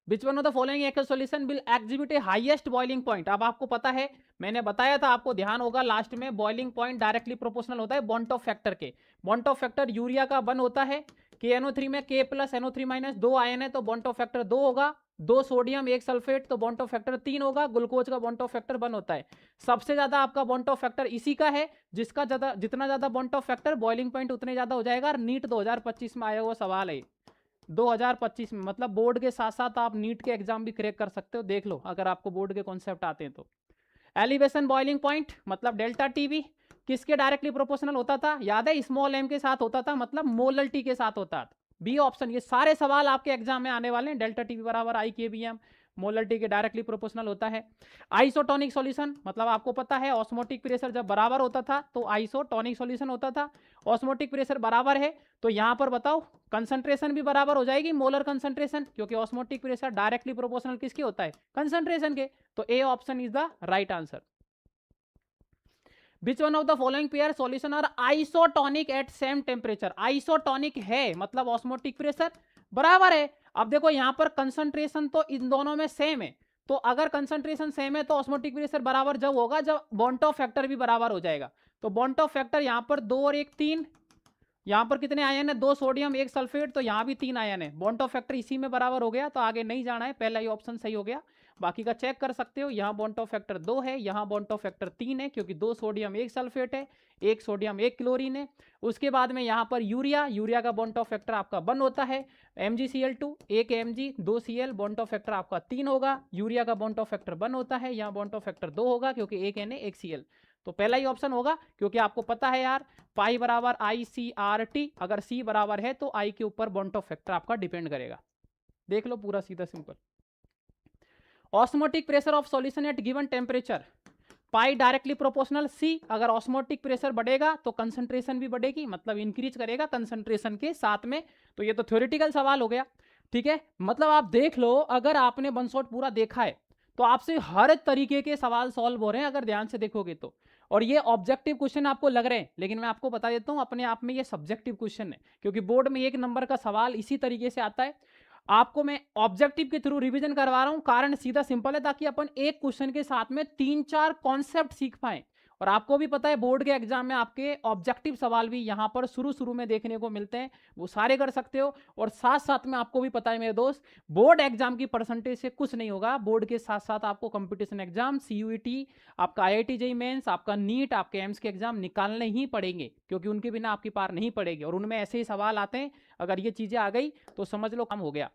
Which one of the following aqueous solution will exhibit A highest boiling point, अब आपको पता है मैंने बताया था, आपको ध्यान होगा लास्ट में बॉइलिंग पॉइंट डायरेक्टली प्रोपोर्शनल होता है बॉन्टॉफ फैक्टर के, बॉन्टॉफ फैक्टर यूरिया का 1 होता है, KNO3 में K plus NO3 minus 2 ion है तो बॉन्टॉफ फैक्टर 2 होगा, 2 सोडियम 1 सल्फेट तो बॉन्टॉफ फैक्टर 3 होगा, ग्लूकोज का बॉन्टॉफ फैक्टर 1 होता है, सबसे ज्यादा आपका बॉन्टॉफ फैक्टर इसी का है, जिसका ज्यादा जितना ज्यादा बॉन्टॉफ फैक्टर बॉइलिंग पॉइंट उतने ज्यादा हो जाएगा, और नीट 2025 में आया हुआ सवाल है 2025 में, मतलब बोर्ड के साथ साथ आप नीट के एग्जाम भी क्रैक कर सकते हो, देख लो अगर आपको बोर्ड के कॉन्सेप्ट आते हैं तो। एलिवेशन बॉइलिंग पॉइंट मतलब डेल्टा टीवी किसके डायरेक्टली प्रोपोर्शनल होता था, याद है, स्मॉल एम के साथ होता था, मतलब मोलर टी के साथ होता था, बी ऑप्शन, ये सारे सवाल आपके एग्जाम में आने वाले हैं, डेल्टा टीवी बराबर आई के बी एम, मोलर टी के डायरेक्टली प्रोपोर्शनल होता है। आइसोटोनिक सॉल्यूशन मतलब आपको पता है ऑस्मोटिक प्रेशर जब बराबर होता था तो आइसोटोनिक सॉल्यूशन होता था, ऑस्मोटिक प्रेशर बराबर है तो यहां पर बताओ कंसंट्रेशन भी बराबर हो जाएगी, मोलर कंसंट्रेशन, क्योंकि ऑस्मोटिक प्रेशर डायरेक्टली प्रोपोर्शनल किसके होता है, कंसंट्रेशन के, तो A option is the right answer. Which one of the following pair solution are isotonic at same temperature, isotonic है मतलब ऑस्मोटिक प्रेशर बराबर है, अब देखो यहां पर कंसंट्रेशन तो इन दोनों में सेम है, तो अगर कंसंट्रेशन सेम है तो ऑस्मोटिक प्रेशर बराबर जब होगा जब बॉन्टॉफ फैक्टर भी बराबर हो जाएगा, तो बॉन्टॉफ फैक्टर यहां पर 2 और 1 3, यहां पर कितने आयन है, 2 सोडियम 1 सल्फेट, तो यहां भी 3 आयन है, बॉन्टॉफ फैक्टर इसी में बराबर हो गया, तो आगे नहीं जाना है, पहला ही ऑप्शन सही हो गया, बाकी का चेक कर सकते हो, यहाँ बॉन्टॉफ फैक्टर 2 है, यहाँ बॉन्टॉफ फैक्टर 3 है, क्योंकि 2 सोडियम 1 सल्फेट है, 1 सोडियम 1 क्लोरीन है, उसके बाद में यहाँ पर यूरिया का बॉन्टॉफ फैक्टर आपका 1 होता है, MgCl2 1 Mg 2 Cl बॉन्टॉफ फैक्टर आपका 3 होगा, यूरिया का बॉन्टॉफ फैक्टर 1 होता है, यहाँ बॉन्टॉफ फैक्टर 2 होगा क्योंकि 1 Na 1 Cl, तो पहला ही ऑप्शन होगा, क्योंकि आपको पता है यार पाई बराबर ICRT, अगर C बराबर है तो I के ऊपर बॉन्टॉफ फैक्टर आपका डिपेंड करेगा, देख लो पूरा सीधा simple. Osmotic pressure of solution at given temperature, pi directly proportional C, अगर ऑस्मोटिक प्रेशर बढ़ेगा तो कंसंट्रेशन भी बढ़ेगी, मतलब इंक्रीज करेगा कंसंट्रेशन के साथ में, तो ये तो थ्योरेटिकल सवाल हो गया, ठीक है, मतलब आप देख लो अगर आपने वन शॉट पूरा देखा है तो आपसे हर तरीके के सवाल सॉल्व हो रहे हैं अगर ध्यान से देखोगे तो, और ये ऑब्जेक्टिव क्वेश्चन आपको लग रहे हैं, लेकिन मैं आपको बता देता हूं अपने आप में ये सब्जेक्टिव क्वेश्चन है, क्योंकि बोर्ड में 1 नंबर का सवाल इसी तरीके से आता है, आपको मैं ऑब्जेक्टिव के थ्रू रिवीजन करवा रहा हूं, कारण सीधा सिंपल है ताकि अपन एक क्वेश्चन के साथ में 3-4 कॉन्सेप्ट सीख पाए, और आपको भी पता है बोर्ड के एग्जाम में आपके ऑब्जेक्टिव सवाल भी यहाँ पर शुरू में देखने को मिलते हैं, वो सारे कर सकते हो। और साथ साथ में आपको भी पता है मेरे दोस्त, बोर्ड एग्जाम की परसेंटेज से कुछ नहीं होगा, बोर्ड के साथ साथ आपको कंपटीशन एग्जाम, सीयूईटी, आपका आईआईटी जेईई मेंस, आपका नीट, आपके एम्स के एग्जाम निकालने ही पड़ेंगे, क्योंकि उनके बिना आपकी पार नहीं पड़ेगी। और उनमें ऐसे ही सवाल आते हैं, अगर ये चीजें आ गई तो समझ लो काम हो गया।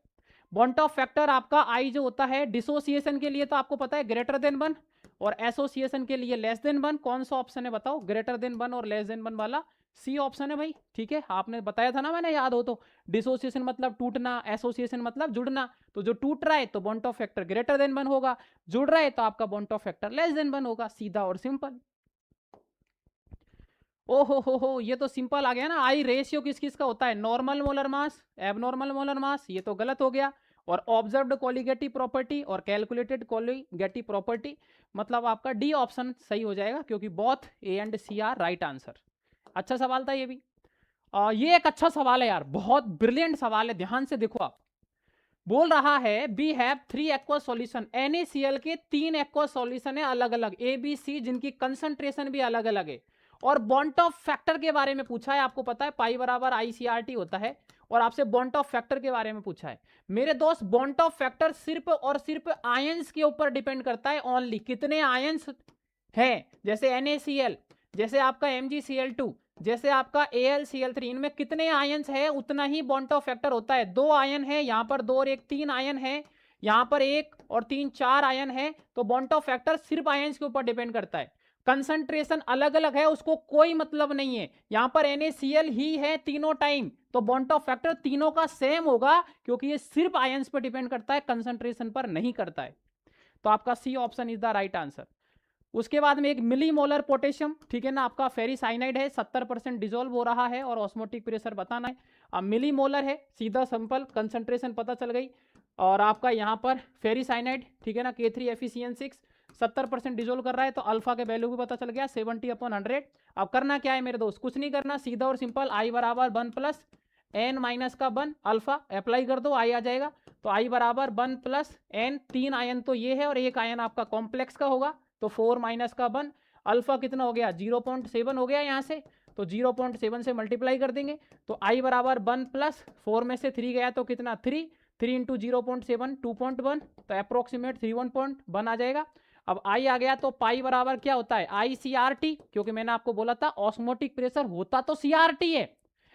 बॉन्ट ऑफ फैक्टर आपका आई जो होता है, डिसोसिएशन के लिए तो आपको पता है ग्रेटर देन 1 और एसोसिएशन के लिए लेस देन 1। कौन सा ऑप्शन है बताओ, ग्रेटर देन 1 और लेस देन 1 वाला? सी ऑप्शन है भाई, ठीक है, आपने बताया था ना मैंने, याद हो तो। डिसोसिएशन मतलब टूटना, एसोसिएशन मतलब जुड़ना। तो जो टूट रहा है तो van't Hoff factor greater than 1 होगा, जुड़ रहा है तो आपका van't Hoff factor less than 1 होगा, सीधा और सिंपल। ओ हो, ये तो सिंपल आ गया ना। आई रेशियो किस किस का होता है, normal molar mass, abnormal molar mass, ये तो गलत हो गया। और ऑब्जर्व्ड कोलिगेटिव प्रॉपर्टी और कैलकुलेटेड कोलिगेटिव प्रॉपर्टी, मतलब आपका डी ऑप्शन सही हो जाएगा, क्योंकि both A and C are right answer. अच्छा सवाल था ये भी। ये एक अच्छा सवाल है यार, बहुत ब्रिलियंट सवाल है, ध्यान से देखो आप। बोल रहा है we have 3 aqueous solution, NaCl के 3 एक्वस सॉल्यूशन है अलग अलग, ए बी सी, जिनकी कंसंट्रेशन भी अलग अलग है। और बॉन्ट ऑफ फैक्टर के बारे में पूछा है, आपको पता है पाई बराबर ICRT होता है, और आपसे बॉन्ट ऑफ फैक्टर के बारे में पूछा है। मेरे दोस्त बॉन्ट ऑफ फैक्टर सिर्फ और सिर्फ आयंस के ऊपर डिपेंड करता है, ओनली कितने आयंस है, जैसे NaCl, जैसे आपका MgCl2, जैसे आपका AlCl3, इनमें कितने आयंस है उतना ही बॉन्ट ऑफ फैक्टर होता है। 2 आयन है यहाँ पर, 2 और 1 3 आयन है, यहाँ पर 1 और 3 4 आयन है, तो बॉन्ट ऑफ फैक्टर सिर्फ आयंस के ऊपर डिपेंड करता है। कंसंट्रेशन अलग अलग है, उसको कोई मतलब नहीं है। यहाँ पर NaCl ही है तीनों टाइम, तो बॉन्ट ऑफ फैक्टर तीनों का सेम होगा, क्योंकि ये सिर्फ आयंस पर डिपेंड करता है, कंसंट्रेशन पर नहीं करता है। तो आपका C option is the right answer. उसके बाद में एक मिली मोलर पोटेशियम, ठीक है ना, आपका फेरिसाइनाइड है, 70% डिजोल्व हो रहा है और ऑस्मोटिक प्रेशर बताना है। अब मिली मोलर है, सीधा सिंपल कंसंट्रेशन पता चल गई। और आपका यहाँ पर फेरिसाइनाइड, ठीक है ना, K3FeCN6 70% डिजोल्व कर रहा है, तो अल्फा के वैल्यू भी पता चल गया 70/100। अब करना क्या है मेरे दोस्त, कुछ नहीं करना, सीधा और सिंपल I बराबर 1 प्लस N माइनस का 1 अल्फा अप्लाई कर दो, I आ जाएगा। तो I बराबर 1 प्लस N, 3 आयन तो ये है और 1 आयन आपका कॉम्प्लेक्स का होगा, तो 4 माइनस का 1 अल्फा कितना हो गया, 0.7 हो गया यहाँ से, तो 0.7 से मल्टीप्लाई कर देंगे, तो I बराबर 1 प्लस 4 में से 3 गया तो कितना 3 इंटू 0.7 2.1, तो अप्रोक्सीमेट 31.1 आ जाएगा। अब I आ गया तो पाई बराबर क्या होता है ICRT, क्योंकि मैंने आपको बोला था ऑस्मोटिक प्रेशर होता तो CRT है,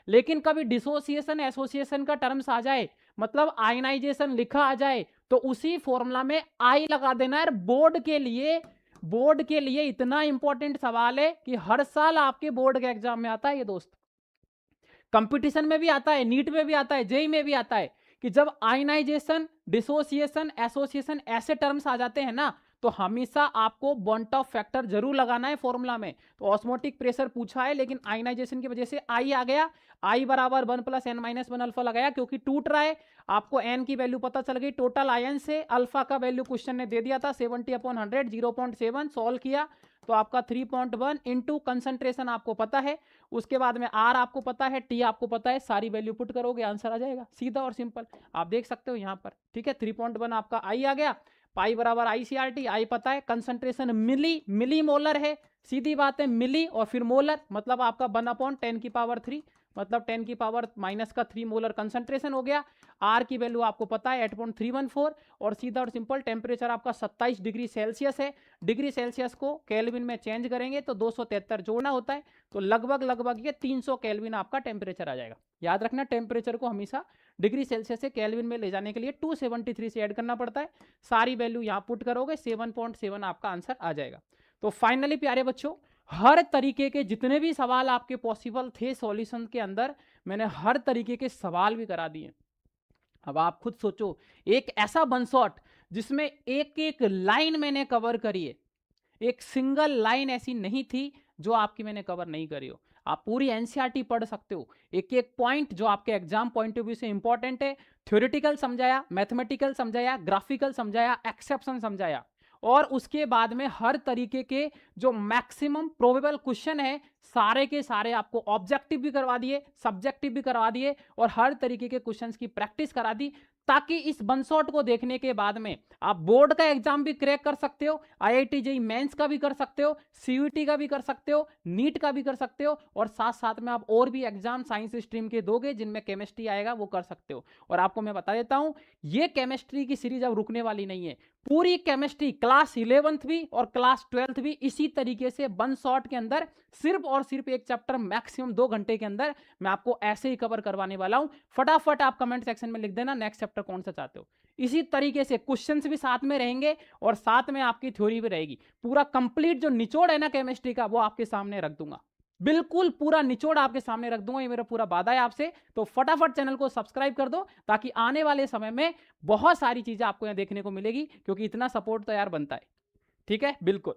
लेकिन कभी डिसोसिएशन एसोसिएशन का टर्म्स आ जाए, मतलब आयनाइजेशन लिखा आ जाए, तो उसी फॉर्मूला में I लगा देना है। बोर्ड के लिए इतना इंपॉर्टेंट सवाल है कि हर साल आपके बोर्ड के एग्जाम में आता है ये दोस्त, कंपटीशन में भी आता है, नीट में भी आता है, जेई में भी आता है, कि जब आयनाइजेशन, डिसोसिएशन, एसोसिएशन ऐसे टर्म्स आ जाते हैं ना, तो हमेशा आपको बॉन्ट ऑफ फैक्टर जरूर लगाना है फॉर्मूला में। तो ऑस्मोटिक प्रेशर पूछा है, लेकिन आयनाइजेशन की वजह से आई आ गया, आई बराबर 1 प्लस N माइनस 1 अल्फा लगाया, क्योंकि टूट रहा है। आपको N की वैल्यू पता चल गई टोटल आयन से, अल्फा का वैल्यू क्वेश्चन ने दे दिया था 70/100, 0.7 सॉल्व किया, तो आपका 3.1 इंटू कंसंट्रेशन आपको पता है, उसके बाद में R आपको पता है, T आपको पता है, सारी वैल्यू पुट करोगे आंसर आ जाएगा, सीधा और सिंपल। आप देख सकते हो यहाँ पर, ठीक है, 3.1 आपका I आ गया, पाई बराबर ICRT, आई पता है, कंसंट्रेशन मिली मोलर है, सीधी बात है, मिली और फिर मोलर, मतलब आपका 1/10⁻3, मतलब 10 की पावर माइनस का 3 मोलर कंसंट्रेशन हो गया। आर की वैल्यू आपको पता है 8.314, और सीधा और सिंपल टेम्परेचर आपका 27 डिग्री सेल्सियस है। डिग्री सेल्सियस को केल्विन में चेंज करेंगे तो 273 जोड़ना होता है, तो लगभग ये 300 केल्विन आपका टेम्परेचर आ जाएगा। याद रखना टेम्परेचर को हमेशा डिग्री सेल्सियस से केल्विन में ले जाने के लिए 273 से ऐड करना पड़ता है। सारी वैल्यू यहाँ पुट करोगे 7.7 आपका आंसर आ जाएगा। तो फाइनली प्यारे बच्चों, हर तरीके के जितने भी सवाल आपके पॉसिबल थे सॉल्यूशन के अंदर, मैंने हर तरीके के सवाल भी करा दिए। अब आप खुद सोचो, एक ऐसा वन शॉट जिसमें एक एक लाइन मैंने कवर करी है, एक सिंगल लाइन ऐसी नहीं थी जो आपकी मैंने कवर नहीं करी हो। आप पूरी एनसीईआरटी पढ़ सकते हो, एक एक पॉइंट जो आपके एग्जाम पॉइंट ऑफ व्यू से इंपॉर्टेंट है, थ्योरेटिकल समझाया, मैथमेटिकल समझाया, ग्राफिकल समझाया, एक्सेप्शन समझाया, और उसके बाद में हर तरीके के जो मैक्सिमम प्रोबेबल क्वेश्चन है सारे के सारे आपको ऑब्जेक्टिव भी करवा दिए, सब्जेक्टिव भी करवा दिए, और हर तरीके के क्वेश्चंस की प्रैक्टिस करा दी, ताकि इस वन शॉट को देखने के बाद में आप बोर्ड का एग्जाम भी क्रैक कर सकते हो, आईआईटी जेईई मेंस का भी कर सकते हो, सीयूईटी का भी कर सकते हो, नीट का भी कर सकते हो, और साथ साथ में आप और भी एग्जाम साइंस स्ट्रीम के दोगे जिनमें केमिस्ट्री आएगा वो कर सकते हो। और आपको मैं बता देता हूं, ये केमिस्ट्री की सीरीज अब रुकने वाली नहीं है। पूरी केमिस्ट्री क्लास 11th भी और क्लास 12th भी इसी तरीके से वन शॉट के अंदर सिर्फ और सिर्फ एक चैप्टर मैक्सिमम 2 घंटे के अंदर मैं आपको ऐसे ही कवर करवाने वाला हूं। फटाफट आप कमेंट सेक्शन में लिख देना नेक्स्ट चैप्टर कौन सा चाहते हो। इसी तरीके से क्वेश्चंस भी साथ में रहेंगे और साथ में आपकी थ्योरी भी रहेगी। पूरा कंप्लीट जो निचोड़ है ना केमिस्ट्री का वो आपके सामने रख दूंगा, बिल्कुल पूरा निचोड़ आपके सामने रख दूंगा, ये मेरा पूरा वादा है आपसे। तो फटाफट चैनल को सब्सक्राइब कर दो ताकि आने वाले समय में बहुत सारी चीजें आपको यहां देखने को मिलेगी, क्योंकि इतना सपोर्ट तो यार बनता है। ठीक है, बिल्कुल।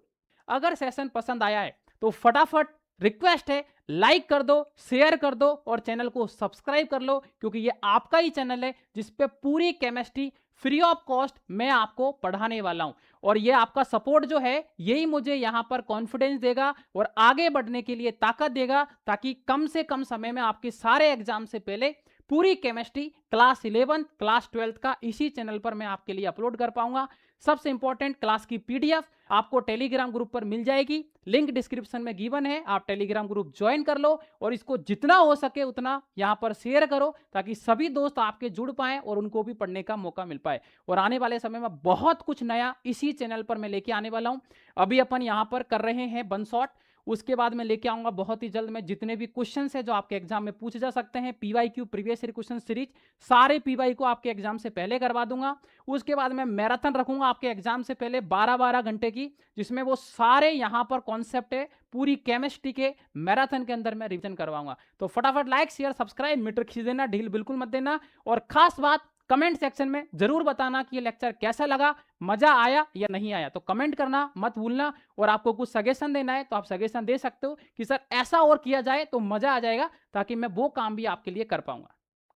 अगर सेशन पसंद आया है तो फटाफट रिक्वेस्ट है, लाइक कर दो, शेयर कर दो और चैनल को सब्सक्राइब कर लो, क्योंकि ये आपका ही चैनल है जिसपे पूरी केमिस्ट्री फ्री ऑफ कॉस्ट मैं आपको पढ़ाने वाला हूं। और ये आपका सपोर्ट जो है यही मुझे यहां पर कॉन्फिडेंस देगा और आगे बढ़ने के लिए ताकत देगा, ताकि कम से कम समय में आपके सारे एग्जाम से पहले पूरी chemistry class 11th class 12th का इसी चैनल पर मैं आपके लिए अपलोड कर पाऊंगा। सबसे इंपॉर्टेंट, क्लास की पीडीएफ आपको टेलीग्राम ग्रुप पर मिल जाएगी, लिंक डिस्क्रिप्शन में गिवन है, आप टेलीग्राम ग्रुप ज्वाइन कर लो और इसको जितना हो सके उतना यहां पर शेयर करो, ताकि सभी दोस्त आपके जुड़ पाए और उनको भी पढ़ने का मौका मिल पाए। और आने वाले समय में बहुत कुछ नया इसी चैनल पर मैं लेके आने वाला हूं। अभी अपन यहां पर कर रहे हैं वन शॉट, उसके बाद मैं लेके आऊंगा बहुत ही जल्द में जितने भी क्वेश्चंस है जो आपके एग्जाम में पूछे जा सकते हैं, PYQ previous year question series, सारे पीवाई को आपके एग्जाम से पहले करवा दूंगा। उसके बाद मैं मैराथन रखूंगा आपके एग्जाम से पहले 12-12 घंटे की, जिसमें वो सारे यहां पर कॉन्सेप्ट है पूरी केमिस्ट्री के मैराथन के अंदर मैं रिवीजन करवाऊंगा। तो फटाफट लाइक शेयर सब्सक्राइब मीटर खींच देना, ढील बिल्कुल मत देना। और खास बात, कमेंट सेक्शन में जरूर बताना कि ये लेक्चर कैसा लगा, मजा आया या नहीं आया, तो कमेंट करना मत भूलना। और आपको कुछ सजेशन देना है तो आप सजेशन दे सकते हो कि सर ऐसा और किया जाए तो मजा आ जाएगा, ताकि मैं वो काम भी आपके लिए कर पाऊंगा।